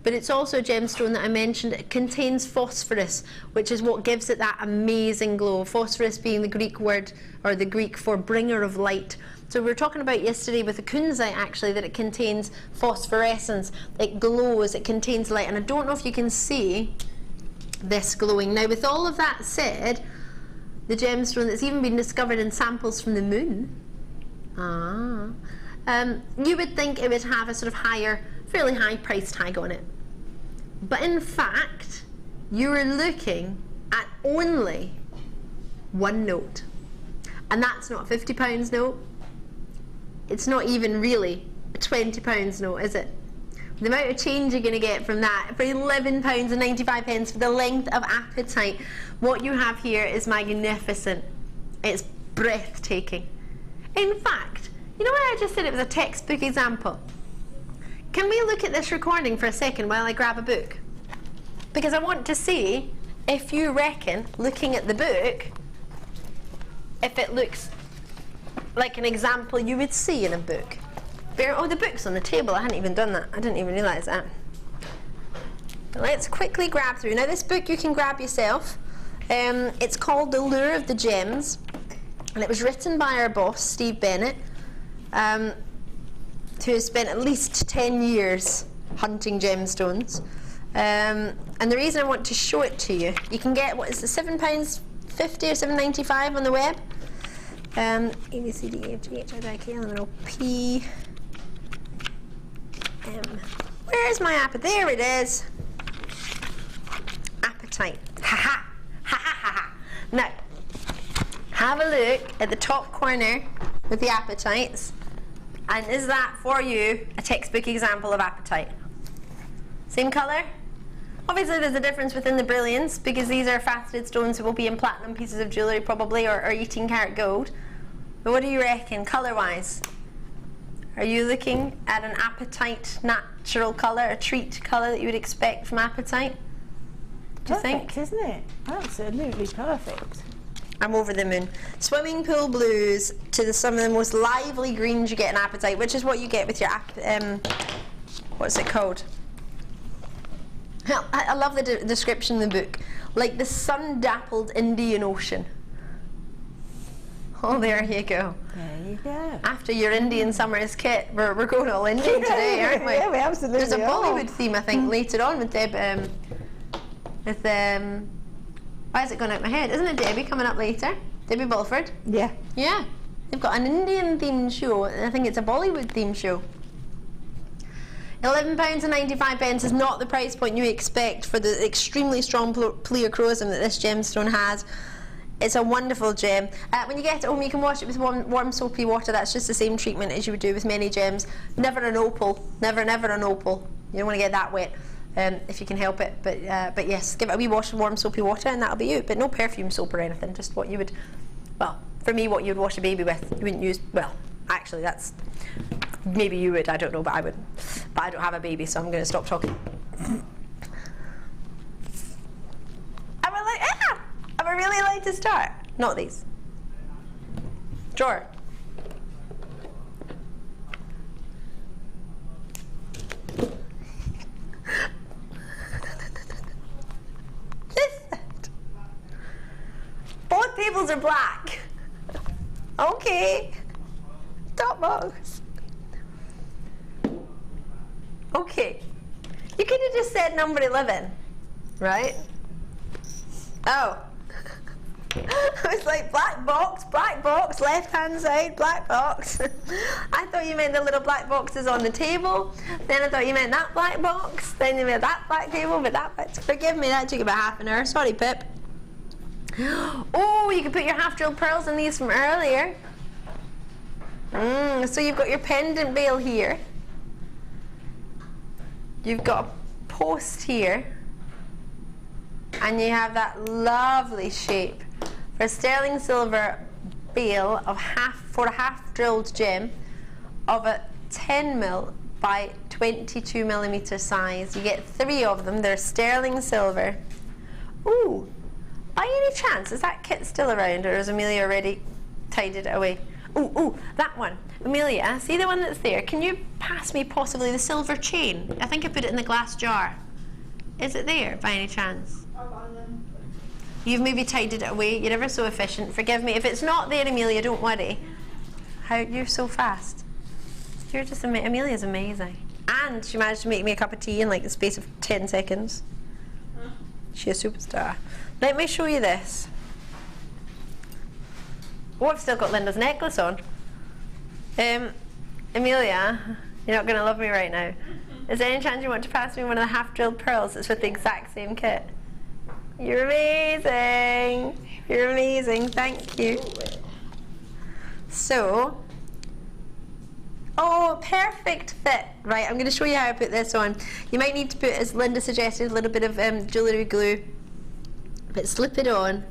But it's also a gemstone that I mentioned. It contains phosphorus, which is what gives it that amazing glow. Phosphorus being the Greek word, or the Greek for bringer of light. So we were talking about yesterday with the kunzite, actually, that it contains phosphorescence. It glows, it contains light. And I don't know if you can see this glowing. Now, with all of that said, the gemstone that's even been discovered in samples from the moon, you would think it would have a sort of higher, fairly high price tag on it. But in fact, you are looking at only one note. And that's not a £50 note. It's not even really a £20 note, is it? The amount of change you're going to get from that for £11.95 for the length of apatite. What you have here is magnificent. It's breathtaking. In fact, you know what I just said it was a textbook example? Can we look at this recording for a second while I grab a book? Because I want to see if you reckon, looking at the book, if it looks like an example you would see in a book. Oh, the book's on the table. I hadn't even done that. I didn't even realise that. But let's quickly grab through. Now, this book you can grab yourself. It's called The Lure of the Gems, and it was written by our boss, Steve Bennett, who has spent at least 10 years hunting gemstones. And the reason I want to show it to you, you can get, what is it, £7.50 or £7.95 on the web? A, B, C, D, E, F, G, H, I, J, K, L, M, N, O, P, M. Where is my apatite? There it is. Apatite. Ha ha. Ha ha ha ha. Now, have a look at the top corner with the apatites. And is that for you a textbook example of apatite? Same colour? Obviously there's a difference within the brilliance, because these are faceted stones that will be in platinum pieces of jewellery probably, or 18 karat gold. But what do you reckon, colour-wise? Are you looking at an apatite natural colour, a treat colour that you would expect from apatite? Do you think? Perfect, isn't it? Absolutely perfect. I'm over the moon. Swimming pool blues to some of the most lively greens you get in apatite, which is what you get with your what's it called? I love the description in the book. Like the sun-dappled Indian Ocean. Oh, there you go. There you go. After your Indian Summers kit, we're going all Indian today, aren't we? Yeah, we absolutely There's a are. Bollywood theme, I think, later on with Deb. Why is it going out my head? Isn't it Debbie coming up later? Debbie Bulford? Yeah. Yeah. They've got an Indian themed show, and I think it's a Bollywood themed show. £11.95 is not the price point you expect for the extremely strong pleochroism that this gemstone has. It's a wonderful gem. When you get it home, you can wash it with warm soapy water. That's just the same treatment as you would do with many gems. Never an opal. Never an opal. You don't want to get that wet if you can help it. But yes, give it a wee wash of warm soapy water and that'll be you. But no perfume soap or anything. Just what you would, well, for me, what you would wash a baby with. You wouldn't use, well, actually that's, maybe you would, I don't know, but I wouldn't. But I don't have a baby, so I'm going to stop talking. I would really like to start. Not these. Drawer. This set. Both tables are black. Okay. Top box. Okay. You could have just said number 11, right? Oh. I was like, black box, left-hand side, black box. I thought you meant the little black boxes on the table. Then I thought you meant that black box. Then you meant that black table, but that black. Forgive me, that took about half an hour. Sorry, Pip. Oh, you can put your half-drilled pearls in these from earlier. So you've got your pendant veil here. You've got a post here. And you have that lovely shape for a sterling silver veil of for a half drilled gem of a 10mm by 22mm size. You get 3 of them. They're sterling silver. Ooh, by any chance, is that kit still around, or has Amelia already tidied it away? Ooh, that one. Amelia, see the one that's there? Can you pass me possibly the silver chain? I think I put it in the glass jar. Is it there by any chance? You've maybe tidied it away. You're ever so efficient. Forgive me. If it's not there, Amelia, don't worry. You're so fast. You're just Amelia's amazing. And she managed to make me a cup of tea in like the space of 10 seconds. She's a superstar. Let me show you this. Oh, I've still got Linda's necklace on. Amelia, you're not going to love me right now. Is there any chance you want to pass me one of the half-drilled pearls that's with the exact same kit? You're amazing. You're amazing. Thank you. So, oh, perfect fit. Right, I'm going to show you how I put this on. You might need to put, as Linda suggested, a little bit of jewellery glue. But slip it on.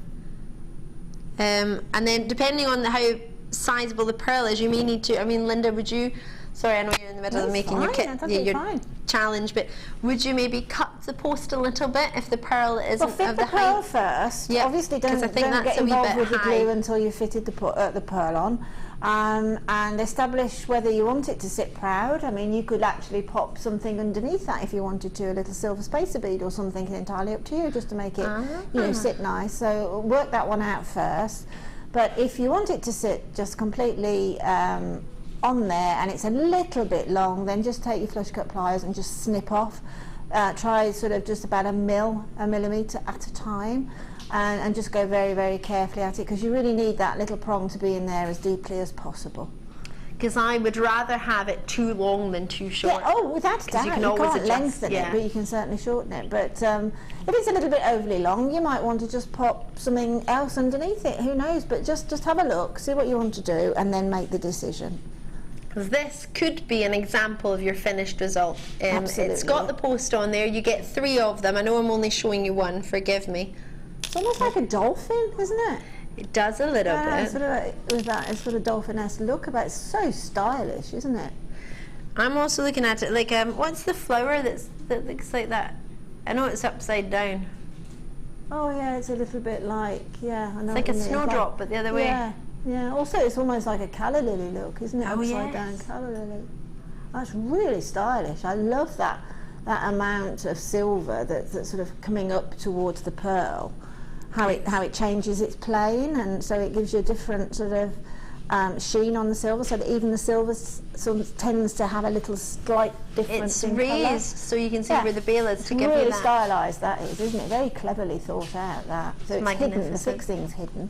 And then, depending on how sizable the pearl is, you may need to, I mean, Linda, would you, sorry, I know you're in the middle of making your kit, your challenge, but would you maybe cut the post a little bit if the pearl isn't fit of the pearl height? first. Yep, Obviously, don't get involved with the glue until you've fitted the pearl on. And establish whether you want it to sit proud. I mean, you could actually pop something underneath that if you wanted to, a little silver spacer bead or something, entirely up to you, just to make it, you know, sit nice. So work that one out first. But if you want it to sit just completely on there and it's a little bit long, then just take your flush cut pliers and just snip off. Try sort of just about a millimetre at a time. And just go very, very carefully at it, because you really need that little prong to be in there as deeply as possible. Because I would rather have it too long than too short. Yeah, oh, without doubt, you can't lengthen it, but you can certainly shorten it. But if it's a little bit overly long, you might want to just pop something else underneath it, who knows, but just have a look, see what you want to do, and then make the decision. Because this could be an example of your finished result. Absolutely. It's got the post on there, you get 3 of them. I know I'm only showing you one, forgive me. It's almost like a dolphin, isn't it? It does a little bit. Sort of with that sort of dolphin-esque look about it. It's so stylish, isn't it? I'm also looking at it like, what's the flower that looks like that? I know it's upside down. Oh yeah, it's a little bit like, yeah, I know. It's like a snowdrop, but the other way. Yeah, yeah. Also, it's almost like a calla lily look, isn't it? Oh, upside down calla lily. That's really stylish. I love that amount of silver that's sort of coming up towards the pearl. How it changes its plane, and so it gives you a different sort of sheen on the silver, so that even the silver sort of tends to have a little slight difference in colour. It's raised so you can see where the bail is to give really you that. stylised, that is, isn't it? Very cleverly thought out, that. So it's hidden, the fixing's hidden.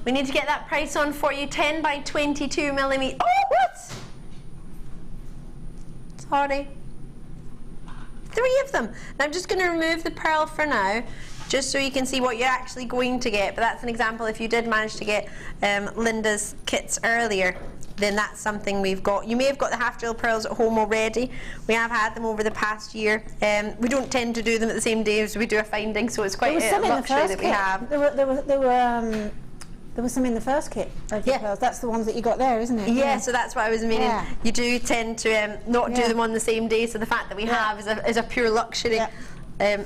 We need to get that price on for you, 10 by 22 millimetre. Oh, what? Sorry. 3 of them. Now I'm just going to remove the pearl for now, just so you can see what you're actually going to get. But that's an example. If you did manage to get Linda's kits earlier, then that's something we've got. You may have got the half drill pearls at home already. We have had them over the past year. We don't tend to do them at the same day as we do a finding, so it's quite a luxury that we have. There was some in the first kit of the pearls. That's the ones that you got there, isn't it? Yeah, so that's what I was meaning. Yeah. You do tend to not do them on the same day, so the fact that we have is a pure luxury. Yeah.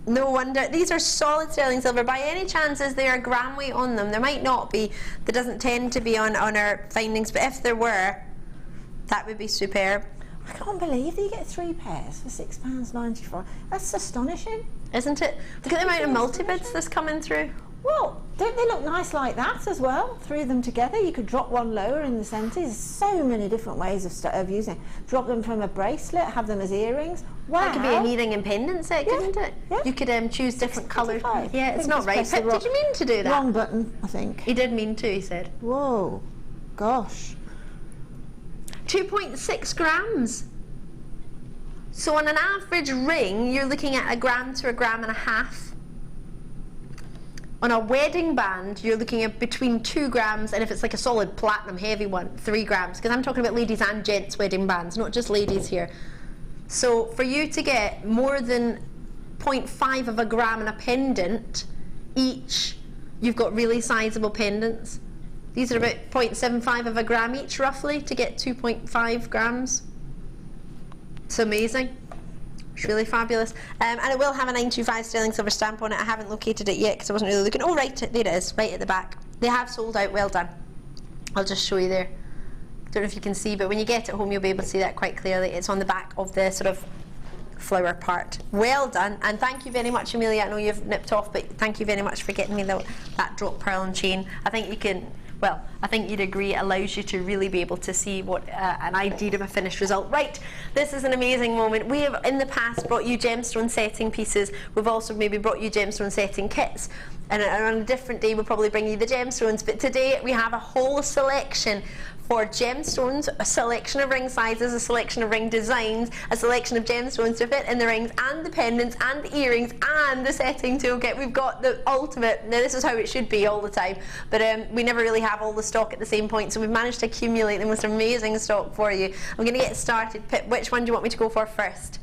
No wonder. These are solid sterling silver. By any chance, is there a gram weight on them? There might not be. There doesn't tend to be on our findings, but if there were, that would be superb. I can't believe that you get 3 pairs for £6.95. That's astonishing. Isn't it? Look at the amount of multi-bids that's coming through. Well, don't they look nice like that as well? 3 of them together, you could drop one lower in the centre. There's so many different ways of using it. Drop them from a bracelet, have them as earrings. Wow. That could be an earring and pendant set, couldn't it? Yeah. You could choose different colours. Yeah, it's not right. Pip, did you mean to do that? Wrong button, I think. He did mean to, he said. Whoa, gosh. 2.6 grams. So on an average ring, you're looking at 1 gram to 1.5 grams. On a wedding band, you're looking at between 2 grams, and if it's like a solid platinum heavy one, 3 grams. Because I'm talking about ladies and gents wedding bands, not just ladies here. So for you to get more than 0.5 of a gram in a pendant each, you've got really sizable pendants. These are about 0.75 of a gram each, roughly, to get 2.5 grams. It's amazing. It's really fabulous. And it will have a 925 sterling silver stamp on it. I haven't located it yet because I wasn't really looking. Oh, right, there it is, right at the back. They have sold out. Well done. I'll just show you there. Don't know if you can see, but when you get it home, you'll be able to see that quite clearly. It's on the back of the sort of flower part. Well done, and thank you very much, Amelia. I know you've nipped off, but thank you very much for getting me that drop pearl and chain. I think you can. Well, I think you'd agree it allows you to really be able to see what an idea of a finished result. Right, this is an amazing moment. We have in the past brought you gemstone setting pieces. We've also maybe brought you gemstone setting kits. And on a different day we'll probably bring you the gemstones. But today we have a whole selection for gemstones, a selection of ring sizes, a selection of ring designs, a selection of gemstones to fit in the rings and the pendants and the earrings and the setting toolkit. We've got the ultimate. Now this is how it should be all the time, but we never really have all the stock at the same point, so we've managed to accumulate the most amazing stock for you. I'm going to get started. Pip, which one do you want me to go for first?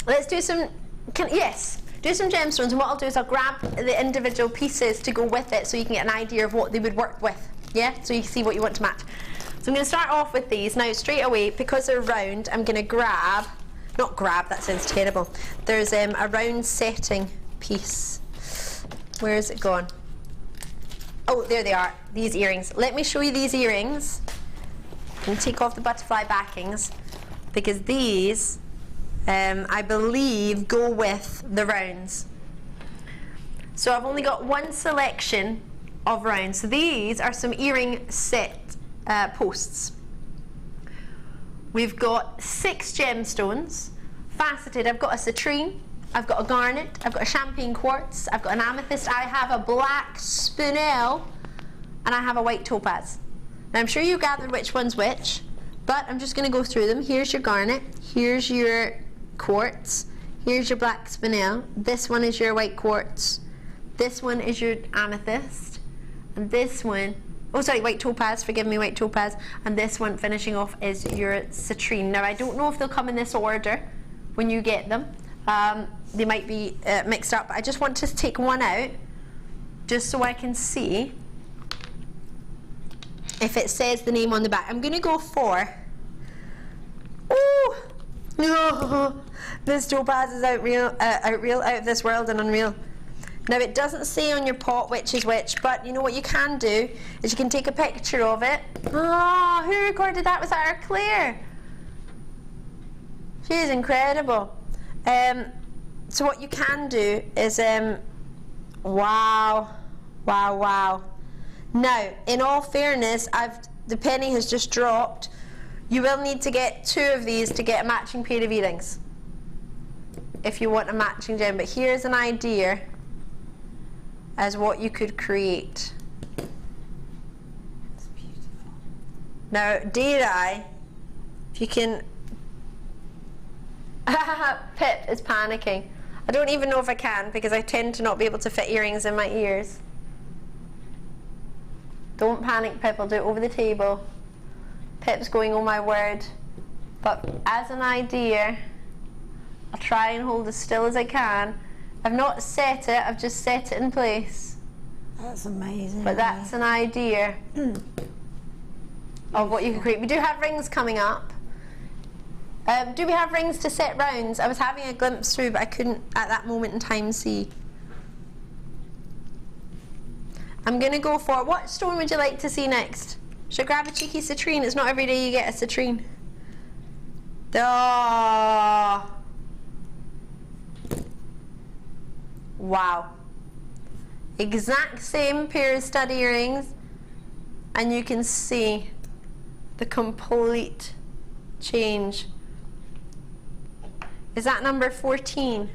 Let's do some, do some gemstones, and what I'll do is I'll grab the individual pieces to go with it so you can get an idea of what they would work with. Yeah, so you can see what you want to match. So I'm going to start off with these. Now straight away, because they're round, I'm going to grab, not grab, that sounds terrible. There's a round setting piece. Where is it gone? Oh, there they are, these earrings. Let me show you these earrings. And take off the butterfly backings, because these, I believe, go with the rounds. So I've only got one selection of rounds. So these are some earring set posts. We've got 6 gemstones, faceted. I've got a citrine, I've got a garnet, I've got a champagne quartz, I've got an amethyst, I have a black spinel, and I have a white topaz. Now I'm sure you gathered which one's which, but I'm just going to go through them. Here's your garnet, here's your quartz, here's your black spinel, this one is your white quartz, this one is your amethyst, and this one, oh sorry, white topaz, forgive me, white topaz, and this one finishing off is your citrine. Now I don't know if they'll come in this order when you get them. They might be mixed up, but I just want to take one out just so I can see if it says the name on the back. I'm going to go for, oh, no, this topaz is out of this world and unreal. Now it doesn't say on your pot which is which, but you know what you can do is you can take a picture of it. Oh, who recorded that? Was that our Claire? She is incredible. So what you can do is, wow. Now, in all fairness, the penny has just dropped. You will need to get 2 of these to get a matching pair of earrings if you want a matching gem, but here's an idea as what you could create. It's beautiful. Now, dare I, if you can... Pip is panicking. I don't even know if I can, because I tend to not be able to fit earrings in my ears. Don't panic, Pip, I'll do it over the table. Pip's going, oh my word. But as an idea, I'll try and hold as still as I can. I've not set it, I've just set it in place. That's amazing. But that's an idea of what you can create. We do have rings coming up. Do we have rings to set rounds? I was having a glimpse through, but I couldn't at that moment in time see. I'm going to go for, what stone would you like to see next? Should I grab a cheeky citrine? It's not every day you get a citrine. Oh. Wow. Exact same pair of stud earrings, and you can see the complete change. Is that number 14?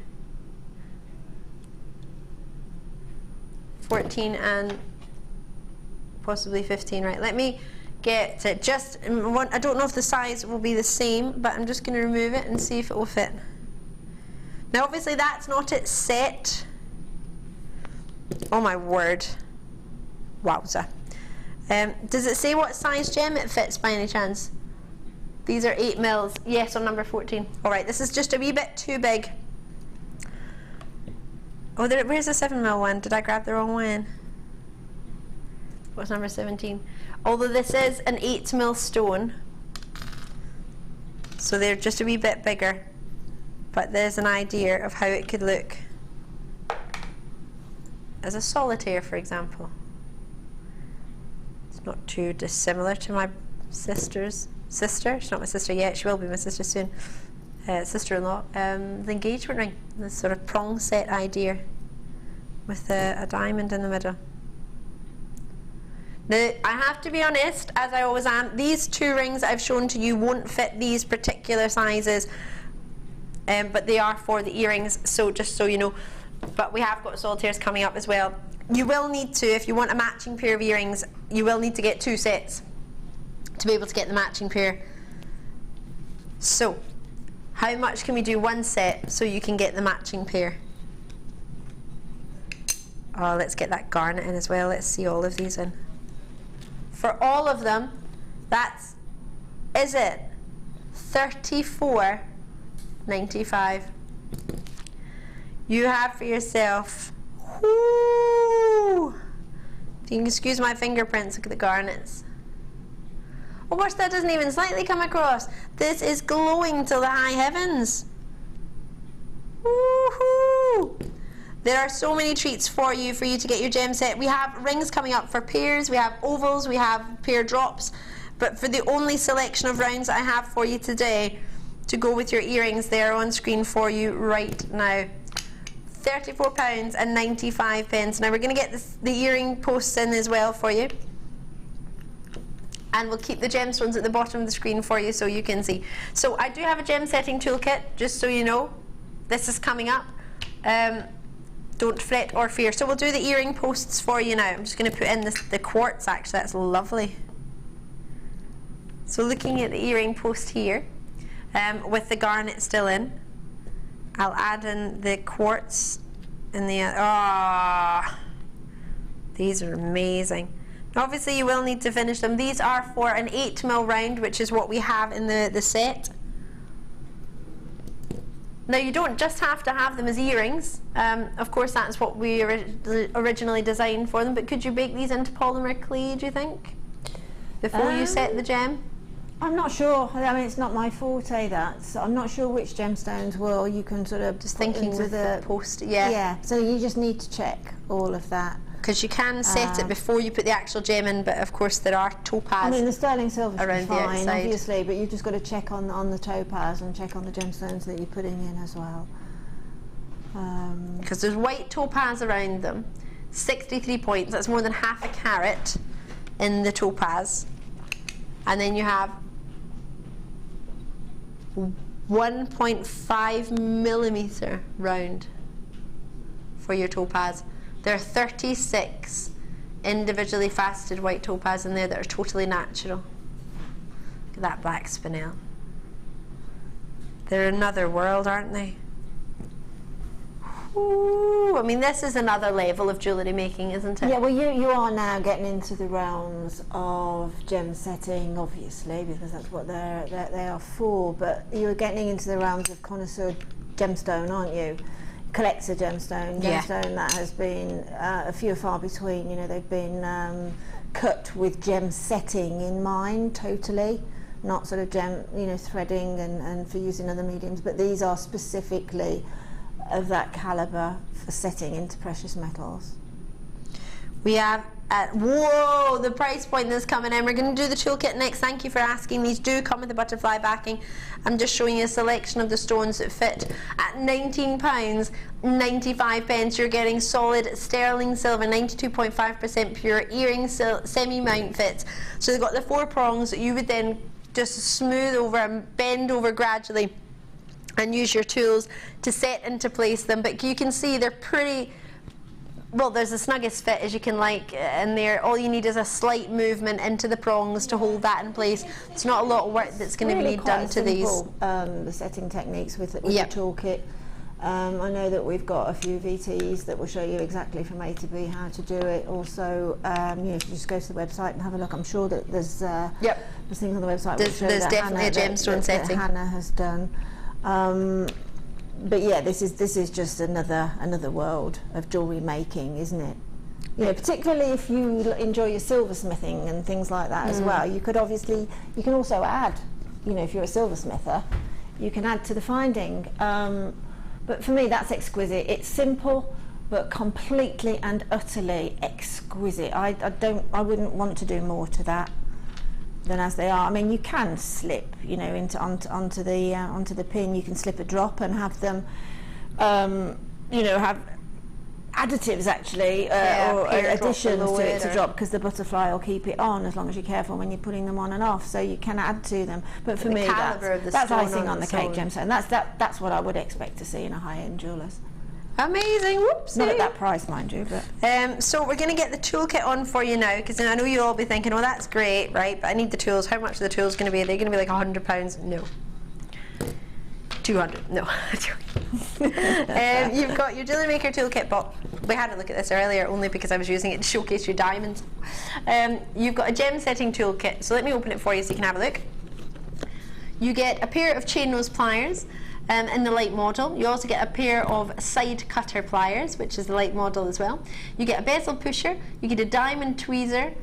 14 and possibly 15, right? Let me get it. I don't know if the size will be the same, but I'm just going to remove it and see if it will fit. Now obviously that's not it set. Oh my word. Wowza. Does it say what size gem it fits by any chance? These are 8 mils. Yes, on number 14. Alright, this is just a wee bit too big. Oh, where's the 7 mil one? Did I grab the wrong one? What's number 17? Although this is an 8 mil stone, so they're just a wee bit bigger. But there's an idea of how it could look as a solitaire, for example. It's not too dissimilar to my sister's sister. She's not my sister yet, she will be my sister soon. Sister-in-law. The engagement ring, this sort of prong set idea with a diamond in the middle. Now, I have to be honest, as I always am, these 2 rings I've shown to you won't fit these particular sizes, but they are for the earrings, so just so you know. But we have got solitaires coming up as well. You will need to, if you want a matching pair of earrings, you will need to get 2 sets to be able to get the matching pair. So, how much can we do 1 set so you can get the matching pair? Oh, let's get that garnet in as well. Let's see all of these in. For all of them, is it $34.95. You have for yourself, whoo, if you can excuse my fingerprints, look at the garnets. Oh gosh, that doesn't even slightly come across. This is glowing till the high heavens. Woohoo! There are so many treats for you to get your gem set. We have rings coming up for pairs, we have ovals, we have pair drops, but for the only selection of rounds I have for you today to go with your earrings, they are on screen for you right now. £34.95. Now we're going to get the earring posts in as well for you, and we'll keep the gemstones at the bottom of the screen for you so you can see. So I do have a gem setting toolkit, just so you know. This is coming up. Don't fret or fear. So we'll do the earring posts for you now. I'm just going to put in the quartz, actually. That's lovely. So looking at the earring post here, with the garnet still in, I'll add in the quartz in the... these are amazing. Now obviously you will need to finish them. These are for an 8 mil round, which is what we have in the set. Now you don't just have to have them as earrings. Of course that's what we originally designed for them, but could you bake these into polymer clay, do you think, before you set the gem? I'm not sure. I mean, it's not my forte, so I'm not sure which gemstones will. You can sort of just thinking with the post, yeah. So you just need to check all of that. Because you can set it before you put the actual gem in, but of course there are topaz. I mean, the sterling silver is fine, the obviously, but you've just got to check on the topaz and check on the gemstones that you're putting in as well. Because there's white topaz around them, 63 points. That's more than half a carat in the topaz. And then you have 1.5 millimeter round for your topaz. There are 36 individually faceted white topaz in there that are totally natural. Look at that black spinel. They're another world, aren't they? Ooh, I mean, this is another level of jewellery making, isn't it? Yeah, well, you are now getting into the realms of gem setting, obviously, because that's what they are for, but you're getting into the realms of connoisseur gemstone, aren't you? Collector gemstone, that has been a few and far between. You know, they've been cut with gem setting in mind, totally, not sort of gem, you know, threading and for using other mediums, but these are specifically of that caliber for setting into precious metals. We have whoa, the price point that's coming in. We're going to do the toolkit next. Thank you for asking. These do come with the butterfly backing. I'm just showing you a selection of the stones that fit. At £19.95, you're getting solid sterling silver, 92.5% pure earring semi-mount fits. So they've got the 4 prongs that you would then just smooth over and bend over gradually and use your tools to set into place them. But you can see they're pretty, well, there's the snuggest fit as you can like in there. All you need is a slight movement into the prongs to hold that in place. It's not a lot of work that's going to really be done to simple, these. The setting techniques with the toolkit. I know that we've got a few VTs that will show you exactly from A to B how to do it. Also, you know, if you just go to the website and have a look, I'm sure that there's things on the website. There's definitely a gemstone setting that Hannah has done. But yeah, this is just another world of jewellery making, isn't it? You know, particularly if you enjoy your silversmithing and things like that as well. You can also add, you know, if you're a silversmither, you can add to the finding. But for me, that's exquisite. It's simple, but completely and utterly exquisite. I wouldn't want to do more to that than as they are. I mean, you can slip, you know, onto the pin. You can slip a drop and have them, you know, have additives actually, or additions to it to drop, because the butterfly will keep it on as long as you're careful when you're putting them on and off. So you can add to them. But for me, that's icing on the cake, gemstone. That's what I would expect to see in a high-end jeweller's. Amazing. Whoops. Not at that price, mind you, but so we're going to get the toolkit on for you now, because I know you'll all be thinking, oh, that's great, right, but I need the tools. How much are the tools going to be? Are they going to be like £100? No. 200? No. You've got your Jewellery Maker toolkit box. We had a look at this earlier only because I was using it to showcase your diamonds. You've got a gem setting toolkit, so let me open it for you so you can have a look. You get a pair of chain nose pliers in the light model. You also get a pair of side cutter pliers, which is the light model as well. You get a bezel pusher, you get a diamond tweezer,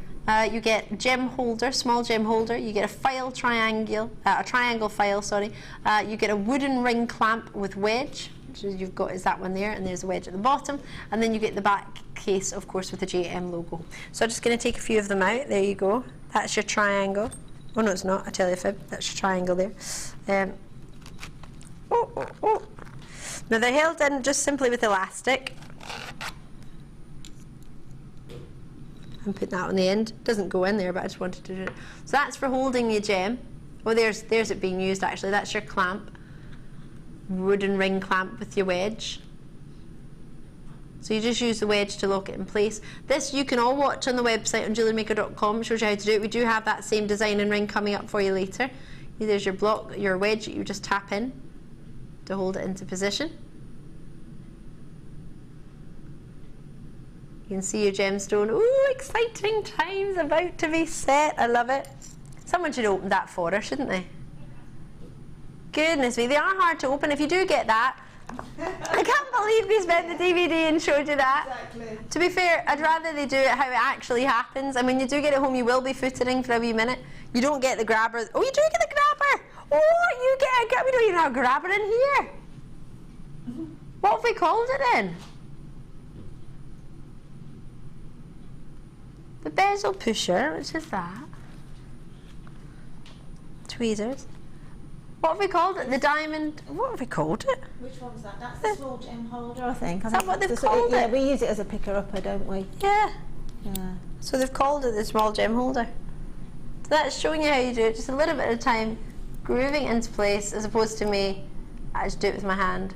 you get gem holder, small gem holder, you get a file triangle, a triangle file, sorry. You get a wooden ring clamp with wedge, which is, you've got is that one there, and there's a wedge at the bottom, and then you get the back case, of course, with the JM logo. So I'm just going to take a few of them out. There you go. That's your triangle. Oh no, it's not. I tell you a fib. That's your triangle there. Now they're held in just simply with elastic. I'm putting that on the end. It doesn't go in there, but I just wanted to do it. So that's for holding your gem. Oh, there's it being used actually. That's your clamp. Wooden ring clamp with your wedge. So you just use the wedge to lock it in place. This you can all watch on the website on JewelleryMaker.com. It shows you how to do it. We do have that same design and ring coming up for you later. There's your block, your wedge that you just tap in to hold it into position. You can see your gemstone. Ooh, exciting times about to be set. I love it. Someone should open that for her, shouldn't they? Goodness me, they are hard to open. If you do get that, I can't believe we spent the DVD and showed you that. Exactly. To be fair, I'd rather they do it how it actually happens. And when you do get it home, you will be footering for a wee minute. You don't get the grabber. Oh, you do get the grabber. Oh, you get a grabber. We don't even have a grabber in here. What have we called it then? The bezel pusher, which is that. Tweezers. What have we called it? The diamond, what have we called it? Which one's that? That's the small gem holder, I think. Is that what they've called it? Yeah, we use it as a picker-upper, don't we? Yeah. Yeah. So they've called it the small gem holder. So that's showing you how you do it, just a little bit at a time, grooving into place, as opposed to me, I just do it with my hand.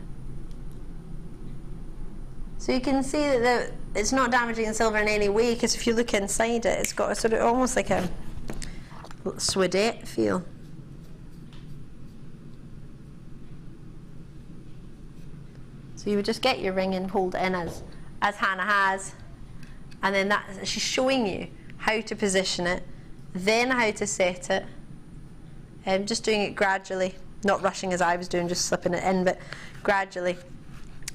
So you can see that it's not damaging the silver in any way, because if you look inside it, it's got a sort of almost like a suedette feel. So you would just get your ring and hold it in as Hannah has, and then she's showing you how to position it, then how to set it, and just doing it gradually, not rushing as I was doing, just slipping it in, but gradually.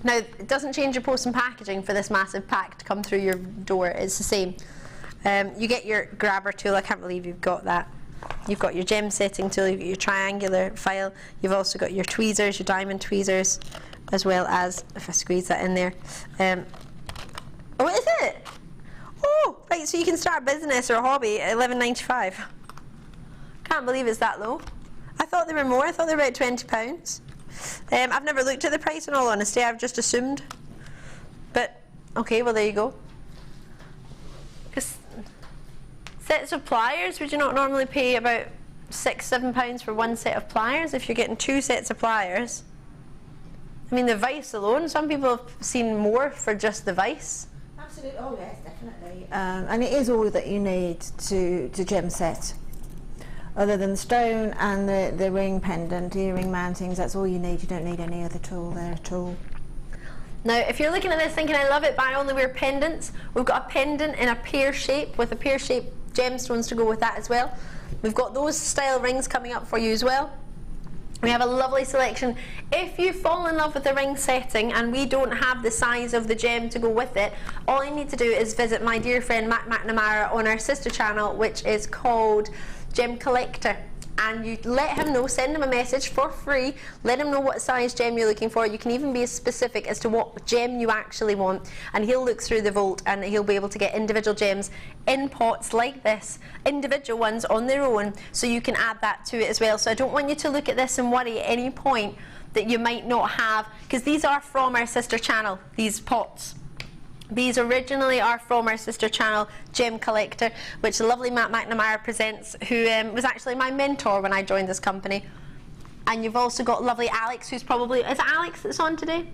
Now, it doesn't change your post and packaging for this massive pack to come through your door. It's the same. You get your grabber tool. I can't believe you've got that. You've got your gem setting tool, you've got your triangular file, you've also got your tweezers, your diamond tweezers, as well as, if I squeeze that in there, oh, is it? Oh, right, so you can start a business or a hobby at $11.95. Can't believe it's that low. I thought they were more. I thought they were about £20. I've never looked at the price, in all honesty. I've just assumed. But okay, well there you go. Because sets of pliers, would you not normally pay about £6–7 for one set of pliers if you're getting 2 sets of pliers? I mean, the vise alone, some people have seen more for just the vise. Absolutely. Oh yes, definitely. And it is all that you need to gem set. Other than the stone and the ring pendant, earring mountings, that's all you need. You don't need any other tool there at all. Now, if you're looking at this thinking, I love it, but I only wear pendants, we've got a pendant in a pear shape with a pear-shaped gemstones to go with that as well. We've got those style rings coming up for you as well. We have a lovely selection. If you fall in love with the ring setting and we don't have the size of the gem to go with it, all you need to do is visit my dear friend Matt McNamara on our sister channel, which is called Gem Collector, and you let him know, send him a message for free, let him know what size gem you're looking for. You can even be as specific as to what gem you actually want, and he'll look through the vault and he'll be able to get individual gems in pots like this, individual ones on their own, so you can add that to it as well. So I don't want you to look at this and worry at any point that you might not have, because these are from our sister channel, these pots. These originally are from our sister channel, Gem Collector, which the lovely Matt McNamara presents, who was actually my mentor when I joined this company. And you've also got lovely Alex, who's probably, is it Alex that's on today?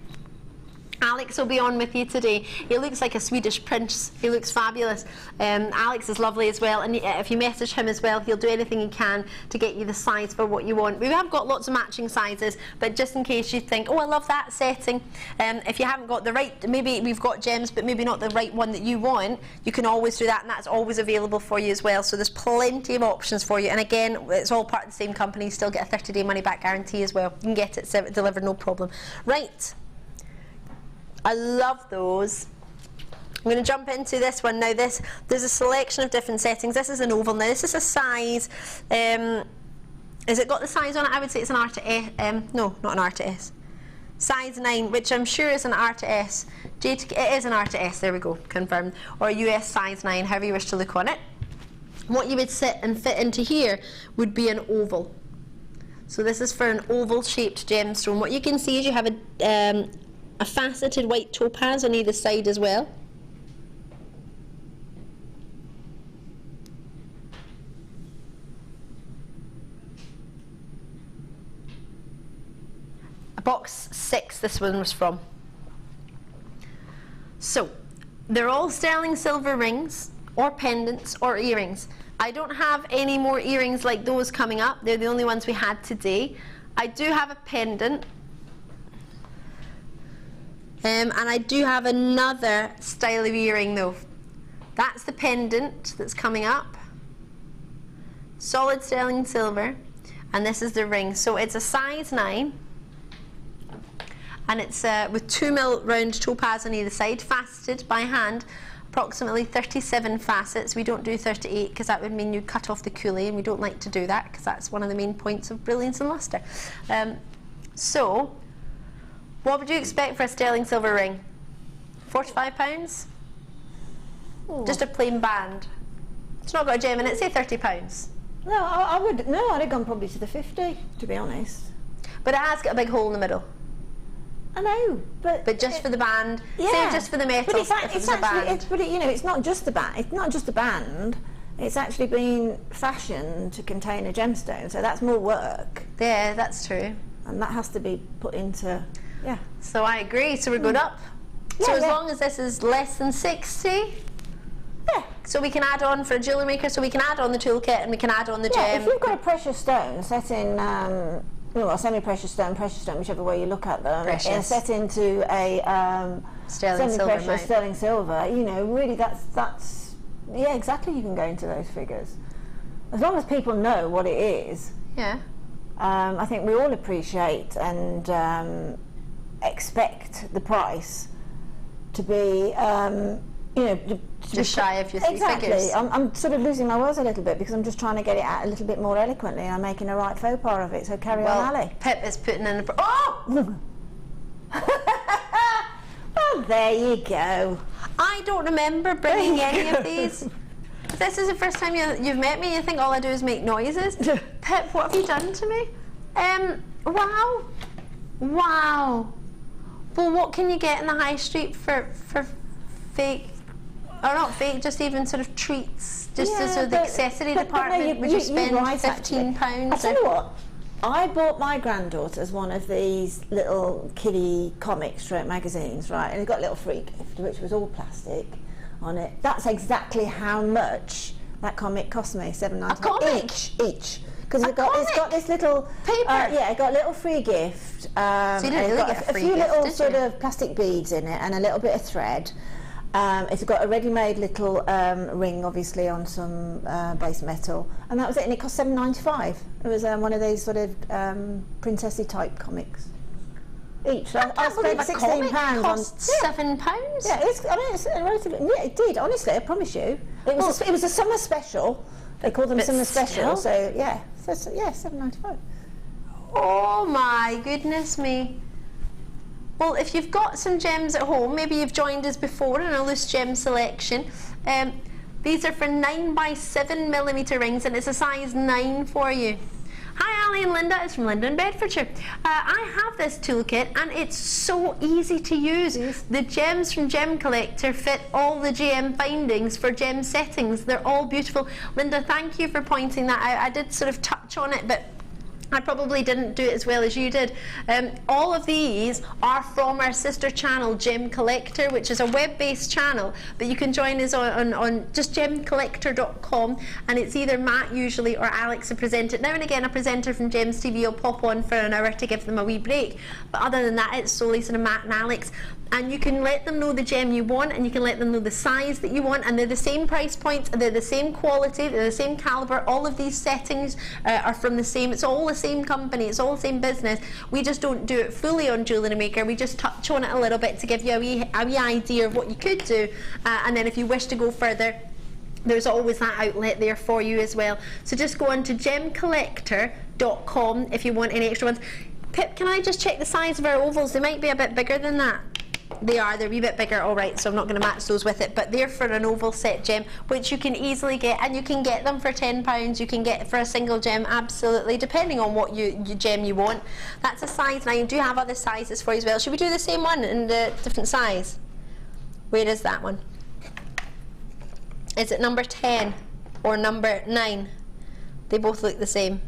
Alex will be on with you today. He looks like a Swedish prince. He looks fabulous. Alex is lovely as well, and if you message him as well, he'll do anything he can to get you the size for what you want. We have got lots of matching sizes, but just in case you think, oh, I love that setting, if you haven't got the right, maybe we've got gems but maybe not the right one that you want, you can always do that, and that's always available for you as well. So there's plenty of options for you, and again, it's all part of the same company. You still get a 30-day money back guarantee as well. You can get it delivered, no problem. Right, I love those. I'm going to jump into this one now. There's a selection of different settings. This is an oval. Now this is a size, has it got the size on it? I would say it's an R to S, no, not an R to S. Size 9, which I'm sure is an R to S. It is an R to S, there we go, confirmed. Or US size 9, however you wish to look on it. What you would sit and fit into here would be an oval. So this is for an oval shaped gemstone. What you can see is you have a faceted white topaz on either side as well. Box 6 this one was from. So they're all sterling silver rings or pendants or earrings. I don't have any more earrings like those coming up. They're the only ones we had today. I do have a pendant. And I do have another style of earring though. That's the pendant that's coming up. Solid sterling silver. And this is the ring. So it's a size 9. And it's with 2mm round topaz on either side, faceted by hand. Approximately 37 facets. We don't do 38 because that would mean you cut off the coulis, and we don't like to do that because that's one of the main points of brilliance and lustre. So, what would you expect for a sterling silver ring? £45? Just a plain band. It's not got a gem in it, say £30. No, I'd have gone probably to the 50, to be honest. But it has got a big hole in the middle. I know, but just for the band, yeah, say just for the metal. But it's not just the band. It's not just the band. It's actually been fashioned to contain a gemstone, so that's more work. Yeah, that's true. And that has to be put into, yeah. So I agree. So we're good up. Yeah, so as long as this is less than 60, yeah. So we can add on for a jewellery maker. So we can add on the toolkit and we can add on the gem. If you've got a precious stone set in. Well, semi-precious stone, precious stone, whichever way you look at them, and set into a semi-precious sterling silver, you know, really that's yeah, exactly, you can go into those figures. As long as people know what it is. Yeah. I think we all appreciate and expect the price to be, you know, just shy of your three figures. Exactly. I'm sort of losing my words a little bit because I'm just trying to get it out a little bit more eloquently and I'm making a right faux pas of it, so carry on, Ali. Pip is putting in a... Oh! Well, there you go. I don't remember bringing any of these. This is the first time you've met me. You think all I do is make noises. Pip, what have you done to me? Wow. Wow. Well, what can you get in the high street for fake... Or not fake, just even sort of treats, just as sort of the accessory department, would you spend £15? I tell you what, I bought my granddaughters one of these little kiddie comic stroke magazines, right, and it got a little free gift, which was all plastic on it. That's exactly how much that comic cost me, $7.99 each. Because it's got this little paper. Yeah, it got a little free gift. So you didn't really get a free few gift, little sort of plastic beads in it and a little bit of thread. It's got a ready-made little ring, obviously, on some base metal, and that was it. And it cost $7.95. It was one of these sort of princessy type comics. Each. I spent £16 cost £7. Yeah, it's relatively. Yeah, it did. Honestly, I promise you, it was a summer special. They called them summer special. So yeah, $7.95. Oh my goodness me. Well, if you've got some gems at home, maybe you've joined us before in a loose gem selection. These are for 9x7mm rings, and it's a size 9 for you. Hi Ali and Linda, it's from Linda in Bedfordshire. I have this toolkit and it's so easy to use. Yes. The gems from Gem Collector fit all the GM findings for gem settings. They're all beautiful. Linda, thank you for pointing that out. I did sort of touch on it, but I probably didn't do it as well as you did. All of these are from our sister channel, Gem Collector, which is a web-based channel, but you can join us on just gemcollector.com, and it's either Matt usually or Alex who present it. Now and again, a presenter from Gems TV will pop on for an hour to give them a wee break, but other than that, it's solely sort of Matt and Alex. And you can let them know the gem you want, and you can let them know the size that you want, and they're the same price points, they're the same quality, they're the same caliber. All of these settings are from the same, it's all the same company, it's all the same business. We just don't do it fully on Jewellery Maker, we just touch on it a little bit to give you a wee idea of what you could do, and then if you wish to go further, there's always that outlet there for you as well. So just go on to gemcollector.com if you want any extra ones. Pip, can I just check the size of our ovals? They might be a bit bigger than that. They're a wee bit bigger, alright, so I'm not going to match those with it, but they're for an oval set gem, which you can easily get, and you can get them for £10, you can get for a single gem, absolutely, depending on what gem you want. That's a size 9. I do have other sizes for you as well. Should we do the same one in the different size? Where is that one? Is it number 10 or number 9? They both look the same.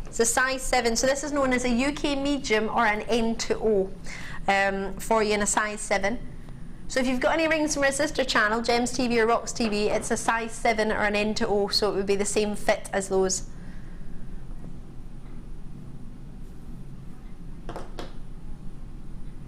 It's a size 7, so this is known as a UK medium or an N to O for you in a size 7. So if you've got any rings from our sister channel, Gems TV or Rocks TV, it's a size 7 or an N to O, so it would be the same fit as those.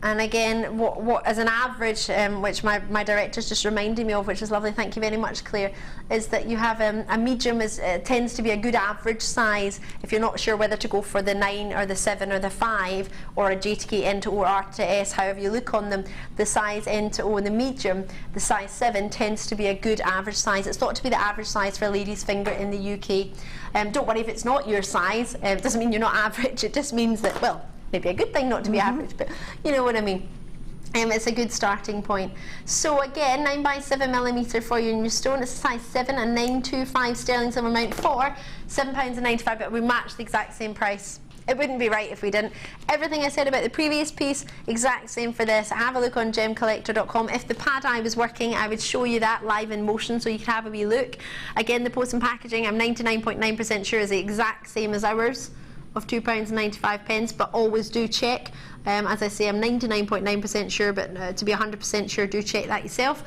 And again, what as an average, which my director's just reminded me of, which is lovely, thank you very much Claire, is that you have a medium tends to be a good average size if you're not sure whether to go for the 9 or the 7 or the 5 or a J to K, N to O or R to S, however you look on them. The size N to O and the medium, the size 7, tends to be a good average size. It's thought to be the average size for a lady's finger in the UK. Don't worry if it's not your size, it doesn't mean you're not average, it just means that, well, maybe a good thing not to be average, but you know what I mean. It's a good starting point. So again, 9x7mm for you in your stone. It's a size 7 and 925 sterling silver mount for £7.95, but we match the exact same price. It wouldn't be right if we didn't. Everything I said about the previous piece, exact same for this. Have a look on gemcollector.com. If the pad eye was working, I would show you that live in motion so you could have a wee look. Again, the post and packaging, I'm 99.9% sure is the exact same as ours of £2.95, but always do check. As I say, I'm 99.9% sure, but to be 100% sure, do check that yourself.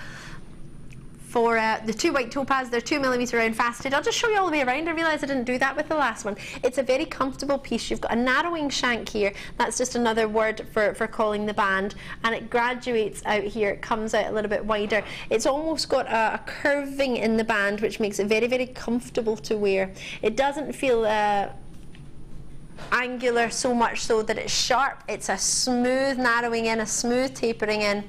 For the 2 white topaz, they're 2mm round faceted. I'll just show you all the way around. I realise I didn't do that with the last one. It's a very comfortable piece. You've got a narrowing shank here. That's just another word for calling the band. And it graduates out here. It comes out a little bit wider. It's almost got a curving in the band, which makes it very, very comfortable to wear. It doesn't feel angular so much so that it's sharp. It's a smooth narrowing in, a smooth tapering in,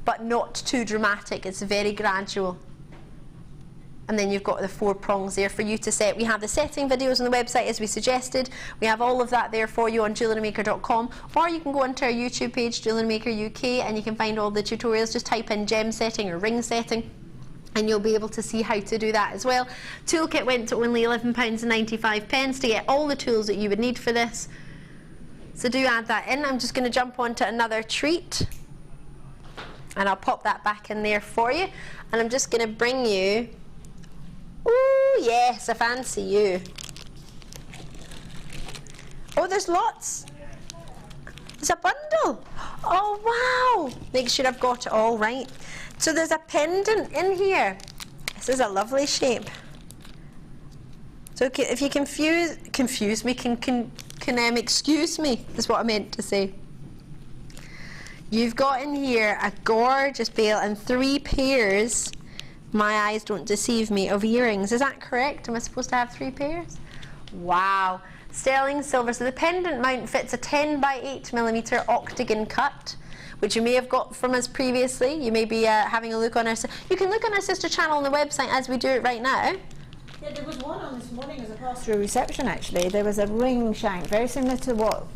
but not too dramatic. It's very gradual. And then you've got the 4 prongs there for you to set. We have the setting videos on the website as we suggested. We have all of that there for you on JewelleryMaker.com, or you can go onto our YouTube page, Jewellery Maker UK, and you can find all the tutorials. Just type in gem setting or ring setting, and you'll be able to see how to do that as well. Toolkit went to only £11.95 to get all the tools that you would need for this. So do add that in. I'm just going to jump onto another treat, and I'll pop that back in there for you. And I'm just going to bring you, ooh yes, I fancy you. Oh, there's lots. There's a bundle. Oh wow. Make sure I've got it all right. So there's a pendant in here. This is a lovely shape. So if you excuse me, is what I meant to say. You've got in here a gorgeous bail and 3 pairs, my eyes don't deceive me, of earrings. Is that correct? Am I supposed to have 3 pairs? Wow. Sterling silver. So the pendant mount fits a 10x8mm octagon cut, which you may have got from us previously. You may be having a look on our... You can look on our sister channel on the website as we do it right now. Yeah, there was one on this morning as a pass-through reception actually. There was a ring shank, very similar to what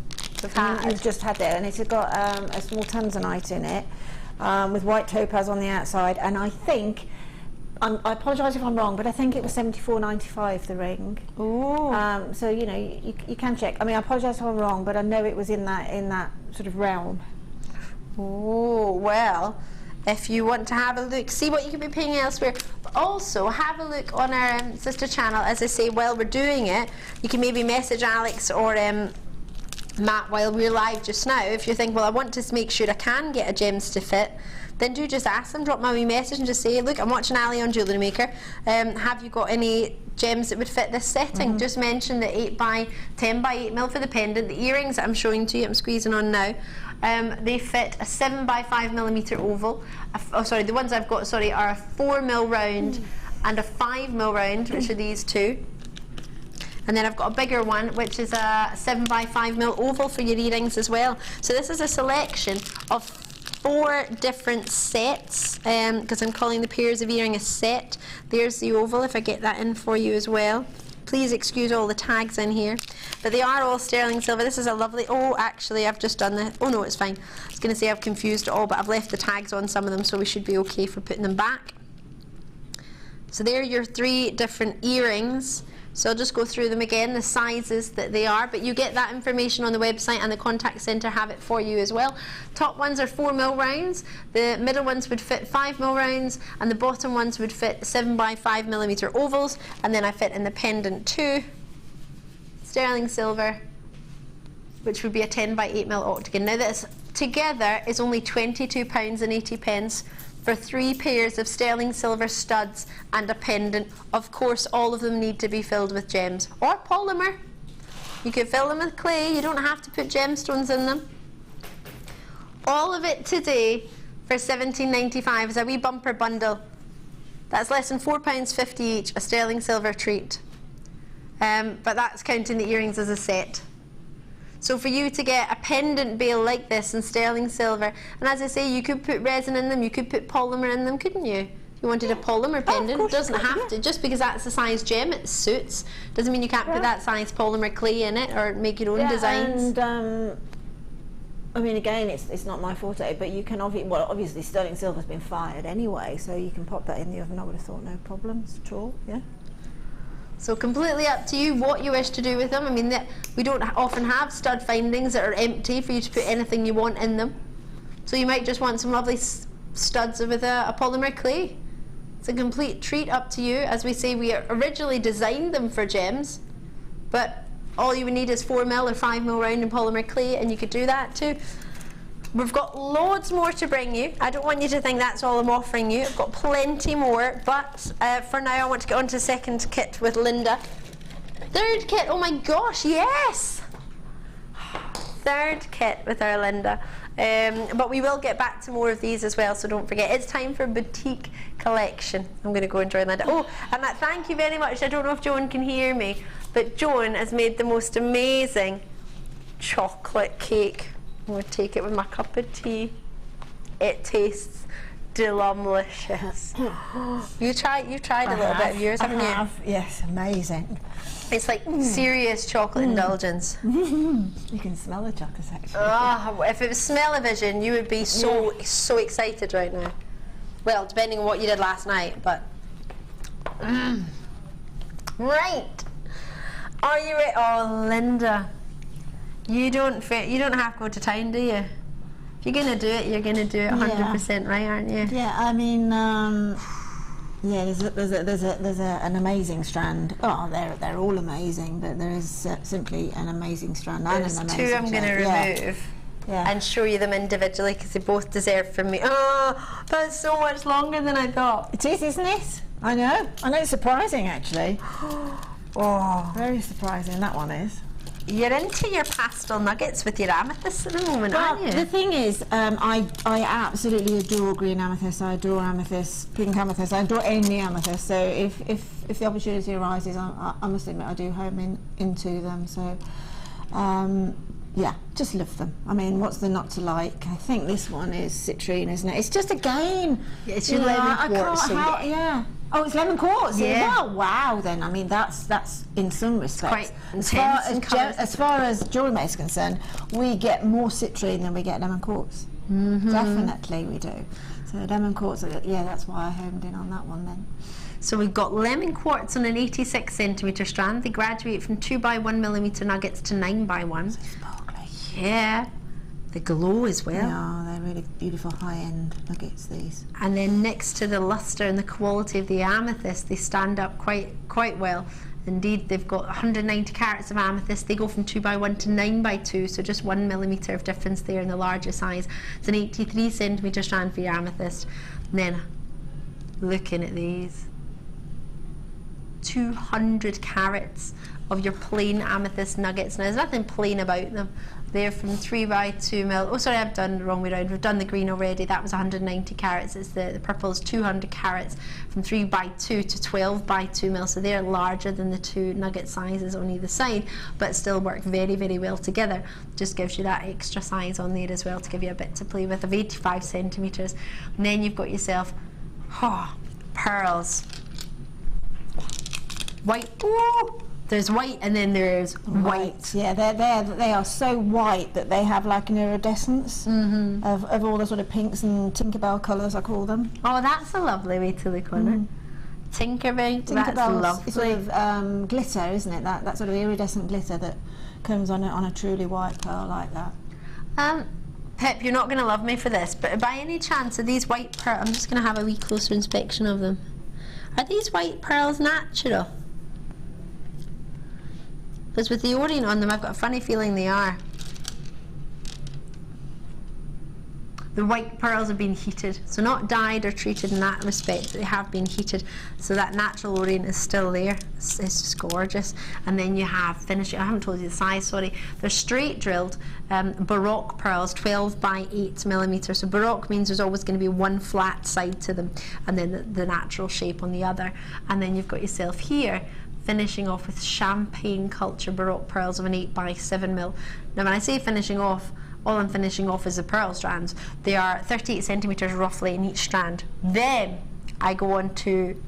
you've just had there, and it's got a small Tanzanite in it, with white topaz on the outside, and I think, I apologise if I'm wrong, but I think it was $74.95 the ring. Ooh. So you know, you can check. I mean, I apologise if I'm wrong, but I know it was in that sort of realm. Oh, well, if you want to have a look, see what you can be paying elsewhere, but also have a look on our sister channel. As I say, while we're doing it, you can maybe message Alex or Matt while we're live just now. If you think, well, I want to make sure I can get a gems to fit, then do just ask them, drop me a wee message and just say, look, I'm watching Ali on Jewellery Maker, have you got any gems that would fit this setting? Just mention the 10x8mm for the pendant. The earrings that I'm showing to you, I'm squeezing on now, they fit a 7x5mm oval. The ones I've got, are a 4mm round and a 5mm round, which are these two. And then I've got a bigger one, which is a 7x5mm oval for your earrings as well. So this is a selection of 4 different sets, because I'm calling the pairs of earring a set. There's the oval, if I get that in for you as well. Please excuse all the tags in here. But they are all sterling silver. This is a lovely... Oh, actually, I've just done the... Oh, no, it's fine. I was going to say I've confused it all, but I've left the tags on some of them, so we should be okay for putting them back. So there are your 3 different earrings. So I'll just go through them again, the sizes that they are, but you get that information on the website, and the contact centre have it for you as well. Top ones are 4mm rounds, the middle ones would fit 5mm rounds, and the bottom ones would fit 7x5mm ovals, and then I fit in the pendant too, sterling silver, which would be a 10x8mm octagon. Now this together is only £22.80 for 3 pairs of sterling silver studs and a pendant. Of course, all of them need to be filled with gems or polymer. You could fill them with clay, you don't have to put gemstones in them. All of it today for £17.95 is a wee bumper bundle. That's less than £4.50 each, a sterling silver treat. But that's counting the earrings as a set. So for you to get a pendant bail like this in sterling silver, and as I say, you could put resin in them, you could put polymer in them, couldn't you? If you wanted a polymer pendant, it doesn't have to. Just because that's the size gem, it suits. Doesn't mean you can't put that size polymer clay in it or make your own designs. And I mean, again, it's not my forte, but you can obviously sterling silver's been fired anyway, so you can pop that in the oven. I would have thought no problems at all. Yeah. So completely up to you what you wish to do with them. I mean, we don't often have stud findings that are empty for you to put anything you want in them. So you might just want some lovely studs with a polymer clay. It's a complete treat, up to you. As we say, we originally designed them for gems, but all you would need is 4mm or 5mm round in polymer clay, and you could do that too. We've got loads more to bring you. I don't want you to think that's all I'm offering you. I've got plenty more, but for now I want to get on to second kit with Linda. Third kit, oh my gosh, yes! Third kit with our Linda. But we will get back to more of these as well, so don't forget. It's time for boutique collection. I'm going to go and join Linda. Oh, and thank you very much. I don't know if Joan can hear me, but Joan has made the most amazing chocolate cake. I'm going to take it with my cup of tea. It tastes delumlicious. You tried a little bit of yours, haven't you? Yes, amazing. It's like serious chocolate indulgence. You can smell the chocolates, actually. Oh, if it was smell-o-vision, you would be so excited right now. Well, depending on what you did last night, but... Right. Are you ready? Oh, Linda. You don't have to go to town, do you? If you're going to do it, you're going to do it 100% right, aren't you? Yeah, I mean... yeah, there's an amazing strand. Oh, they're all amazing, but there is simply an amazing strand. There's two I'm going to remove and show you them individually because they both deserve from me. Oh, that's so much longer than I thought. It is, isn't it? I know. It's surprising, actually. Oh, very surprising, that one is. You're into your pastel nuggets with your amethyst at the moment, aren't you? The thing is, I absolutely adore green amethyst. I adore amethyst, pink amethyst. I adore any amethyst. So if the opportunity arises, I must admit I do home into them. So yeah, just love them. I mean, what's there not to like? I think this one is citrine, isn't it? It's just again. Yeah, it's your lemon quartz. Yeah. Oh, it's lemon quartz. Yeah. Oh, wow. Then I mean, that's in some respects. It's quite as far as Jewellery Maker is concerned, we get more citrine than we get lemon quartz. Definitely, we do. So lemon quartz. Yeah, that's why I homed in on that one then. So we've got lemon quartz on an 86cm strand. They graduate from 2x1mm nuggets to 9x1. So sparkly. Yeah. The glow as well. Yeah, they're really beautiful high-end nuggets, these. And then next to the luster and the quality of the amethyst, they stand up quite well. Indeed, they've got 190 carats of amethyst. They go from 2x1 to 9x2, so just 1mm of difference there in the larger size. It's an 83cm strand for your amethyst. And then, looking at these, 200 carats of your plain amethyst nuggets. Now, there's nothing plain about them. They're from 3x2mm. Oh, sorry, I've done the wrong way around. We've done the green already. That was 190 carats. It's the purple is 200 carats from 3x2 to 12x2mm. So they're larger than the two nugget sizes on either side, but still work very, very well together. Just gives you that extra size on there as well to give you a bit to play with of 85cm. And then you've got yourself, pearls. White. Ooh. There's white and then there's white. Yeah, they are so white that they have like an iridescence of all the sort of pinks and Tinkerbell colours, I call them. Oh, that's a lovely way to look on it. Tinkerbell, that's lovely. It's sort of glitter, isn't it? That sort of iridescent glitter that comes on a truly white pearl like that. Pip, you're not going to love me for this, but by any chance are these white pearls, I'm just going to have a wee closer inspection of them. Are these white pearls natural? Because with the orient on them, I've got a funny feeling they are. The white pearls have been heated, so not dyed or treated in that respect, but they have been heated, so that natural orient is still there. It's just gorgeous. And then you have finishing, I haven't told you the size, sorry. They're straight drilled Baroque pearls, 12x8mm. So Baroque means there's always going to be one flat side to them, and then the natural shape on the other. And then you've got yourself here, finishing off with champagne culture Baroque pearls of an 8x7mm. Now when I say finishing off, all I'm finishing off is the pearl strands. They are 38cm roughly in each strand. Then I go on to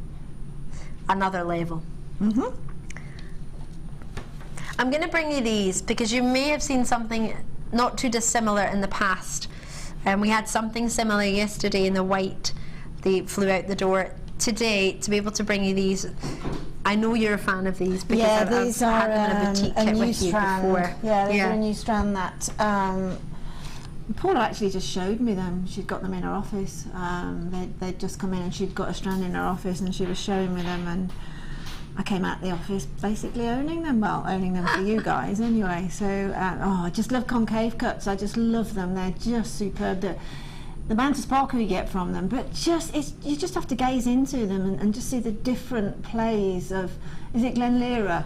another level. I'm going to bring you these because you may have seen something not too dissimilar in the past. We had something similar yesterday in the white. They flew out the door. Today, to be able to bring you these, I know you're a fan of these because these I've are had them in a boutique kit new with you strand. before. Yeah, these are a new strand that Paula actually just showed me them. She'd got them in her office. They'd just come in and she'd got a strand in her office and she was showing me them, and I came out of the office basically owning them. Well, owning them for you guys anyway. So, I just love concave cuts. I just love them. They're just superb. The amount of sparkle you get from them, but you just have to gaze into them and just see the different plays of, is it Glenn Lira?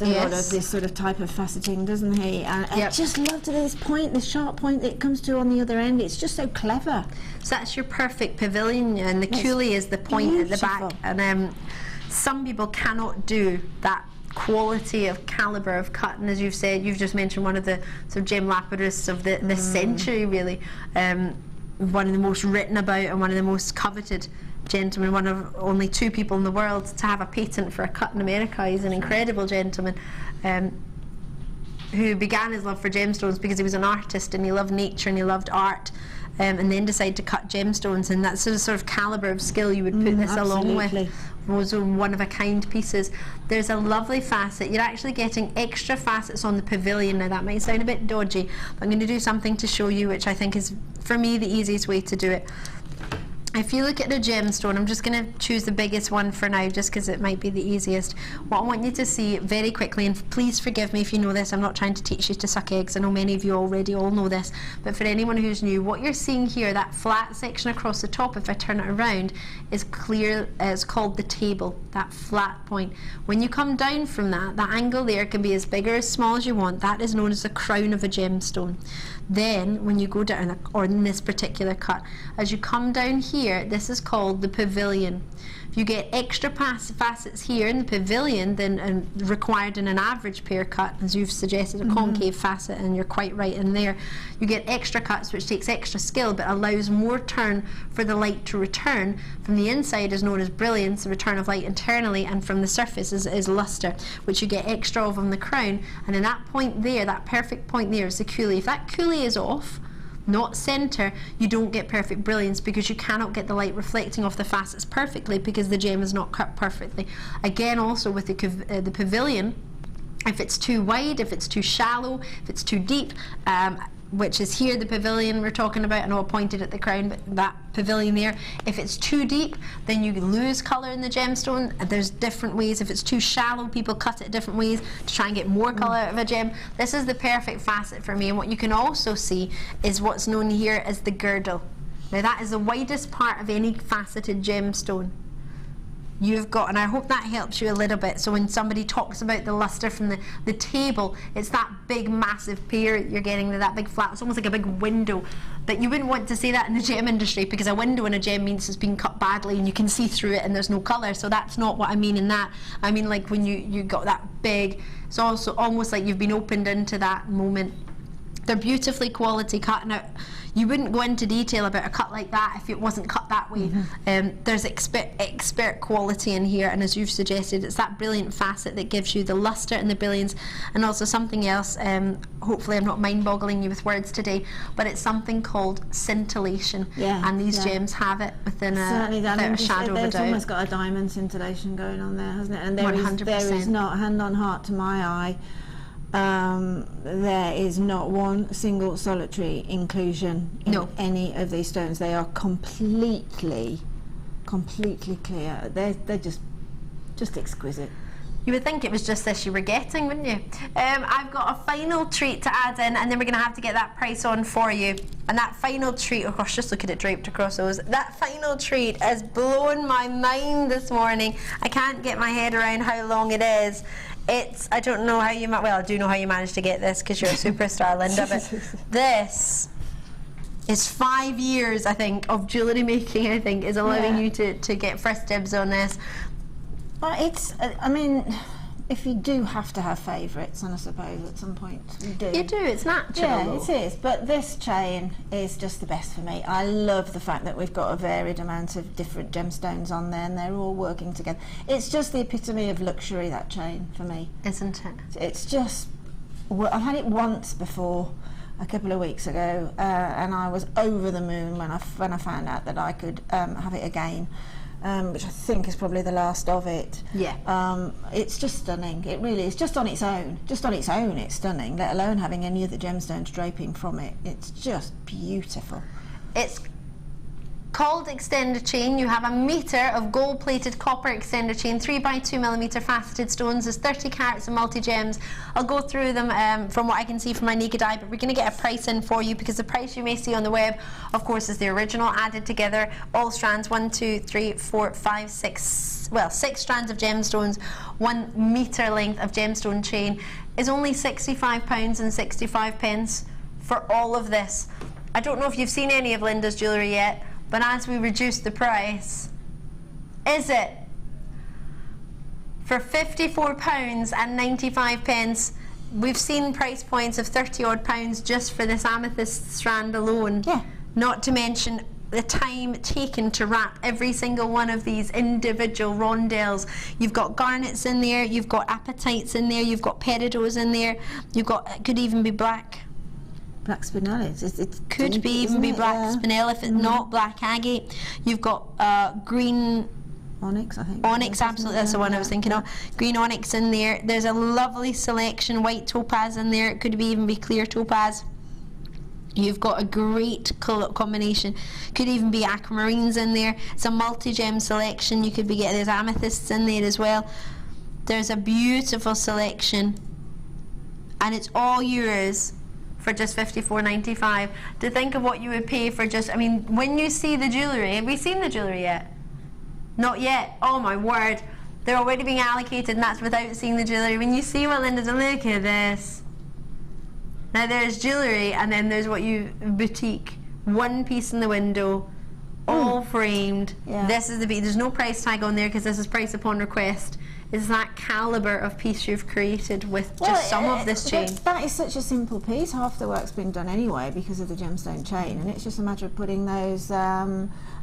A lot of this sort of type of faceting, doesn't he? And I just love this point, this sharp point that it comes to on the other end. It's just so clever. So that's your perfect pavilion, and the coulis is the point at the back. And some people cannot do that quality of calibre of cut, and as you've said, you've just mentioned one of the sort of gem lapidarists of this century, really. One of the most written about and one of the most coveted gentlemen, one of only 2 people in the world to have a patent for a cut in America. He's an incredible gentleman who began his love for gemstones because he was an artist and he loved nature and he loved art, and then decided to cut gemstones, and that's the sort of calibre of skill you would put this along with. Those are one-of-a-kind pieces. There's a lovely facet. You're actually getting extra facets on the pavilion. Now that might sound a bit dodgy, but I'm going to do something to show you, which I think is, for me, the easiest way to do it. If you look at a gemstone, I'm just going to choose the biggest one for now just because it might be the easiest. What I want you to see very quickly, and please forgive me if you know this, I'm not trying to teach you to suck eggs, I know many of you already all know this, but for anyone who's new, what you're seeing here, that flat section across the top, if I turn it around, is clear, it's called the table, that flat point. When you come down from that, that angle there can be as big or as small as you want. That is known as the crown of a gemstone. Then when you go down, or in this particular cut, as you come down here, this is called the pavilion. If you get extra facets here in the pavilion than required in an average pear cut, as you've suggested, a concave facet, and you're quite right in there, you get extra cuts, which takes extra skill but allows more turn for the light to return. From the inside is known as brilliance, the return of light internally, and from the surface is luster, which you get extra of on the crown. And in that point there, that perfect point there, is the coulis. If that coulis is off, not centre, you don't get perfect brilliance because you cannot get the light reflecting off the facets perfectly because the gem is not cut perfectly. Again, also with the pavilion, if it's too wide, if it's too shallow, if it's too deep, which is here the pavilion we're talking about. I know I pointed at the crown, but that pavilion there, if it's too deep, then you lose colour in the gemstone. There's different ways. If it's too shallow, people cut it different ways to try and get more colour out of a gem. This is the perfect facet for me, and what you can also see is what's known here as the girdle. Now that is the widest part of any faceted gemstone you've got, and I hope that helps you a little bit. So when somebody talks about the luster from the table, it's that big massive pear you're getting, that big flat, it's almost like a big window. But you wouldn't want to see that in the gem industry, because a window in a gem means it's been cut badly and you can see through it and there's no colour. So that's not what I mean in that. I mean like when you got that big, it's also almost like you've been opened into that moment. They're beautifully quality cut. Now, you wouldn't go into detail about a cut like that if it wasn't cut that way. There's expert quality in here, and as you've suggested, it's that brilliant facet that gives you the luster and the brilliance, and also something else. Hopefully I'm not mind-boggling you with words today, but it's something called scintillation, and these gems have it within a shadow of a doubt. It's almost got a diamond scintillation going on there, hasn't it? And there 100%. There is not, hand on heart to my eye, there is not one single solitary inclusion in any of these stones. They are completely clear. They're just exquisite. You would think it was just this you were getting, wouldn't you? I've got a final treat to add in, and then we're going to have to get that price on for you. And that final treat, oh gosh, just look at it draped across those. That final treat has blown my mind this morning. I can't get my head around how long it is. I don't know how you, well, I do know how you managed to get this because you're a superstar, Linda, but this is 5 years, I think, of jewellery making, I think, is allowing you to get first dibs on this. Well, it's, I mean, if you do have to have favourites, and I suppose at some point you do. You do, it's natural. Yeah, it is, but this chain is just the best for me. I love the fact that we've got a varied amount of different gemstones on there and they're all working together. It's just the epitome of luxury, that chain, for me. Isn't it? It's just, I've had it once before, a couple of weeks ago, and I was over the moon when I found out that I could have it again, which I think is probably the last of it. Yeah. It's just stunning. It really is. Just on its own, it's stunning. Let alone having any other gemstones draping from it. It's just beautiful. It's called extended chain. You have a metre of gold-plated copper extended chain, 3 by 2mm faceted stones. There's 30 carats of multi-gems. I'll go through them from what I can see from my naked eye, but we're going to get a price in for you, because the price you may see on the web, of course, is the original added together. All strands, 1, 2, 3, 4, 5, 6, well, 6 strands of gemstones, 1 metre length of gemstone chain, is only £65.65 for all of this. I don't know if you've seen any of Linda's jewellery yet, but as we reduce the price, is it for £54.95? We've seen price points of 30 odd pounds just for this amethyst strand alone. Yeah. Not to mention the time taken to wrap every single one of these individual rondelles. You've got garnets in there, you've got apatites in there, you've got peridots in there, you've got, it could even be black. Black spinel. It could be even be black spinel if it's not black agate. You've got green onyx, I think. Onyx, absolutely, that's the one I was thinking of. Green onyx in there. There's a lovely selection, white topaz in there. It could even be clear topaz. You've got a great colour combination. Could even be aquamarines in there. It's a multi-gem selection. You could be getting, there's amethysts in there as well. There's a beautiful selection, and it's all yours for just £54.95. To think of what you would pay for just, I mean, when you see the jewellery, have we seen the jewellery yet? Not yet. Oh my word. They're already being allocated, and that's without seeing the jewellery. When you see what Linda's, look at this. Now there's jewellery, and then there's what you, boutique. One piece in the window, all framed. Yeah. This is the bead. There's no price tag on there because this is price upon request. Is that calibre of piece you've created with just some of this chain? That is such a simple piece. Half the work's been done anyway because of the gemstone chain, and it's just a matter of putting those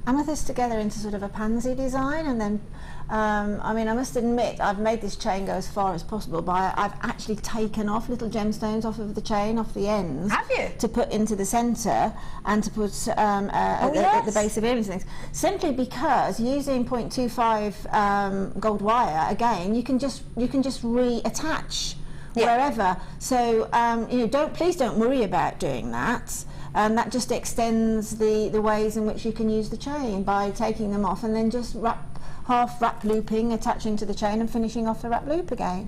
amethysts together into sort of a pansy design, and then I mean, I must admit, I've made this chain go as far as possible by I've actually taken off little gemstones off of the chain, off the ends. Have you? To put into the centre and to put at the base of earrings and things. Simply because using 0.25 gold wire, again, you can just reattach wherever. So you know, please don't worry about doing that. That just extends the ways in which you can use the chain by taking them off and then just half wrap looping, attaching to the chain and finishing off the wrap loop again.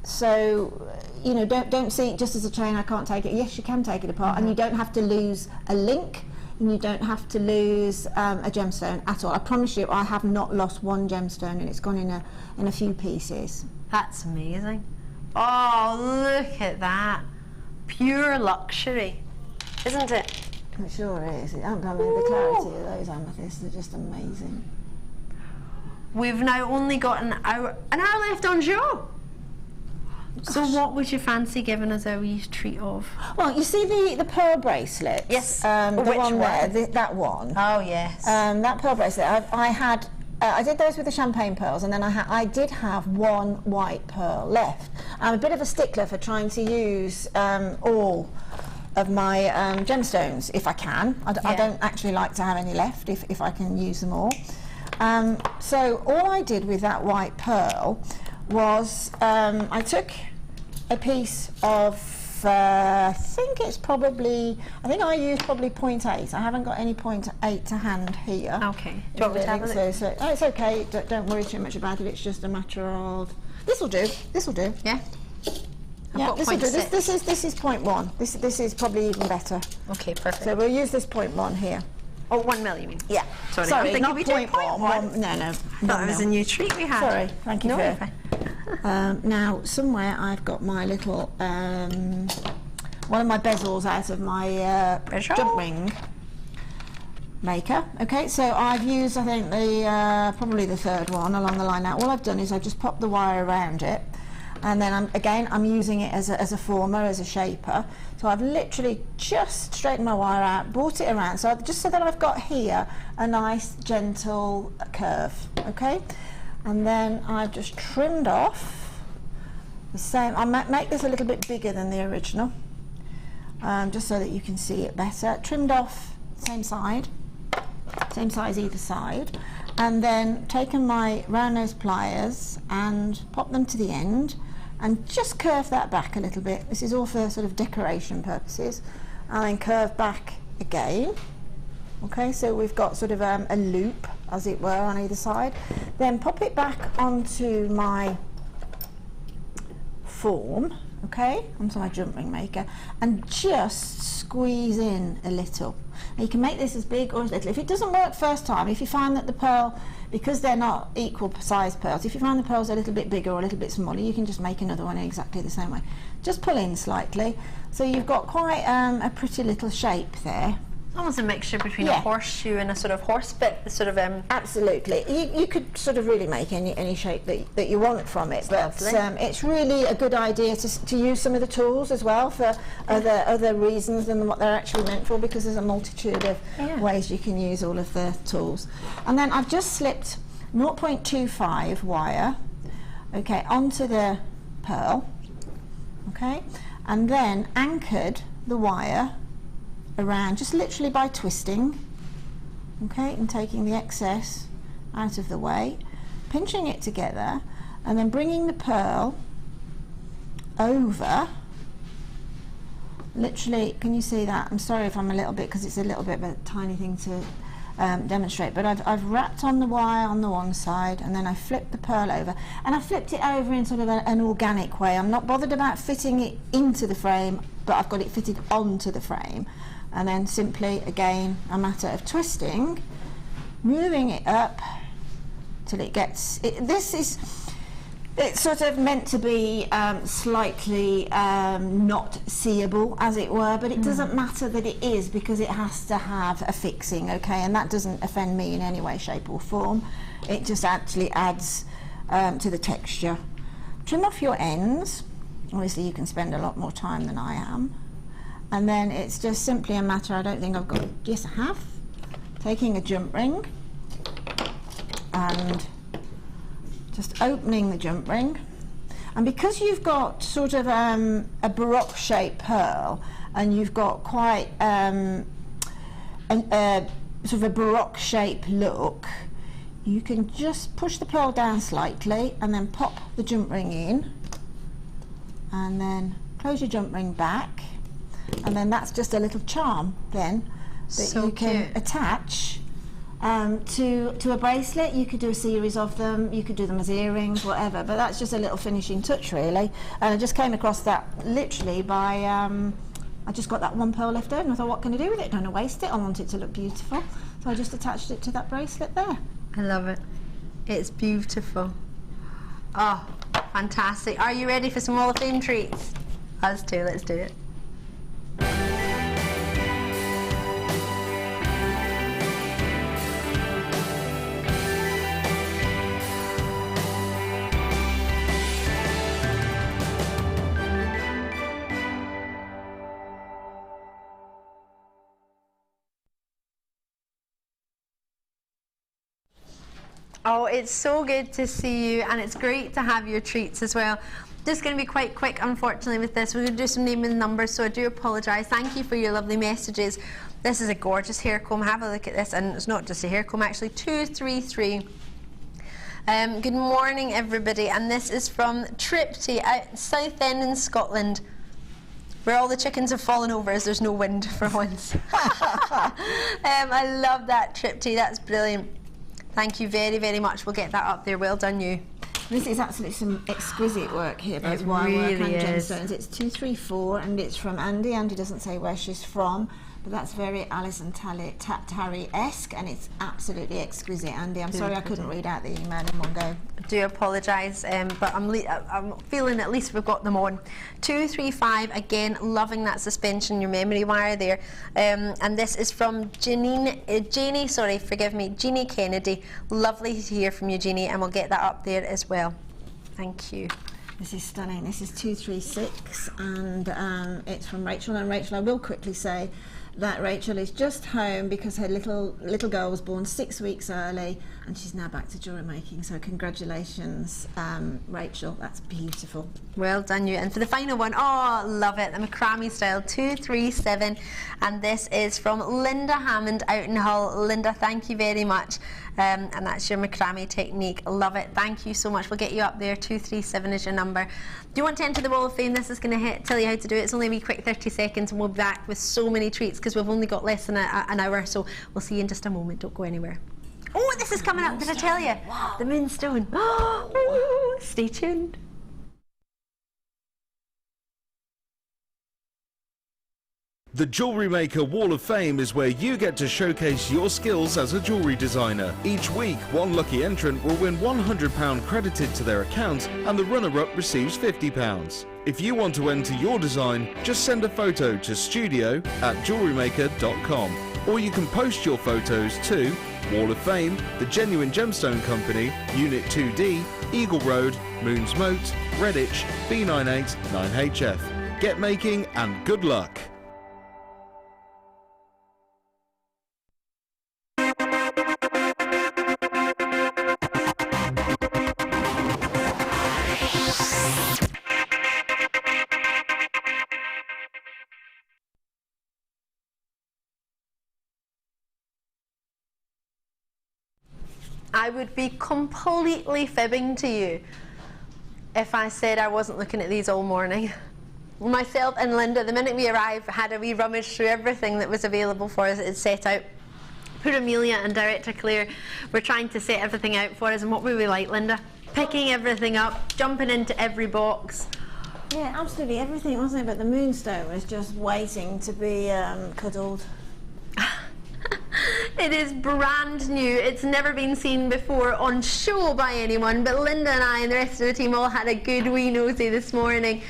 So you know, don't see it just as a chain. I can't take it. Yes, you can take it apart, and you don't have to lose a link, and you don't have to lose a gemstone at all. I promise you, I have not lost one gemstone, and it's gone in a few pieces. That's amazing. Oh, look at that. Pure luxury, isn't it? It sure is. I mean, the clarity of those amethysts are just amazing. We've now only got an hour left on show. So what would you fancy giving us a wee treat of? Well, you see the pearl bracelet. Yes. The Which one one? there, that one. Oh yes. That pearl bracelet. I did those with the champagne pearls, and then I did have one white pearl left. I'm a bit of a stickler for trying to use all of my gemstones if I can. I don't actually like to have any left if I can use them all. So all I did with that white pearl was I took a piece of I think I used probably 0.8. I haven't got any 0.8 to hand here. Okay. Do you want me to have a look? So it's okay. Don't worry too much about it. It's just a matter of this will do. Yeah. Yeah, this will do. This is 0.1. This is probably even better. Okay, perfect. So we'll use this 0.1 here. Oh, 1 mil, you mean? Yeah. Sorry, not we did 0.1. No. I thought it was a new treat we had. Sorry, thank you. No, you're fine. Now, somewhere I've got my little one of my bezels out of my jump ring maker. Okay, so I've used, I think, the probably the third one along the line. Now, all I've done is I've just popped the wire around it, and then I'm using it as a former, as a shaper. So I've literally just straightened my wire out, brought it around, so just so that I've got here a nice gentle curve. Okay, and then I've just trimmed off the same. I might make this a little bit bigger than the original. just so that you can see it better. Trimmed off same size either side, and then taken my round nose pliers and pop them to the end and just curve that back a little bit. This is all for sort of decoration purposes, and then curve back again. Okay, so we've got sort of a loop, as it were, on either side. Then pop it back onto my form, okay, onto my jump ring maker, and just squeeze in a little. Now you can make this as big or as little. If it doesn't work first time, if you find that the pearl, because they're not equal size pearls, if you find the pearls are a little bit bigger or a little bit smaller, you can just make another one in exactly the same way. Just pull in slightly, so you've got quite a pretty little shape there. Almost a mixture between a horseshoe and a sort of horse bit, the sort of Absolutely. You could sort of really make any shape that you want from it, but it's really a good idea to use some of the tools as well for other reasons than what they're actually meant for, because there's a multitude of ways you can use all of the tools. And then I've just slipped 0.25 wire, okay, onto the pearl, okay, and then anchored the wire around just literally by twisting, okay, and taking the excess out of the way, pinching it together, and then bringing the pearl over. Literally, can you see that? I'm sorry if I'm a little bit, because it's a little bit of a tiny thing to demonstrate, but I've wrapped on the wire on the one side, and then I flipped the pearl over, and I flipped it over in sort of an organic way. I'm not bothered about fitting it into the frame, but I've got it fitted onto the frame. And then simply, again, a matter of twisting, moving it up till it gets, it's sort of meant to be slightly not seeable, as it were, but it doesn't matter that it is, because it has to have a fixing, okay, and that doesn't offend me in any way, shape or form. It just actually adds to the texture. Trim off your ends. Obviously you can spend a lot more time than I am. And then it's just simply a matter, I don't think I've got, yes I have, taking a jump ring and just opening the jump ring. And because you've got sort of a baroque shaped pearl, and you've got quite sort of a baroque shape look, you can just push the pearl down slightly and then pop the jump ring in, and then close your jump ring back. And then that's just a little charm then that you can attach to a bracelet. You could do a series of them, you could do them as earrings, whatever, but that's just a little finishing touch really. And I just came across that literally by, I just got that one pearl left over and I thought, what can I do with it? Don't want to waste it, I want it to look beautiful. So I just attached it to that bracelet there. I love it. It's beautiful. Oh, fantastic. Are you ready for some Wall of Fame treats? Us too, let's do it. Oh, it's so good to see you, and it's great to have your treats as well. Just going to be quite quick, unfortunately, with this. We're going to do some name and numbers, so I do apologise. Thank you for your lovely messages. This is a gorgeous hair comb. Have a look at this, and it's not just a hair comb, actually. 233. Good morning, everybody, and this is from Tripty out Southend in Scotland, where all the chickens have fallen over as there's no wind for once. I love that, Tripty. That's brilliant. Thank you very, very much. We'll get that up there. Well done, you. This is absolutely some exquisite work here, both wire work and gemstones. It's 234, and it's from Andy. Andy doesn't say where she's from, but that's very Alison Tarry-esque, and it's absolutely exquisite, Andy. I'm sorry I couldn't read out the email in one go. I do apologise, but I'm feeling at least we've got them on. 235, again, loving that suspension, your memory wire there. And this is from Jeannie Kennedy. Lovely to hear from you, Jeannie, and we'll get that up there as well. Thank you. This is stunning. This is 236, and it's from Rachel. And Rachel, I will quickly say, that Rachel is just home because her little girl was born 6 weeks early, and she's now back to jewellery making. So congratulations, Rachel. That's beautiful. Well done, you. And for the final one, oh, love it, the macrame style 237, and this is from Linda Hammond out in Hull. Linda, thank you very much. And that's your macrame technique. Love it. Thank you so much. We'll get you up there. 237 is your number. Do you want to enter the Wall of Fame? This is going to tell you how to do it. It's only a wee quick 30 seconds, and we'll be back with so many treats because we've only got less than an hour. So we'll see you in just a moment. Don't go anywhere. Oh, this is coming up. Did I tell you? Wow. The Moonstone. Oh, stay tuned. The Jewellery Maker Wall of Fame is where you get to showcase your skills as a jewellery designer. Each week, one lucky entrant will win £100 credited to their account, and the runner-up receives £50. If you want to enter your design, just send a photo to studio@jewellerymaker.com, or you can post your photos to Wall of Fame, The Genuine Gemstone Company, Unit 2D, Eagle Road, Moons Moat, Redditch, B98 9HF. Get making and good luck! I would be completely fibbing to you if I said I wasn't looking at these all morning. Myself and Linda, the minute we arrived, had a wee rummage through everything that was available for us. It's set out. Poor Amelia and Director Claire were trying to set everything out for us, and what were we like, Linda? Picking everything up, jumping into every box. Yeah, absolutely everything, wasn't it? But the Moonstone was just waiting to be cuddled. It is brand new. It's never been seen before on show by anyone, but Linda and I and the rest of the team all had a good wee nosy this morning.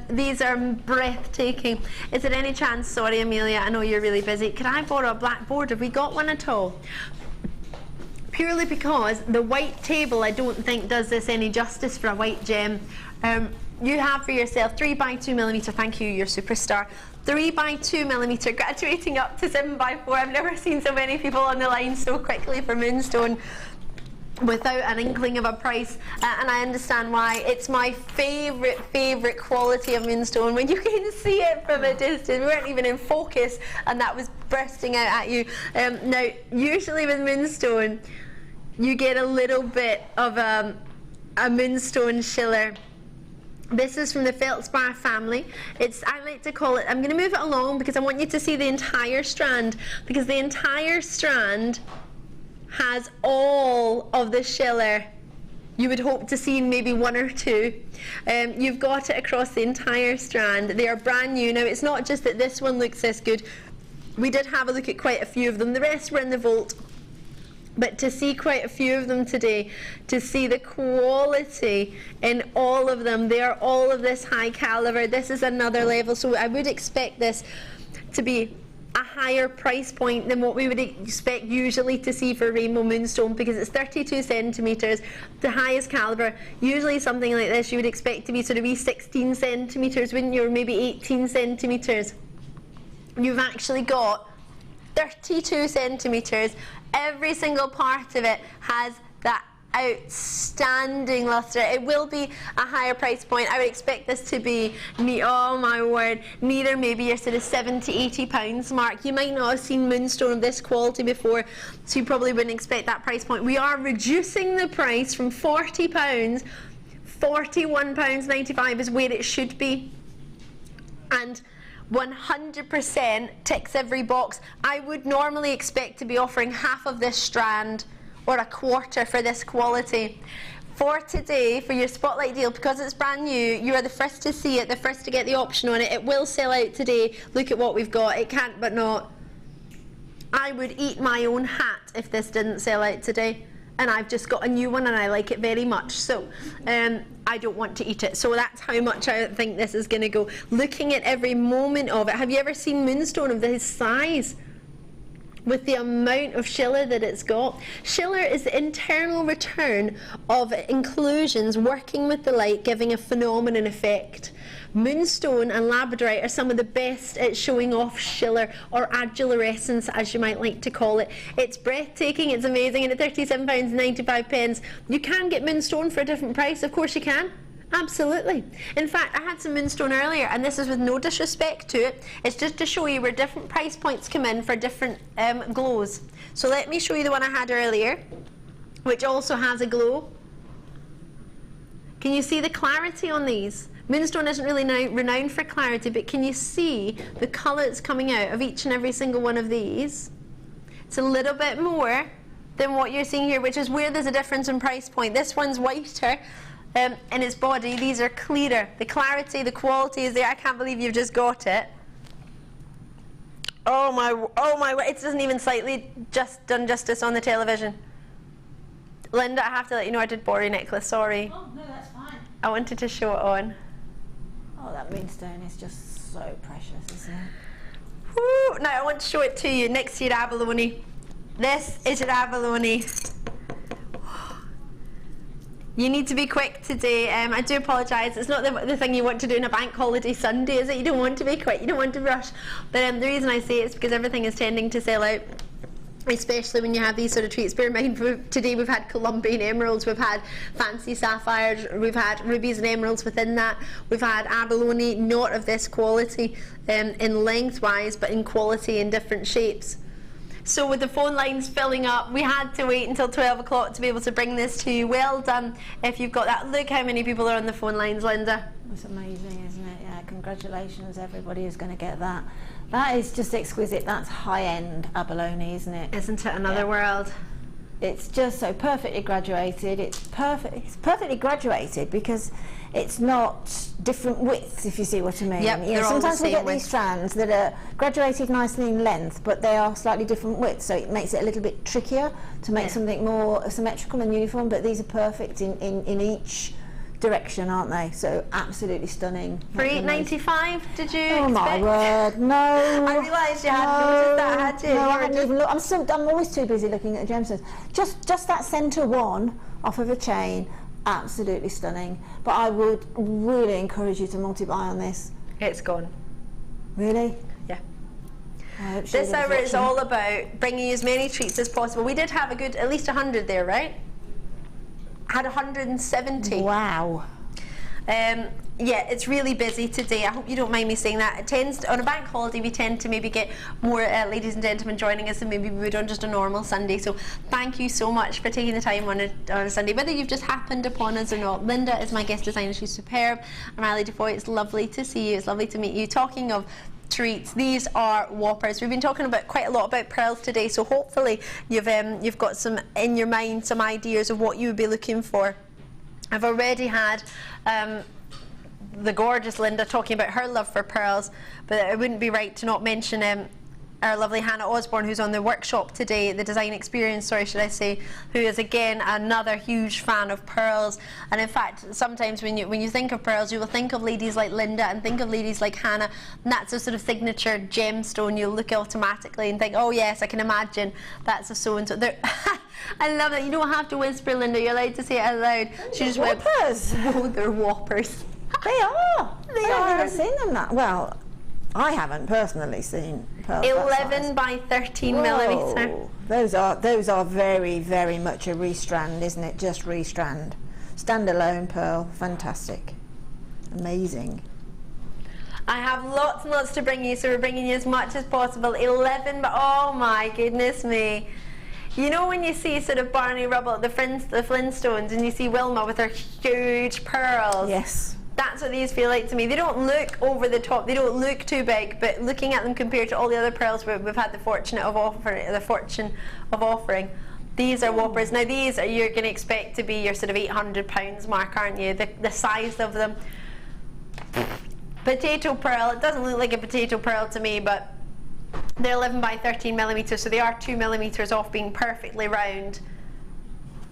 These are breathtaking. Is there any chance, sorry Amelia, I know you're really busy, could I borrow a black board? Have we got one at all? Purely because the white table I don't think does this any justice for a white gem. You have for yourself 3x2mm, thank you, you're a superstar. 3x2mm, graduating up to 7x4. I've never seen so many people on the line so quickly for Moonstone without an inkling of a price, and I understand why. It's my favourite quality of Moonstone. When you can see it from a distance, we weren't even in focus and that was bursting out at you. Now, usually with Moonstone, you get a little bit of a Moonstone schiller. This is from the Feldspar family. I like to call it, I'm going to move it along because I want you to see the entire strand, because the entire strand has all of the schiller you would hope to see maybe one or two. You've got it across the entire strand. They are brand new. Now, it's not just that this one looks this good. We did have a look at quite a few of them. The rest were in the vault. But to see quite a few of them today, to see the quality in all of them, they are all of this high caliber. This is another level, so I would expect this to be a higher price point than what we would expect usually to see for Rainbow Moonstone, because it's 32 centimetres, the highest caliber. Usually something like this you would expect to be sort of 16 centimetres, wouldn't you, or maybe 18 centimetres. You've actually got 32 centimetres. Every single part of it has that outstanding lustre. It will be a higher price point. I would expect this to be, oh my word, neither maybe your sort of £70–80 mark. You might not have seen Moonstone of this quality before, so you probably wouldn't expect that price point. We are reducing the price from £40, £41.95 is where it should be, and 100% ticks every box. I would normally expect to be offering half of this strand or a quarter for this quality. For today, for your spotlight deal, because it's brand new, you are the first to see it, the first to get the option on it. It will sell out today. Look at what we've got. It can't but not. I would eat my own hat if this didn't sell out today. And I've just got a new one and I like it very much, so I don't want to eat it. So that's how much I think this is going to go. Looking at every moment of it, have you ever seen Moonstone of this size? with the amount of shiller that it's got. Shiller is the internal return of inclusions working with the light, giving a phenomenon effect. Moonstone and labradorite are some of the best at showing off shiller, or adularescence as you might like to call it. It's breathtaking, it's amazing, and at £37.95 you can get Moonstone for a different price. Of course you can. Absolutely. In fact, I had some Moonstone earlier, and this is with no disrespect to it. It's just to show you where different price points come in for different glows. So let me show you the one I had earlier, which also has a glow. Can you see the clarity on these? Moonstone isn't really renowned for clarity, but can you see the colour that's coming out of each and every single one of these? It's a little bit more than what you're seeing here, which is where there's a difference in price point. This one's whiter in its body, these are clearer. The clarity, the quality is there. I can't believe you've just got it. Oh my, it doesn't even slightly just done justice on the television. Linda, I have to let you know I did borrow your necklace, sorry. Oh, no, that's fine. I wanted to show it on. Oh, that Moonstone is just so precious, isn't it? Woo! Now I want to show it to you next to your Abalone. This is your Abalone. You need to be quick today. I do apologise. It's not the thing you want to do on a bank holiday Sunday, is it? You don't want to be quick. You don't want to rush. But the reason I say it is because everything is tending to sell out, especially when you have these sort of treats. Bear in mind, today we've had Colombian emeralds, we've had fancy sapphires, we've had rubies and emeralds within that, we've had abalone, not of this quality in lengthwise, but in quality in different shapes. So with the phone lines filling up, we had to wait until 12 o'clock to be able to bring this to you. Well done if you've got that. Look how many people are on the phone lines, Linda. It's amazing, isn't it? Yeah, congratulations everybody who's going to get that. That is just exquisite. That's high-end abalone, isn't it? Isn't it another world? It's just so perfectly graduated. It's perfectly graduated because it's not different widths, if you see what I mean. Yep, you know, they're all the sometimes we same get width. these strands that are graduated nicely in length, but they are slightly different widths, so it makes it a little bit trickier to make something more symmetrical and uniform, but these are perfect in each direction, aren't they? So absolutely stunning. For $8.95, did you Oh expect? my word, no. I realised you hadn't noticed that, had you? No, You I were hadn't just- even looked. I'm always too busy looking at the gemstones. Just that centre one off of a chain, absolutely stunning. But I would really encourage you to multi-buy on this. It's gone. Really? Yeah. I hope This Sheila's hour is watching. all about bringing you as many treats as possible. We did have a good, at least 100 there, right? Had 170. Wow. Yeah, it's really busy today. I hope you don't mind me saying that. It tends to, on a bank holiday, we tend to maybe get more ladies and gentlemen joining us than maybe we would on just a normal Sunday. So thank you so much for taking the time on a Sunday, whether you've just happened upon us or not. Linda is my guest designer. She's superb. I'm Riley DeFoy. It's lovely to see you. It's lovely to meet you. Talking of treats, these are whoppers. We've been talking about quite a lot about pearls today, so hopefully you've got some in your mind, some ideas of what you would be looking for. I've already had the gorgeous Linda talking about her love for pearls, but it wouldn't be right to not mention our lovely Hannah Osborne, who's on the workshop today, the design experience, sorry, should I say, who is again another huge fan of pearls. And in fact, sometimes when you think of pearls, you will think of ladies like Linda and think of ladies like Hannah, and that's a sort of signature gemstone. You'll look automatically and think, oh yes, I can imagine that's a so-and-so. I love that. You don't have to whisper, Linda. You're allowed to say it out loud. She just went, Whoppers. oh, they're whoppers. They are. They I are. haven't seen them that well. I haven't personally seen pearls. 11 by 13 millimetre. Whoa. Those are very, very much a restrand, isn't it? Just restrand. Standalone pearl, fantastic, amazing. I have lots and lots to bring you, so we're bringing you as much as possible. 11, but oh my goodness me. You know when you see sort of Barney Rubble, the Flintstones, and you see Wilma with her huge pearls? Yes. That's what these feel like to me. They don't look over the top, they don't look too big, but looking at them compared to all the other pearls we've had the fortune of offering, these are whoppers. Now these are, you're going to expect to be your sort of £800 mark, aren't you? The size of them. Potato pearl, it doesn't look like a potato pearl to me, but they're 11 by 13 millimetres, so they are 2 millimetres off being perfectly round.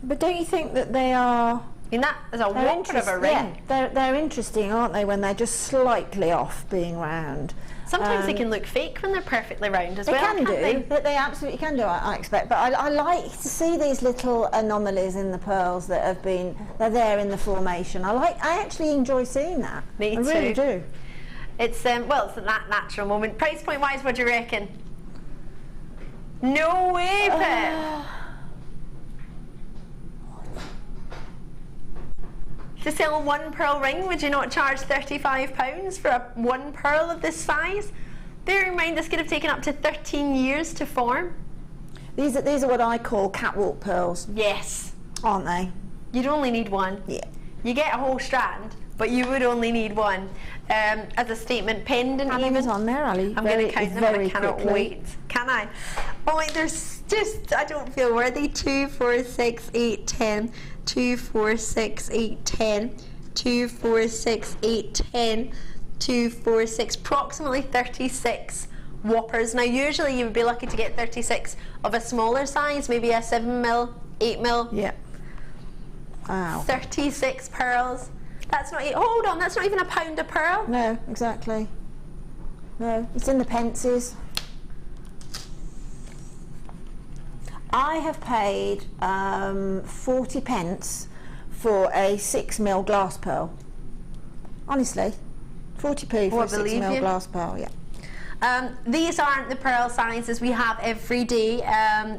But don't you think that they are I mean, that is a whopper of a ring. Yeah, they're interesting, aren't they, when they're just slightly off being round. Sometimes they can look fake when they're perfectly round as well. They can do, they absolutely can do, I expect. But I like to see these little anomalies in the pearls that have been, they're there in the formation. I actually enjoy seeing that. Me too. I really do. It's, well, it's that natural moment. Price point wise, what do you reckon? No way, Pip. To sell one pearl ring, would you not charge £35 for one pearl of this size? Bear in mind, this could have taken up to 13 years to form. These are what I call catwalk pearls. Yes. Aren't they? You'd only need one. Yeah. You get a whole strand, but you would only need one. As a statement pendant even. Even on there, Ali. I'm going to count them and I cannot quickly. wait. Can I? Oh wait, there's just, I don't feel worthy. 2, 4, 6, 8, 10. 2, 4, 6, 8, 10. 2, 4, 6, 8, 10. 2, 4, 6, approximately 36 whoppers. Now usually you would be lucky to get 36 of a smaller size, maybe a 7mm, 8mm. Yeah. Wow. 36 pearls. That's not, hold on, that's not even a pound a pearl. No, exactly. No, it's in the pences. I have paid 40 pence for a 6mm glass pearl. Honestly, 40p for a 6mm glass pearl, yeah. These aren't the pearl sizes we have every day.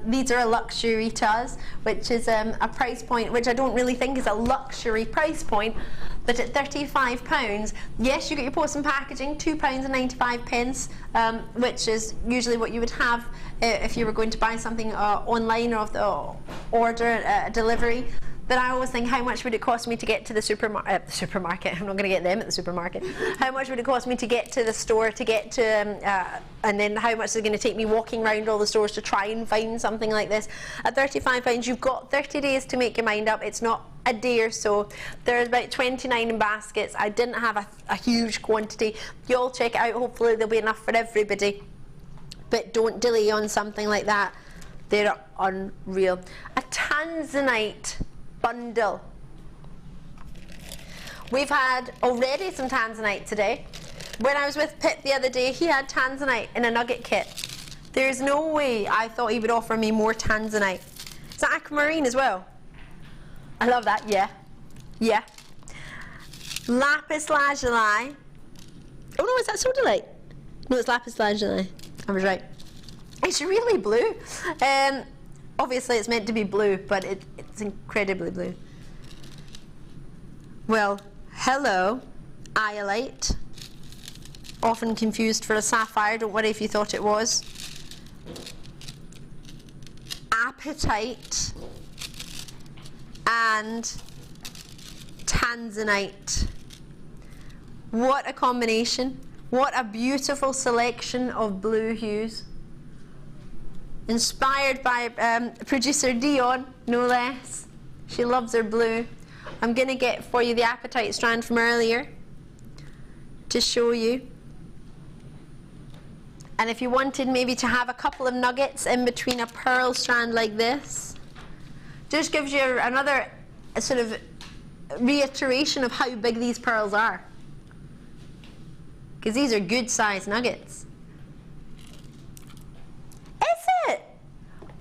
These are a luxury tuz, which is a price point which I don't really think is a luxury price point, but at £35, yes, you get your post and packaging, £2.95, which is usually what you would have if you were going to buy something online or off the order delivery. But I always think, how much would it cost me to get to the supermarket? I'm not going to get them at the supermarket. How much would it cost me to get to the store, to get to, and then how much is it going to take me walking around all the stores to try and find something like this? At £35, you've got 30 days to make your mind up. It's not a day or so. There's about 29 in baskets. I didn't have a huge quantity. You all check it out. Hopefully there'll be enough for everybody. But don't delay on something like that. They're unreal. A Tanzanite bundle. We've had already some Tanzanite today. When I was with Pip the other day, he had Tanzanite in a nugget kit. There's no way I thought he would offer me more Tanzanite. Is that aquamarine as well? I love that, yeah. Yeah. Lapis lazuli. Oh no, is that sodalite? No, it's lapis lazuli. I was right. It's really blue. Obviously it's meant to be blue, but it's incredibly blue. Well, hello, iolite. Often confused for a sapphire, don't worry if you thought it was. Apatite and Tanzanite. What a combination. What a beautiful selection of blue hues. Inspired by producer Dion, no less. She loves her blue. I'm going to get for you the Apatite strand from earlier to show you. And if you wanted maybe to have a couple of nuggets in between a pearl strand like this, just gives you another sort of reiteration of how big these pearls are. Because these are good sized nuggets.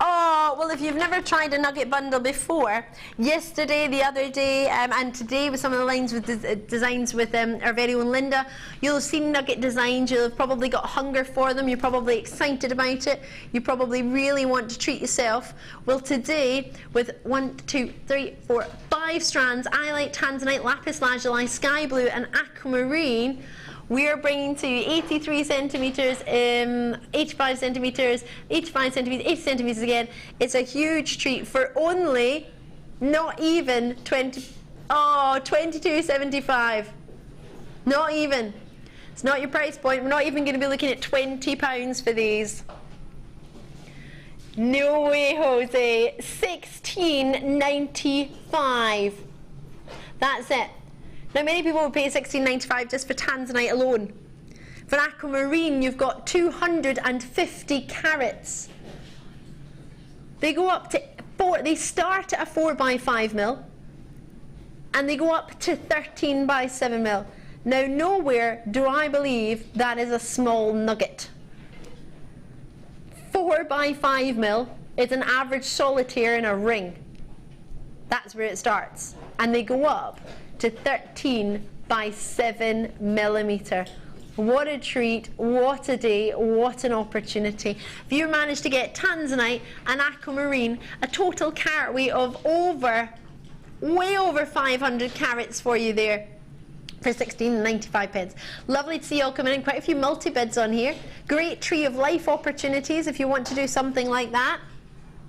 Oh, well, if you've never tried a nugget bundle before, yesterday, the other day, and today with some of the lines with designs with our very own Linda, you'll have seen nugget designs, you'll have probably got hunger for them, you're probably excited about it, you probably really want to treat yourself. Well, today, with 1, 2, 3, 4, 5 strands, iolite, Tanzanite, lapis lazuli, sky blue, and aquamarine, we are bringing to you 83 centimetres, 85 centimetres, 85 centimetres, 80 centimetres again. It's a huge treat for only not even 22.75. Not even. It's not your price point. We're not even going to be looking at £20 for these. No way, Jose. $16.95. That's it. Now, many people would pay $16.95 just for Tanzanite alone. For aquamarine, you've got 250 carats. They go up to they start at a 4x5mm. and they go up to 13 by 7 mil. Now nowhere do I believe that is a small nugget. 4 by 5 mil is an average solitaire in a ring. That's where it starts. And they go up to 13 by 7 millimeter. What a treat, what a day, what an opportunity. If you manage to get Tanzanite and aquamarine, a total carat weight of way over 500 carats for you there for 16.95. Lovely to see you all coming in. Quite a few multi-bids on here. Great tree of life opportunities if you want to do something like that.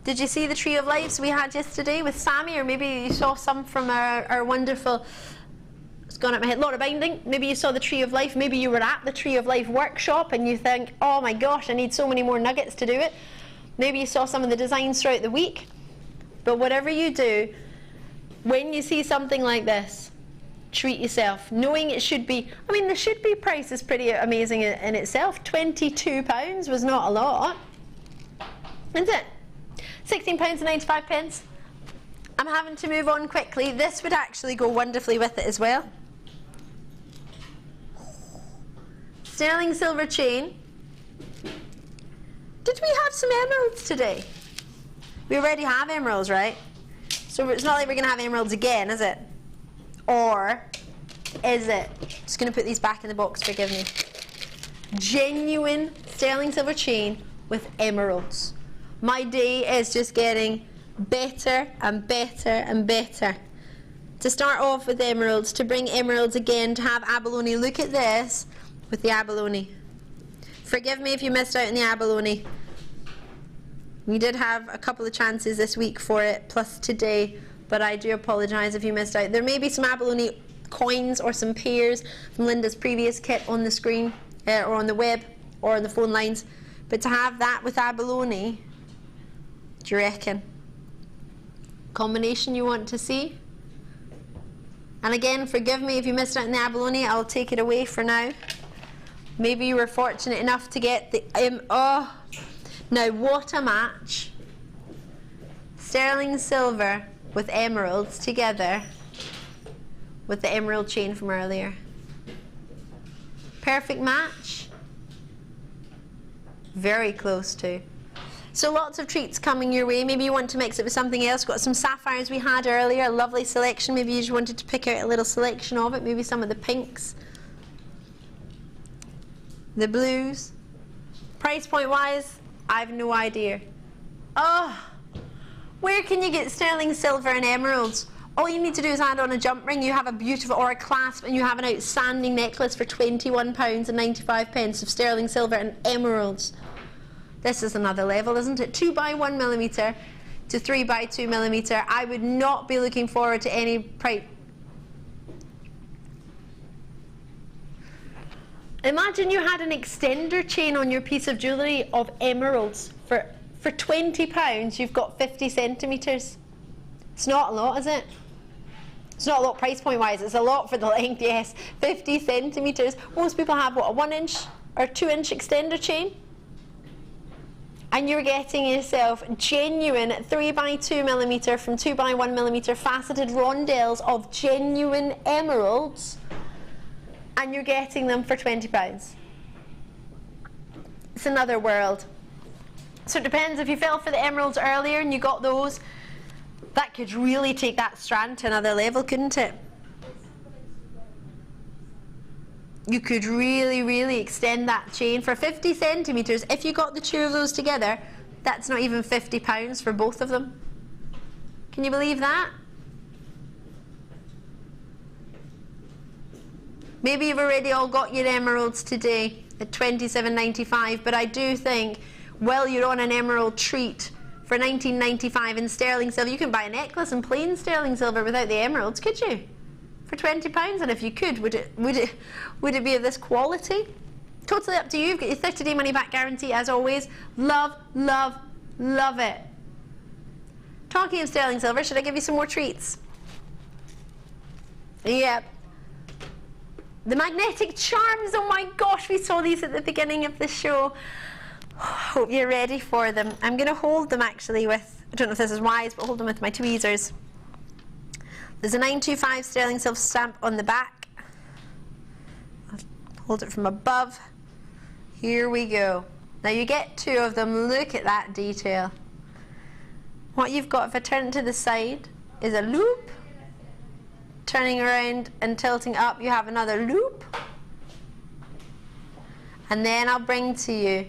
Did you see the tree of lives we had yesterday with Sammy, or maybe you saw some from our wonderful, it's gone up my head, Laura Binding. Maybe you saw the tree of life, maybe you were at the tree of life workshop and you think, oh my gosh, I need so many more nuggets to do it. Maybe you saw some of the designs throughout the week. But whatever you do, when you see something like this, treat yourself, knowing it should be, I mean the should be price is pretty amazing in itself. £22 was not a lot, is it? £16.95. I'm having to move on quickly. This would actually go wonderfully with it as well. Sterling silver chain. Did we have some emeralds today? We already have emeralds, right? So it's not like we're going to have emeralds again, is it? Or is it? Just going to put these back in the box, forgive me. Genuine sterling silver chain with emeralds. My day is just getting better and better and better. To start off with emeralds, to bring emeralds again, to have abalone. Look at this with the abalone. Forgive me if you missed out on the abalone. We did have a couple of chances this week for it, plus today, but I do apologise if you missed out. There may be some abalone coins or some pairs from Linda's previous kit on the screen, or on the web, or on the phone lines, but to have that with abalone, do you reckon? Combination you want to see? And again, forgive me if you missed out on the abalone, I'll take it away for now. Maybe you were fortunate enough to get the, oh, now what a match. Sterling silver with emeralds together with the emerald chain from earlier. Perfect match. Very close to. So lots of treats coming your way. Maybe you want to mix it with something else. Got some sapphires we had earlier, a lovely selection. Maybe you just wanted to pick out a little selection of it. Maybe some of the pinks, the blues. Price point wise, I've no idea. Oh, where can you get sterling silver and emeralds? All you need to do is add on a jump ring. You have a beautiful, or a clasp, and you have an outstanding necklace for £21.95 of sterling silver and emeralds. This is another level, isn't it? 2 by 1 millimeter to 3 by 2 millimeter. I would not be looking forward to any price. Imagine you had an extender chain on your piece of jewellery of emeralds. For £20, you've got 50 centimetres. It's not a lot, is it? It's not a lot price point wise, it's a lot for the length, yes. 50 centimetres. Most people have, what, a 1 inch or 2 inch extender chain? And you're getting yourself genuine 3 by 2 millimeter from 2 by 1 millimeter faceted rondelles of genuine emeralds, and you're getting them for £20. It's another world. So it depends, if you fell for the emeralds earlier and you got those, that could really take that strand to another level, couldn't it? You could really, really extend that chain for 50 centimetres. If you got the two of those together, that's not even £50 for both of them. Can you believe that? Maybe you've already all got your emeralds today at £27.95, but I do think, well, you're on an emerald treat for £19.95 in sterling silver. You can buy a necklace in plain sterling silver without the emeralds, could you? For £20, and if you could, would it be of this quality? Totally up to you. You've got your 30-day money back guarantee as always. Love, love, love it. Talking of sterling silver, should I give you some more treats? Yep. The magnetic charms, oh my gosh, we saw these at the beginning of the show. Hope you're ready for them. I'm going to hold them actually with, I don't know if this is wise, but hold them with my tweezers. There's a 925 sterling silver stamp on the back. I'll hold it from above. Here we go. Now you get 2 of them. Look at that detail. What you've got, if I turn it to the side, is a loop. Turning around and tilting up, you have another loop. And then I'll bring to you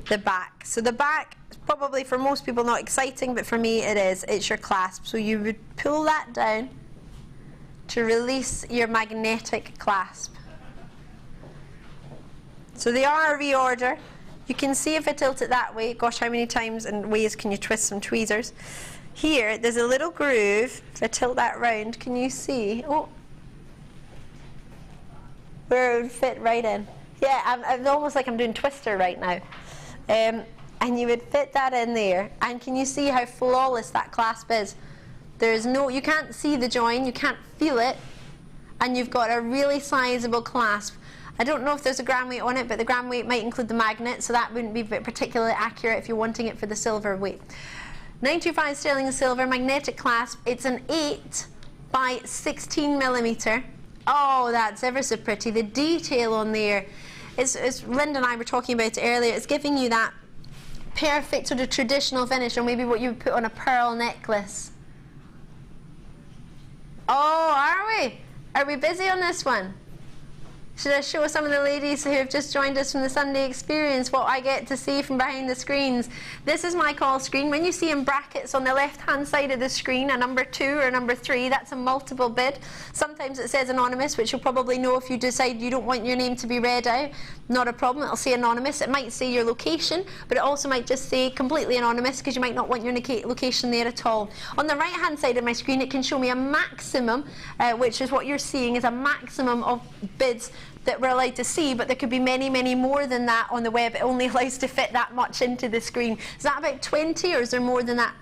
the back. So the back is probably for most people not exciting, but for me it is. It's your clasp. So you would pull that down to release your magnetic clasp. So they are a reorder. You can see if I tilt it that way, gosh, how many times and ways can you twist some tweezers? Here, there's a little groove. If I tilt that round, can you see? Oh, where it would fit right in. Yeah, I'm almost like I'm doing Twister right now. And you would fit that in there. And can you see how flawless that clasp is? There's no, you can't see the join, you can't feel it, and you've got a really sizable clasp. I don't know if there's a gram weight on it, but the gram weight might include the magnet, so that wouldn't be particularly accurate if you're wanting it for the silver weight. 925 sterling silver magnetic clasp. It's an 8 by 16 millimeter. Oh, that's ever so pretty. The detail on there is Linda and I were talking about it earlier. It's giving you that perfect sort of traditional finish, or maybe what you would put on a pearl necklace. Oh, are we? Are we busy on this one? Should I show some of the ladies who have just joined us from the Sunday experience what I get to see from behind the screens? This is my call screen. When you see in brackets on the left-hand side of the screen a number 2 or a number 3, that's a multiple bid. Sometimes it says anonymous, which you'll probably know if you decide you don't want your name to be read out. Not a problem, it'll say anonymous. It might say your location, but it also might just say completely anonymous because you might not want your location there at all. On the right-hand side of my screen, it can show me a maximum, which is what you're seeing is a maximum of bids that we're allowed to see, but there could be many, many more than that on the web. It only allows to fit that much into the screen. Is that about 20, or is there more than that?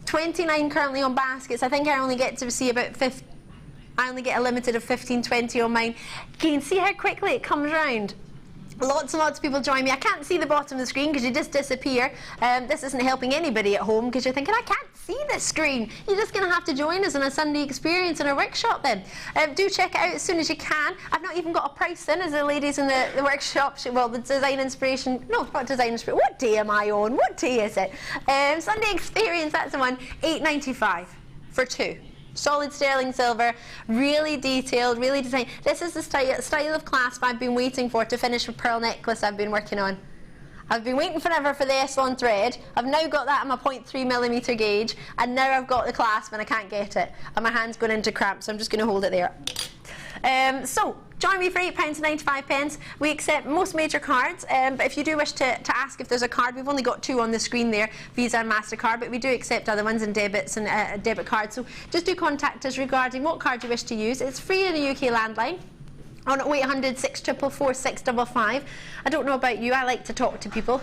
29 currently on baskets. I think I only get to see about 50. I only get a limited of 15, 20 on mine. You can see how quickly it comes round. Lots and lots of people join me. I can't see the bottom of the screen because you just disappear. This isn't helping anybody at home because you're thinking, I can't see the screen. You're just going to have to join us in a Sunday experience in our workshop then. Do check it out as soon as you can. I've not even got a price in, as the ladies in the workshop, well, the design inspiration, no, not design inspiration. What day am I on? What day is it? Sunday experience, that's the one, $8.95 for 2. Solid sterling silver, really detailed, really designed. This is the style of clasp I've been waiting for to finish with pearl necklace I've been working on. I've been waiting forever for the S-on thread. I've now got that on my 0.3 millimeter gauge, and now I've got the clasp and I can't get it. And my hand's going into cramp, so I'm just going to hold it there. So, join me for £8.95. We accept most major cards, but if you do wish to ask if there's a card, we've only got 2 on the screen there, Visa and MasterCard, but we do accept other ones and debits and debit cards. So just do contact us regarding what card you wish to use. It's free in the UK landline on 0800 644 655. I don't know about you, I like to talk to people,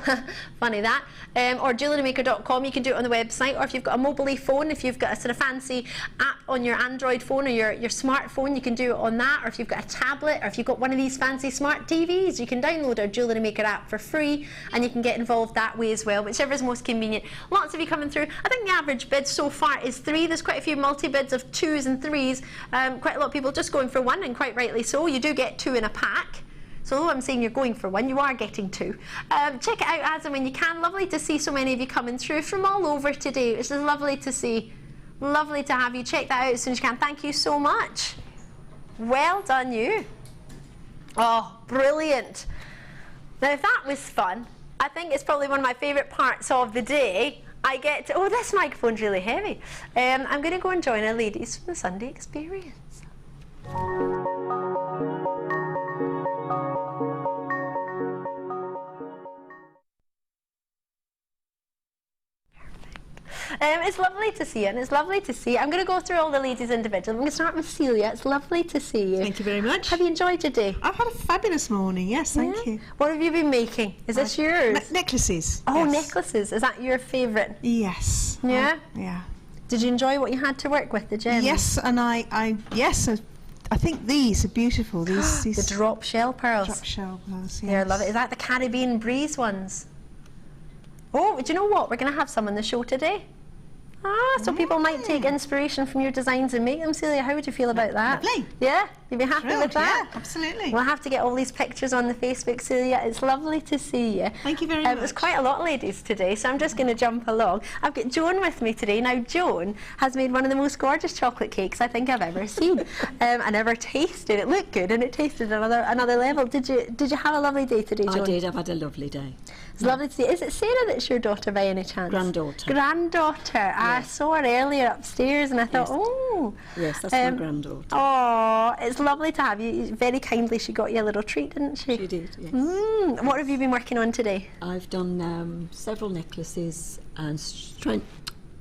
funny that. Or JewelleryMaker.com, you can do it on the website, or if you've got a mobile phone, if you've got a sort of fancy app on your Android phone or your smartphone, you can do it on that, or if you've got a tablet, or if you've got one of these fancy smart TVs, you can download our Jewellery Maker app for free, and you can get involved that way as well, whichever is most convenient. Lots of you coming through. I think the average bid so far is 3. There's quite a few multi-bids of 2s and 3s. Quite a lot of people just going for 1, and quite rightly so. You do get 2 in a pack. So although I'm saying you're going for 1, you are getting 2. Check it out as and when you can. Lovely to see so many of you coming through from all over today. It's just lovely to see. Lovely to have you. Check that out as soon as you can. Thank you so much. Well done, you. Oh, brilliant. Now, if that was fun, I think it's probably one of my favourite parts of the day. I get to, oh, this microphone's really heavy. I'm going to go and join our ladies from the Sunday experience. It's lovely to see you, and it's lovely to see you. I'm going to go through all the ladies individually. I'm going to start with Celia. It's lovely to see you. Thank you very much. Have you enjoyed your day? I've had a fabulous morning, yes, thank you. What have you been making? Is this yours? Necklaces. Oh, yes. Necklaces. Is that your favourite? Yes. Yeah? Yeah. Did you enjoy what you had to work with, the gems? Yes, and I think these are beautiful. These the drop shell pearls. Drop shell pearls, yes. Yeah, I love it. Is that the Caribbean Breeze ones? Oh, do you know what? We're going to have some on the show today. So people might take inspiration from your designs and make them. Celia, how would you feel about that? Lovely. Yeah? You'd be happy with that? Yeah, absolutely. We'll have to get all these pictures on the Facebook, Celia. It's lovely to see you. Thank you very much. There's quite a lot of ladies today, so I'm just going to jump along. I've got Joan with me today. Now, Joan has made one of the most gorgeous chocolate cakes I think I've ever seen and ever tasted. It looked good and it tasted another level. Did you have a lovely day today, Joan? I did. I've had a lovely day. It's lovely to see. Is it Sarah that's your daughter by any chance? Granddaughter. Granddaughter. I saw her earlier upstairs and I thought, oh. Yes, that's my granddaughter. Oh, it's lovely to have you. Very kindly she got you a little treat, didn't she? She did, yes. What have you been working on today? I've done several necklaces and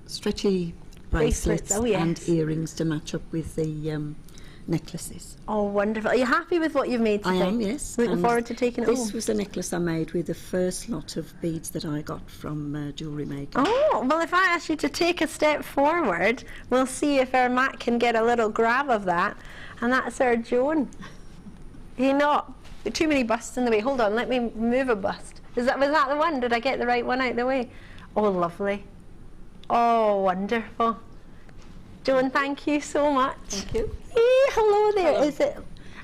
stretchy bracelets Oh, yes. and earrings to match up with the necklaces. Oh, wonderful. Are you happy with what you've made today? I am, yes. Looking And forward to taking it this home. was the necklace I made with the first lot of beads that I got from Jewellery Maker. Oh, well, if I ask you to take a step forward, we'll see if our Matt can get a little grab of that. And that's our Joan. You not? Too many busts in the way. Hold on, let me move a bust. Was that the one? Did I get the right one out of the way? Oh, lovely. Oh, wonderful. Joan, thank you so much. Thank you. Hey, hello there. Hello. Is it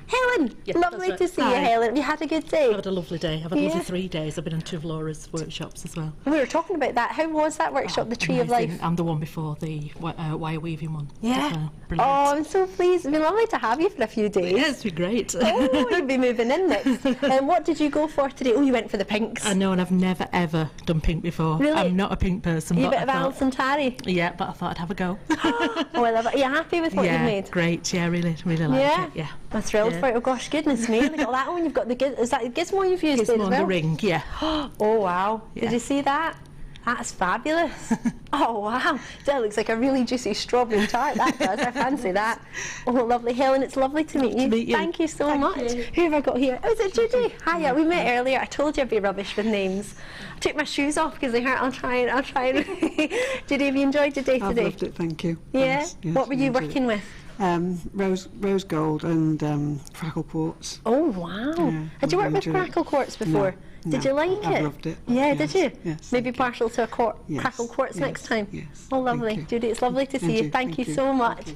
Helen? Yes, Lovely that's to right. see you, Hi. Helen. Have you had a good day? I've had a lovely day. I've had a Yeah. lovely 3 days. I've been in two of Laura's workshops as well. We were talking about that. How was that workshop, the Tree of Amazing. Life? And the one before, the wire weaving one. Yeah. as well. Brilliant. Oh, I'm so pleased. It's been lovely to have you for a few days. Yeah, it's been great. Oh, you'll be moving in next. What did you go for today? Oh, you went for the pinks. I know, and I've never ever done pink before. Really? I'm not a pink person. You a but bit of I thought, Alison Tarry. yeah, but I thought I'd have a go. Oh, I love it. Are you happy with what yeah, you've made? great. Yeah, really like Yeah? it. Yeah. I'm thrilled Yeah. for it. Oh gosh, goodness me. Look at that one. You've got the is that the gizmo you've used Gizmo as on well? the ring. Yeah. Oh wow. Did Yeah. you see that? That's fabulous. Oh wow. That looks like a really juicy strawberry tart, that does. I fancy that. Oh lovely. Helen, it's lovely to meet you. meet you. Thank you so much. Who have I got here? Oh, is it Judy? Hiya, we met earlier. I told you I'd be rubbish with names. I took my shoes off because they hurt. I'll try. Judy, have you enjoyed your day I've today? loved it, thank you. Yeah? Thanks. Yes, What were you I enjoyed working with? it. Rose gold and crackle quartz. Oh wow! Yeah, Had you worked with enjoyed it. crackle quartz before? No, Did you like I've it? loved it. Yeah, Yes, did you? yes, Maybe thank you. partial to a Yes, crackle quartz yes, next time. yes, Oh, thank lovely, you. Judy. It's lovely to see And you. you, Thank you thank so you. much.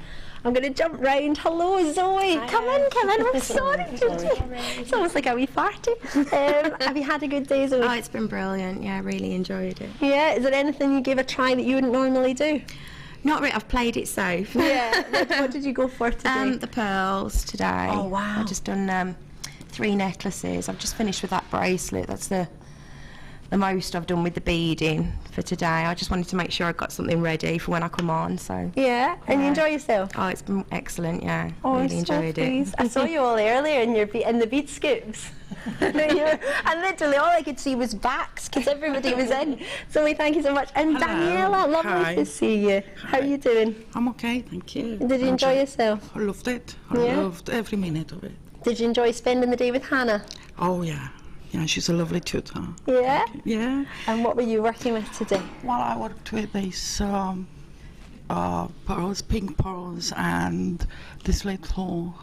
I'm going to jump round. Hello, Zoe. Come in. I'm sorry, Judy. It's almost like a wee party. Have you had a good day, Zoe? Oh, it's been brilliant. Yeah, I really enjoyed it. Yeah. Is there anything you gave a try that you wouldn't normally do? Not really. I've played it safe. Yeah. What did you go for today? The pearls today. Oh, wow. I've just done 3 necklaces. I've just finished with that bracelet. That's the most I've done with the beading for today. I just wanted to make sure I got something ready for when I come on. So. Yeah. And you enjoy yourself? Oh, it's been excellent. Yeah. Oh, really I'm so enjoyed pleased. it. I saw you all earlier in the bead scoops. And literally all I could see was backs because everybody was in. So thank you so much. And Hello. Daniela, lovely Hi. to see you. How are you doing? I'm okay, thank you. Did you enjoy yourself? I loved it. I Yeah? loved every minute of it. Did you enjoy spending the day with Hannah? Oh yeah, yeah. She's a lovely tutor. Yeah? Yeah. And what were you working with today? Well, I worked with these pearls, pink pearls, and this little.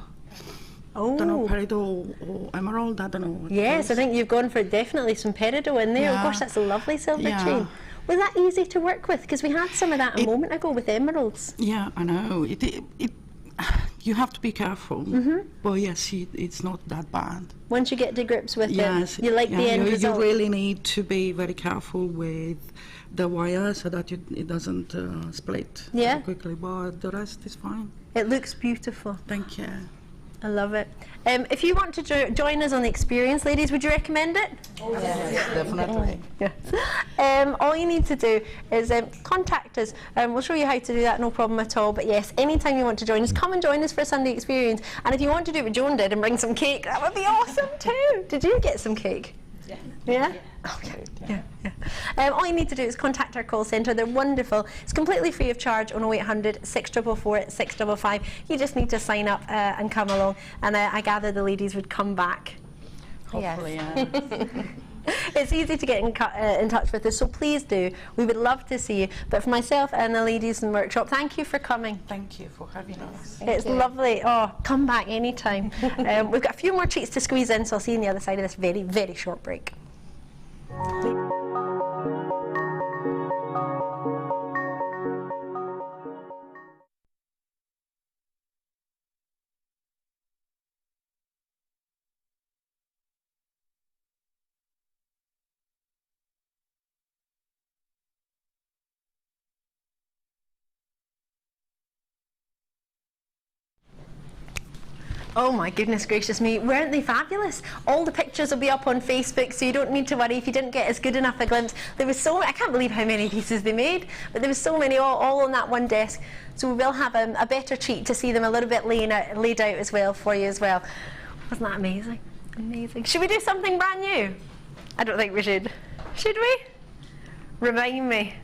I don't know, peridot or emerald. I don't know. What it Yes, I is. think you've gone for definitely some peridot in there. Of Yeah. course, that's a lovely silver Yeah. chain. Was that easy to work with? Because we had some of that a moment ago with emeralds. Yeah, I know. You have to be careful. But yes, it's not that bad. Once you get to grips with Yes, it, you like the end you result. really need to be very careful with the wire so that it doesn't split Yeah. quickly. But the rest is fine. It looks beautiful. Thank you. I love it. If you want to join us on the experience, ladies, would you recommend it? Definitely. Yeah. All you need to do is contact us. We'll show you how to do that, no problem at all. But yes, anytime you want to join us, come and join us for a Sunday experience. And if you want to do what Joan did and bring some cake, that would be awesome too. Did you get some cake? Yeah. Yeah? Okay. Yeah. All you need to do is contact our call centre. They're wonderful. It's completely free of charge on 0800 644 655. You just need to sign up and come along. And I gather the ladies would come back. Hopefully, yeah. It's easy to get in touch with us, so please do. We would love to see you. But for myself and the ladies in the workshop, thank you for coming. Thank you for having us. It's lovely. Oh, come back anytime. We've got a few more treats to squeeze in, so I'll see you on the other side of this very, very short break. Oh my goodness gracious me, weren't they fabulous? All the pictures will be up on Facebook, so you don't need to worry if you didn't get as good enough a glimpse. There was so, I can't believe how many pieces they made, but there was so many all on that one desk. So we will have a better treat to see them a little bit laid out as well for you as well. Wasn't that amazing? Amazing. Should we do something brand new? I don't think we should. Should we? Remind me.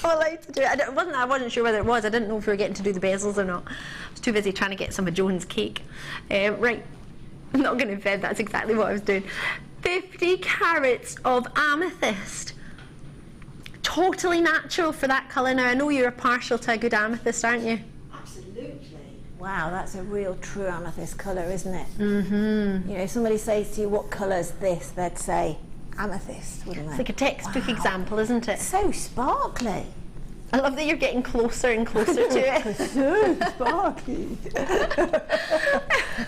I like to do it. I wasn't sure whether it was. I didn't know if we were getting to do the bezels or not. I was too busy trying to get some of Joan's cake. Right, I'm not going to embed. That's exactly what I was doing. 50 carats of amethyst. Totally natural for that colour. Now I know you're partial to a good amethyst, aren't you? Absolutely. Wow, that's a real true amethyst colour, isn't it? Mm-hmm. You know, if somebody says to you, what colour's this? They'd say amethyst, wouldn't they? It's like a textbook example, isn't it? So sparkly. I love that you're getting closer and closer to it. So sparkly.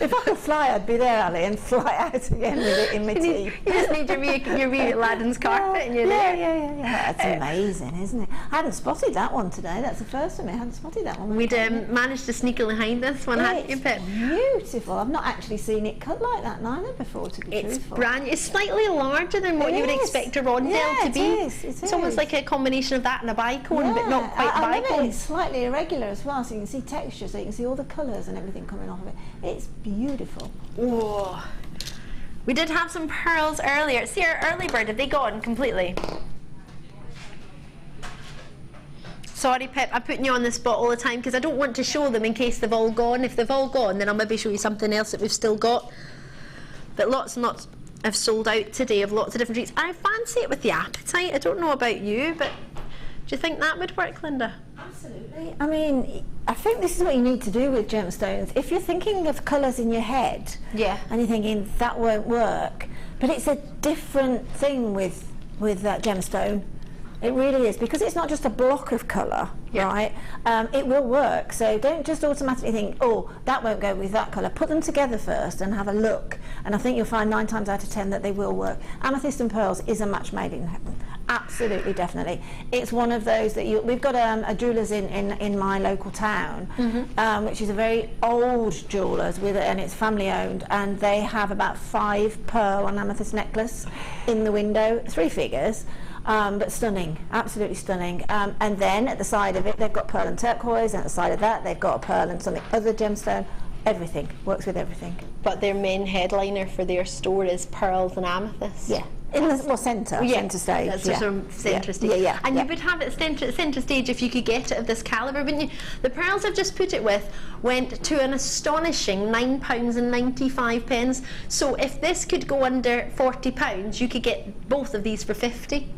If I could fly, I'd be there, Ali, and fly out again with it in my teeth. You just need your wee Aladdin's carpet and you're there. Yeah. That's amazing, isn't it? I hadn't spotted that one today. That's the first for me. I hadn't spotted that one. We'd managed to sneak behind this one, hadn't you, Pip? Beautiful. I've not actually seen it cut like that neither before, to be truthful. It's slightly larger than what you would expect a rondelle to be. It's almost like a combination of that and a bicone, but not quite bicone. It's slightly irregular as well, so you can see texture, so you can see all the colours and everything coming off of it. It's beautiful. Oh. We did have some pearls earlier. See our early bird, have they gone completely? Sorry Pip, I'm putting you on the spot all the time because I don't want to show them in case they've all gone. If they've all gone, then I'll maybe show you something else that we've still got. But lots and lots have sold out today of lots of different treats. I fancy it with the Apatite. I don't know about you, but do you think that would work, Linda? Absolutely. I mean, I think this is what you need to do with gemstones. If you're thinking of colours in your head, and you're thinking that won't work, but it's a different thing with that gemstone. It really is, because it's not just a block of colour, right? It will work, so don't just automatically think, oh, that won't go with that colour. Put them together first and have a look, and I think you'll find 9 times out of 10 that they will work. Amethyst and pearls is a match made in heaven. Absolutely, definitely. It's one of those that we've got a jeweller's in my local town, which is a very old jeweller's and it's family owned, and they have about 5 pearl and amethyst necklace in the window, 3 figures. But stunning, absolutely stunning. And then at the side of it, they've got pearl and turquoise, and at the side of that, they've got a pearl and something other gemstone. Everything works with everything. But their main headliner for their store is pearls and amethyst. Yeah, in the centre stage. That's sort of centre stage. And you would have it centre stage if you could get it of this calibre, wouldn't you? The pearls I've just put it with went to an astonishing £9.95. So if this could go under £40, you could get both of these for 50.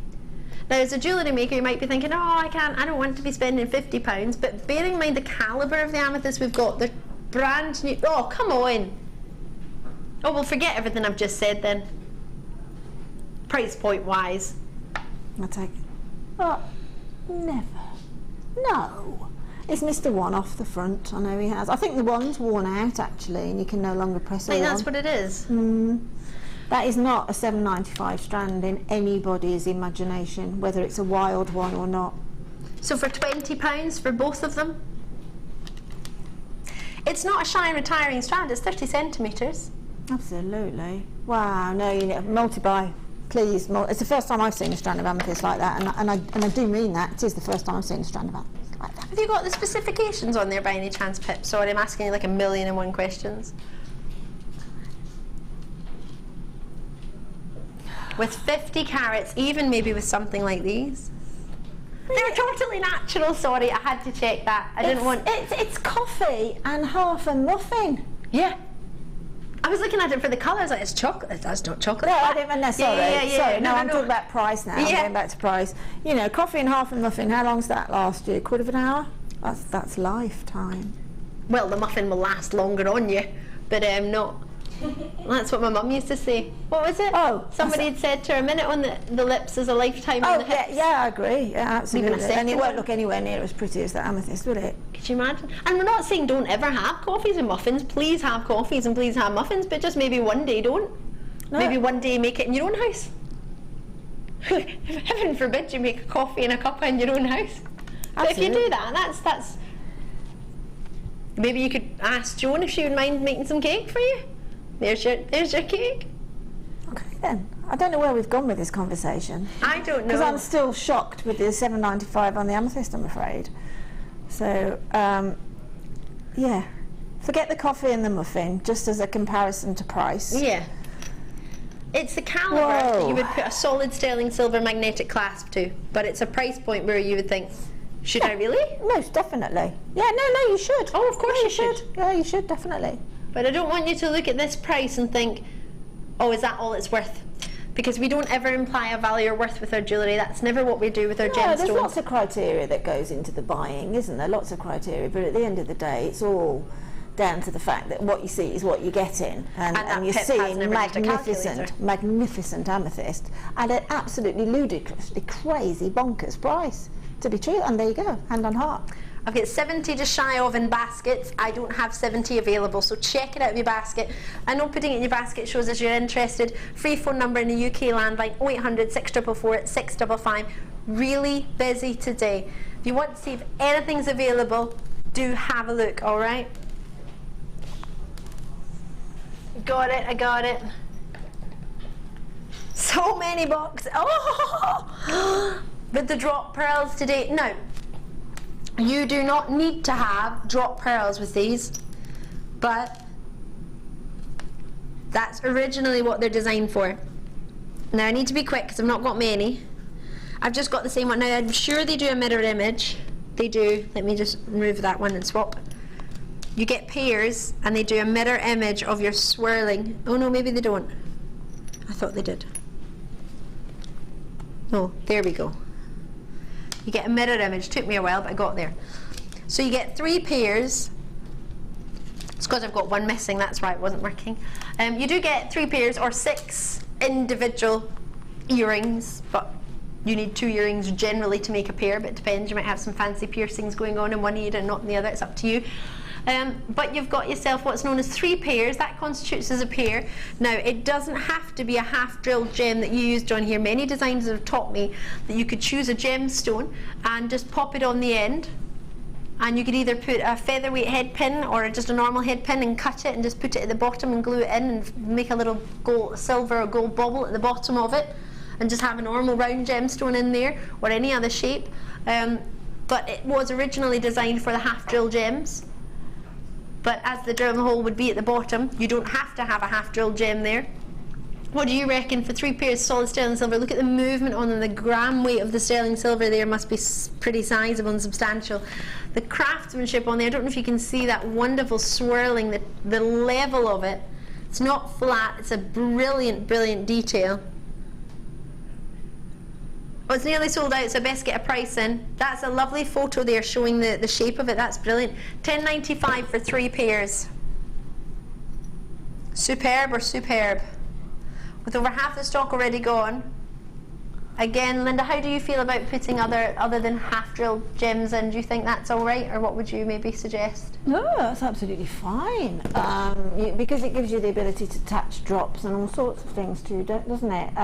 Now, as a jewellery maker, you might be thinking, oh, I don't want to be spending £50, but bearing in mind the calibre of the amethyst we've got, they're brand new. Oh, come on. Oh, well, forget everything I've just said then. Price point wise. I'll take it. Oh, never. No. It's Mr. One off the front. I know he has. I think the one's worn out, actually, and you can no longer press it on. I think that's what it is. That is not a £7.95 strand in anybody's imagination, whether it's a wild one or not. So for £20 for both of them? It's not a shy and retiring strand, it's 30 centimetres. Absolutely. Wow, no, you need multi-buy, please. It's the first time I've seen a strand of amethyst like that, and I do mean that. It is the first time I've seen a strand of amethyst like that. Have you got the specifications on there by any chance, Pip? Sorry, I'm asking you like 1,000,001 questions. With 50 carats, even maybe with something like these. They're totally natural, sorry, I had to check that. It's coffee and half a muffin. Yeah. I was looking at it for the colours, like it's chocolate. That's not chocolate. No, I didn't mean that, sorry. No, I'm talking about price now. I'm going back to price. You know, coffee and half a muffin, how long's that last you? Quarter of an hour? That's lifetime. Well, the muffin will last longer on you, but not. That's what my mum used to say. What was it? Oh, somebody had said to her, a minute on the lips is a lifetime on the hips. Yeah, I agree. Yeah, absolutely. And it won't look anywhere near as pretty as the amethyst, will it? Could you imagine? And we're not saying don't ever have coffees and muffins. Please have coffees and please have muffins, but just maybe one day don't. No. Maybe one day make it in your own house. Heaven forbid you make a coffee and a cuppa in your own house. But if you do that, that's Maybe you could ask Joan if she would mind making some cake for you. There's your cake. Okay then. I don't know where we've gone with this conversation. I don't know. Because I'm still shocked with the $7.95 on the Amethyst, I'm afraid. So, yeah. Forget the coffee and the muffin, just as a comparison to price. Yeah. It's the caliber that you would put a solid sterling silver magnetic clasp to, but it's a price point where you would think, should I really? Most definitely. Yeah, no, you should. Oh, of course you should. Yeah, you should, definitely. But I don't want you to look at this price and think, oh, is that all it's worth? Because we don't ever imply a value or worth with our jewellery. That's never what we do with our gemstones. There's lots of criteria that goes into the buying, isn't there? Lots of criteria, but at the end of the day, it's all down to the fact that what you see is what you're getting, and you're seeing magnificent amethyst at an absolutely ludicrously crazy bonkers price, to be true. And there you go, hand on heart. I've got 70 just shy of in baskets. I don't have 70 available, so check it out of your basket. I know putting it in your basket shows us you're interested. Free phone number in the UK landline, 0800 644 655. Really busy today. If you want to see if anything's available, do have a look, all right? Got it, I got it. So many boxes. Oh! With the drop pearls today. Now, you do not need to have drop pearls with these, but that's originally what they're designed for. Now I need to be quick because I've not got many. I've just got the same one. Now I'm sure they do a mirror image. They do. Let me just remove that one and swap. You get pairs and they do a mirror image of your swirling. Oh no, maybe they don't. I thought they did. Oh, there we go. You get a mirror image. Took me a while, but I got there. So you get 3 pairs. It's because I've got one missing, that's why it wasn't working. You do get 3 pairs or 6 individual earrings, but you need 2 earrings generally to make a pair, but it depends. You might have some fancy piercings going on in one ear and not in the other. It's up to you. But you've got yourself what's known as 3 pairs. That constitutes as a pair. Now, it doesn't have to be a half-drilled gem that you used on here. Many designers have taught me that you could choose a gemstone and just pop it on the end. And you could either put a featherweight head pin or just a normal head pin and cut it and just put it at the bottom and glue it in and make a little gold, silver or gold bauble at the bottom of it and just have a normal round gemstone in there or any other shape. But it was originally designed for the half-drill gems. But as the drill hole would be at the bottom, you don't have to have a half-drilled gem there. What do you reckon for 3 pairs solid sterling silver? Look at the movement on them. The gram weight of the sterling silver there must be pretty sizable and substantial. The craftsmanship on there, I don't know if you can see that wonderful swirling, the level of it. It's not flat, it's a brilliant, brilliant detail. Oh, it's nearly sold out, so I best get a price in. That's a lovely photo there showing the shape of it. That's brilliant. $10.95 for 3 pairs. Superb or superb? With over half the stock already gone. Again, Linda, how do you feel about putting other than half-drilled gems in? Do you think that's all right, or what would you maybe suggest? No, that's absolutely fine. Because it gives you the ability to attach drops and all sorts of things too, doesn't it?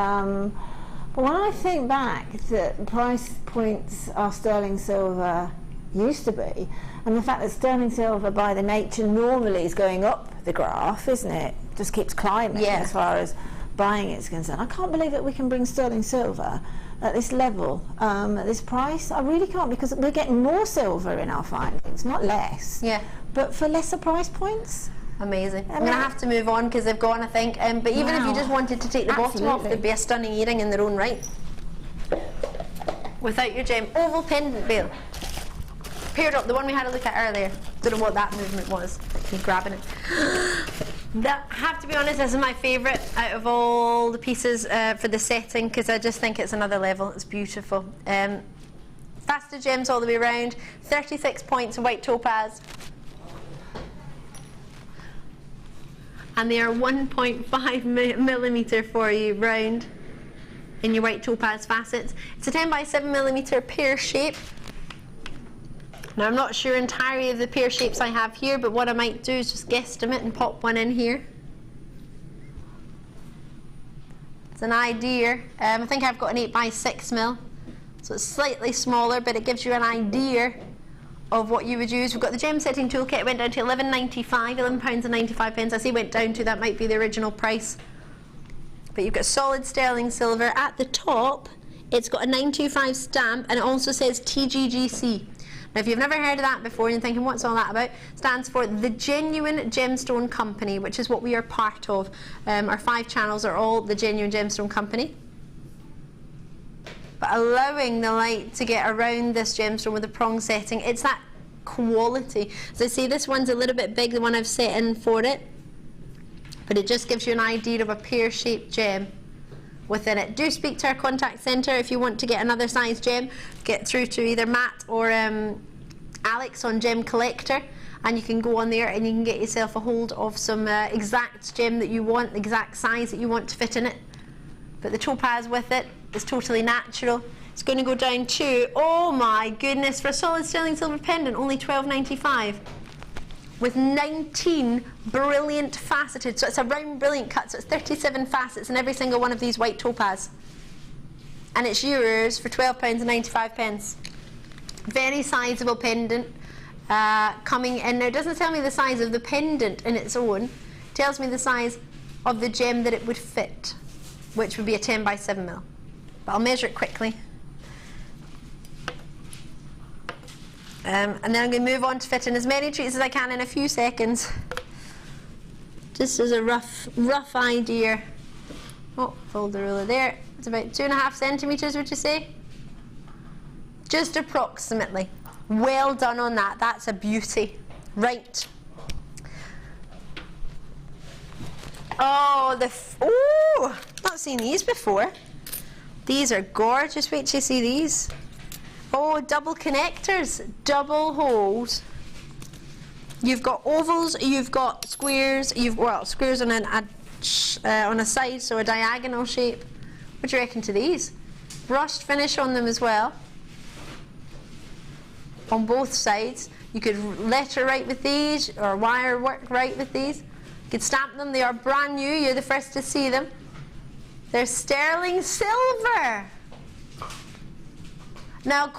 But when I think back to price points our sterling silver used to be, and the fact that sterling silver by the nature normally is going up the graph, isn't it? Just keeps climbing as far as buying is concerned. I can't believe that we can bring sterling silver at this level, at this price. I really can't, because we're getting more silver in our findings, not less. Yeah. But for lesser price points. Amazing. I'm going to have to move on because they've gone, I think. But even if you just wanted to take the bottom off, there'd be a stunning earring in their own right. Without your gem. Oval pendant veil. Paired up, the one we had a look at earlier. Don't know what that movement was. Keep grabbing it. That, I have to be honest, this is my favourite out of all the pieces for the setting, because I just think it's another level. It's beautiful. Faster gems all the way around. 36 points of white topaz. And they are 1.5 millimetre for you round in your white topaz facets. It's a 10 by 7 millimetre pear shape. Now I'm not sure entirely of the pear shapes I have here, but what I might do is just guesstimate and pop one in here. It's an idea. I think I've got an 8 by 6 mil, so it's slightly smaller, but it gives you an idea of what you would use. We've got the gem setting toolkit. It went down to £11.95, £11.95. I say went down to, that might be the original price. But you've got solid sterling silver. At the top, it's got a 925 stamp, and it also says TGGC. Now, if you've never heard of that before and you're thinking, what's all that about? It stands for the Genuine Gemstone Company, which is what we are part of. Our 5 channels are all the Genuine Gemstone Company. But allowing the light to get around this gemstone with the prong setting, it's that quality. As I say, this one's a little bit big, the one I've set in for it. But it just gives you an idea of a pear-shaped gem within it. Do speak to our contact centre if you want to get another size gem. Get through to either Matt or Alex on Gem Collector, and you can go on there and you can get yourself a hold of some exact gem that you want, the exact size that you want to fit in it. But the topaz with it is totally natural. It's going to go down to, oh my goodness, for a solid sterling silver pendant, only £12.95. With 19 brilliant faceted, so it's a round brilliant cut, so it's 37 facets in every single one of these white topaz. And it's yours for £12.95. Very sizable pendant coming in. Now, it doesn't tell me the size of the pendant in its own, it tells me the size of the gem that it would fit, which would be a 10 by 7 mil. But I'll measure it quickly. And then I'm going to move on to fit in as many treats as I can in a few seconds. Just as a rough idea. Oh, fold the ruler there. It's about 2.5 centimetres, would you say? Just approximately. Well done on that. That's a beauty. Right. Oh, ooh, not seen these before. These are gorgeous. Wait till you see these. Oh, double connectors, double holes. You've got ovals, you've got squares, squares on a side, so a diagonal shape. What do you reckon to these? Brushed finish on them as well. On both sides. You could letter write with these, or wire work right with these. You could stamp them. They are brand new. You're the first to see them. They're sterling silver. Now,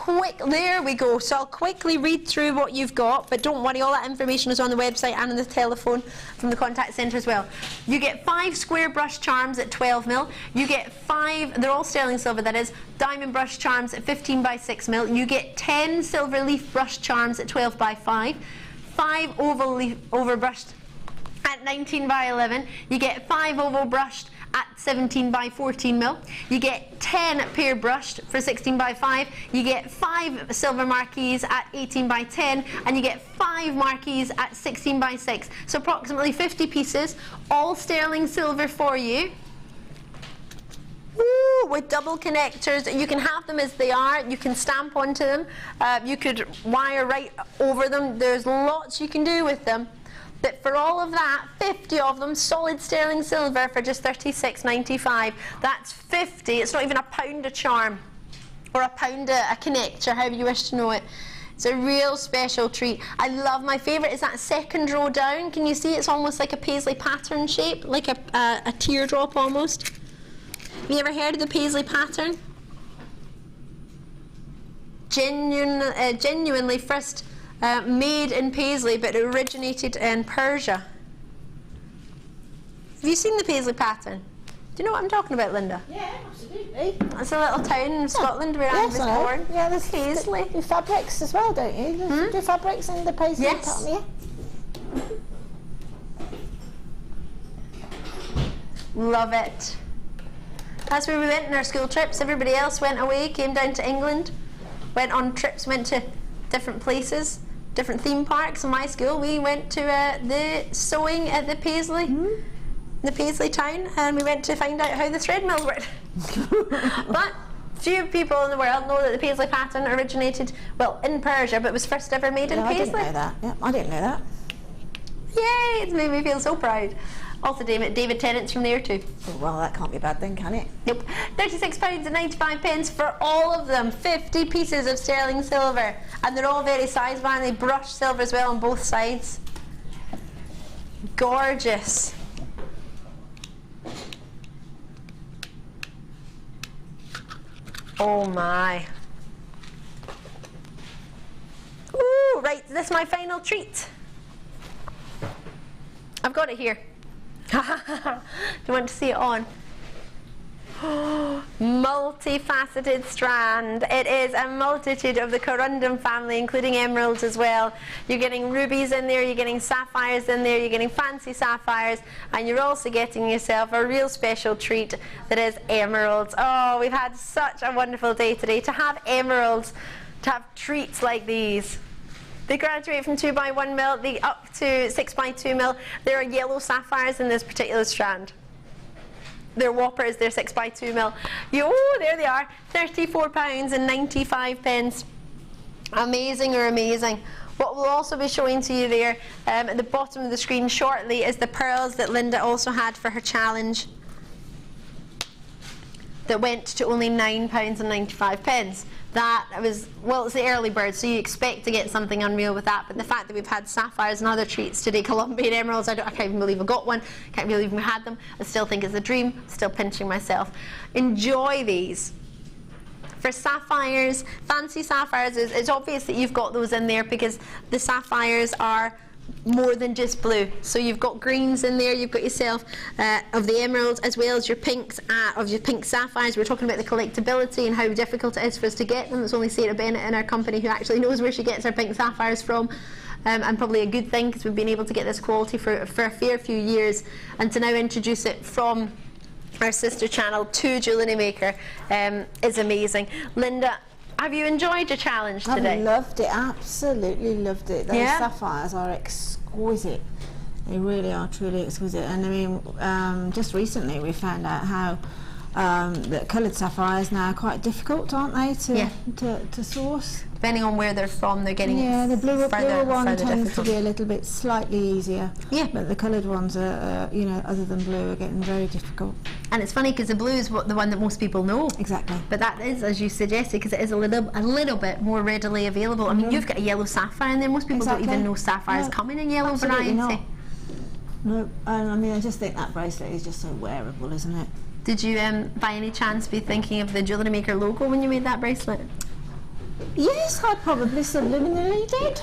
there we go. So I'll quickly read through what you've got, but don't worry, all that information is on the website and on the telephone from the contact centre as well. You get 5 square brush charms at 12 mil. You get 5, they're all sterling silver, that is, diamond brush charms at 15 by 6 mil. You get 10 silver leaf brush charms at 12 by 5. 5 oval leaf over brushed at 19 by 11. You get 5 oval brushed at 17 by 14 mil. You get 10 pear brushed for 16 by 5. You get 5 silver marquees at 18 by 10, and you get 5 marquees at 16 by 6. So approximately 50 pieces, all sterling silver for you. Woo, with double connectors. You can have them as they are. You can stamp onto them. You could wire right over them. There's lots you can do with them. But for all of that, 50 of them, solid sterling silver for just £36.95. That's 50. It's not even a pound a charm, or a pound a connector, however you wish to know it. It's a real special treat. I love, my favourite is that second row down. Can you see it's almost like a paisley pattern shape, like a teardrop almost? Have you ever heard of the paisley pattern? Genuinely first made in Paisley, but it originated in Persia. Have you seen the Paisley pattern? Do you know what I'm talking about, Linda? Yeah, absolutely. It's a little town in Scotland where I was born. Yeah, there's Paisley. You do fabrics as well, don't you? You do fabrics in the Paisley pattern, yeah? Love it. That's where we went on our school trips. Everybody else went away, came down to England, went on trips, went to different places, different theme parks. In my school, we went to the sewing at the Paisley, the Paisley town, and we went to find out how the thread mill worked. But few people in the world know that the Paisley pattern originated, well, in Persia, but was first ever made in Paisley. I didn't know that. Yeah, I didn't know that. Yay! It's made me feel so proud. Also, David Tennant's from there too. Oh, well, that can't be a bad thing, can it? Nope. £36.95 for all of them. 50 pieces of sterling silver, and they're all very sizable, and they brushed silver as well on both sides. Gorgeous. Oh my. Ooh, right. this is my final treat. I've got it here. Do you want to see it on? Multifaceted strand. It is a multitude of the corundum family, including emeralds as well. You're getting rubies in there, you're getting sapphires in there, you're getting fancy sapphires, and you're also getting yourself a real special treat that is emeralds. Oh, we've had such a wonderful day today to have emeralds, to have treats like these. They graduate from 2x1 mil, up to 6x2 mil. There are yellow sapphires in this particular strand. They're whoppers, they're 6x2 mil. Oh, there they are, £34.95. Amazing or amazing. What we'll also be showing to you there at the bottom of the screen shortly is the pearls that Linda also had for her challenge that went to only £9.95. That was, well, it's the early bird, so you expect to get something unreal with that, but the fact that we've had sapphires and other treats today, Colombian emeralds, I can't even believe I got one, can't believe we had them, I still think it's a dream, still pinching myself. Enjoy these. For sapphires, fancy sapphires, it's obvious that you've got those in there because the sapphires are more than just blue. So you've got greens in there, you've got yourself of the emeralds as well as your pinks, of your pink sapphires. We're talking about the collectability and how difficult it is for us to get them. It's only Sarah Bennett in our company who actually knows where she gets her pink sapphires from. And probably a good thing because we've been able to get this quality for a fair few years, and to now introduce it from our sister channel to Jewellery Maker is amazing. Linda, have you enjoyed your challenge today? I loved it, absolutely loved it. Those sapphires are exquisite. They really are truly exquisite. And I mean, just recently we found out how the coloured sapphires now are quite difficult, aren't they, to source? Depending on where they're from, they're getting the bluer one tends difficult. to be a little bit slightly easier. Yeah. But the coloured ones are, you know, other than blue, are getting very difficult. And it's funny because the blue is the one that most people know. Exactly. But that is, as you suggested, because it is a little bit more readily available. I mean, you've got a yellow sapphire in there. Most people don't even know sapphires coming in yellow variety. Not. No, I mean, I just think that bracelet is just so wearable, isn't it? Did you, by any chance, be thinking of the Jewellery Maker logo when you made that bracelet? Yes, I probably subliminally did.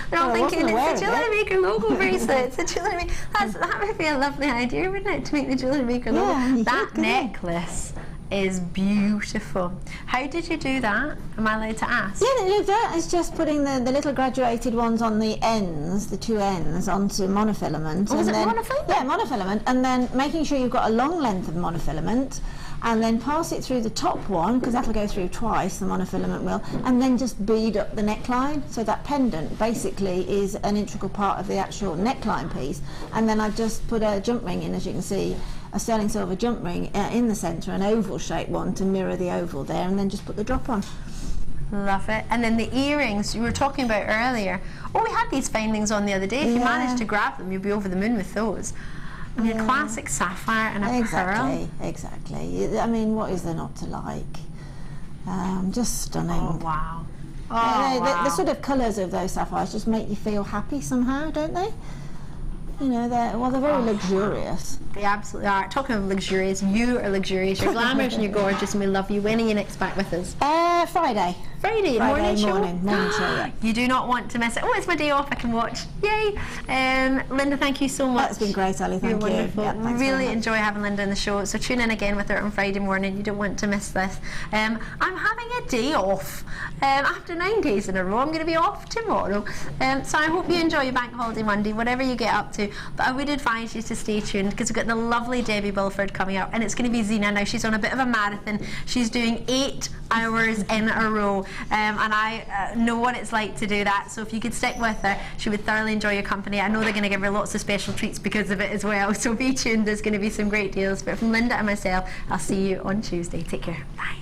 They're all thinking it's the Jewellery Maker logo bracelet. It's the Jewellery Maker. That would be a lovely idea, wouldn't it, to make the Jewellery Maker logo? Yeah, that necklace is beautiful. How did you do that? Am I allowed to ask? Yeah, that is just putting the little graduated ones on the ends, the two ends, onto monofilament. Oh, is it monofilament? Yeah, monofilament, and then making sure you've got a long length of monofilament, and then pass it through the top one, because that'll go through twice, the monofilament will, and then just bead up the neckline. So that pendant basically is an integral part of the actual neckline piece. And then I've just put a jump ring in, as you can see, a sterling silver jump ring in the centre, an oval shaped one to mirror the oval there, and then just put the drop on. Love it. And then the earrings you were talking about earlier. Oh, we had these findings on the other day. If you manage to grab them, you'll be over the moon with those. I mean, a classic sapphire and a pearl. Exactly. I mean, what is there not to like? Just stunning. Oh, wow. The sort of colours of those sapphires just make you feel happy somehow, don't they? You know, they're very luxurious. They absolutely are. Talking of luxurious, you are luxurious. You're glamorous and you're gorgeous, and we love you. When are you next back with us? Friday. Friday morning show? Morning show, yeah. You do not want to miss it. Oh, it's my day off, I can watch. Yay! Linda, thank you so much. That's been great, Ali, thank you. Wonderful. Yeah, really enjoy having Linda in the show, so tune in again with her on Friday morning. You don't want to miss this. I'm having a day off. After 9 days in a row, I'm going to be off tomorrow. So I hope you enjoy your bank holiday Monday, whatever you get up to. But I would advise you to stay tuned, because we've got the lovely Debbie Bulford coming up, and it's going to be Zena now. She's on a bit of a marathon. She's doing 8 hours in a row, and I know what it's like to do that. So if you could stick with her, she would thoroughly enjoy your company. I know they're going to give her lots of special treats because of it as well. So be tuned. There's going to be some great deals. But from Linda and myself, I'll see you on Tuesday. Take care. Bye.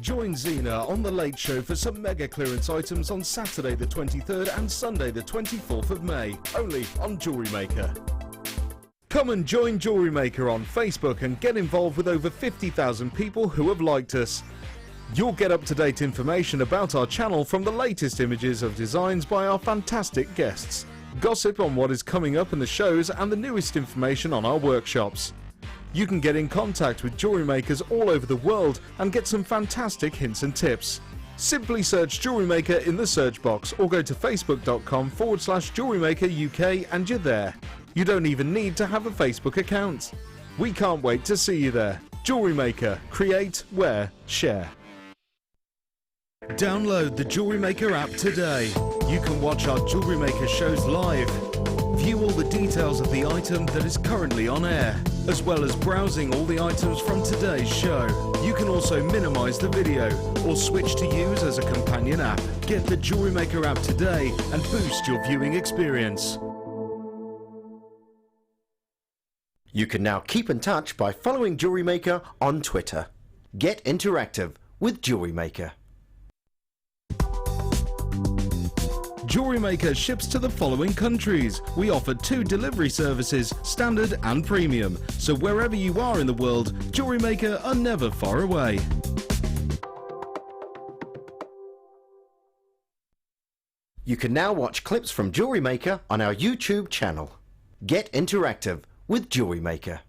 Join Zena on The Late Show for some mega clearance items on Saturday the 23rd and Sunday the 24th of May, only on Jewellery Maker. Come and join Jewellery Maker on Facebook and get involved with over 50,000 people who have liked us. You'll get up-to-date information about our channel from the latest images of designs by our fantastic guests, gossip on what is coming up in the shows, and the newest information on our workshops. You can get in contact with jewellery makers all over the world and get some fantastic hints and tips. Simply search Jewellery Maker in the search box or go to facebook.com/Jewellery Maker UK and you're there. You don't even need to have a Facebook account. We can't wait to see you there. Jewellery Maker. Create, wear, share. Download the Jewellery Maker app today. You can watch our Jewellery Maker shows live, view all the details of the item that is currently on air, as well as browsing all the items from today's show. You can also minimize the video or switch to use as a companion app. Get the Jewellery Maker app today and boost your viewing experience. You can now keep in touch by following Jewellery Maker on Twitter. Get interactive with Jewellery Maker. Jewellery Maker ships to the following countries. We offer 2 delivery services, standard and premium. So wherever you are in the world, Jewellery Maker are never far away. You can now watch clips from Jewellery Maker on our YouTube channel. Get interactive with Jewellery Maker.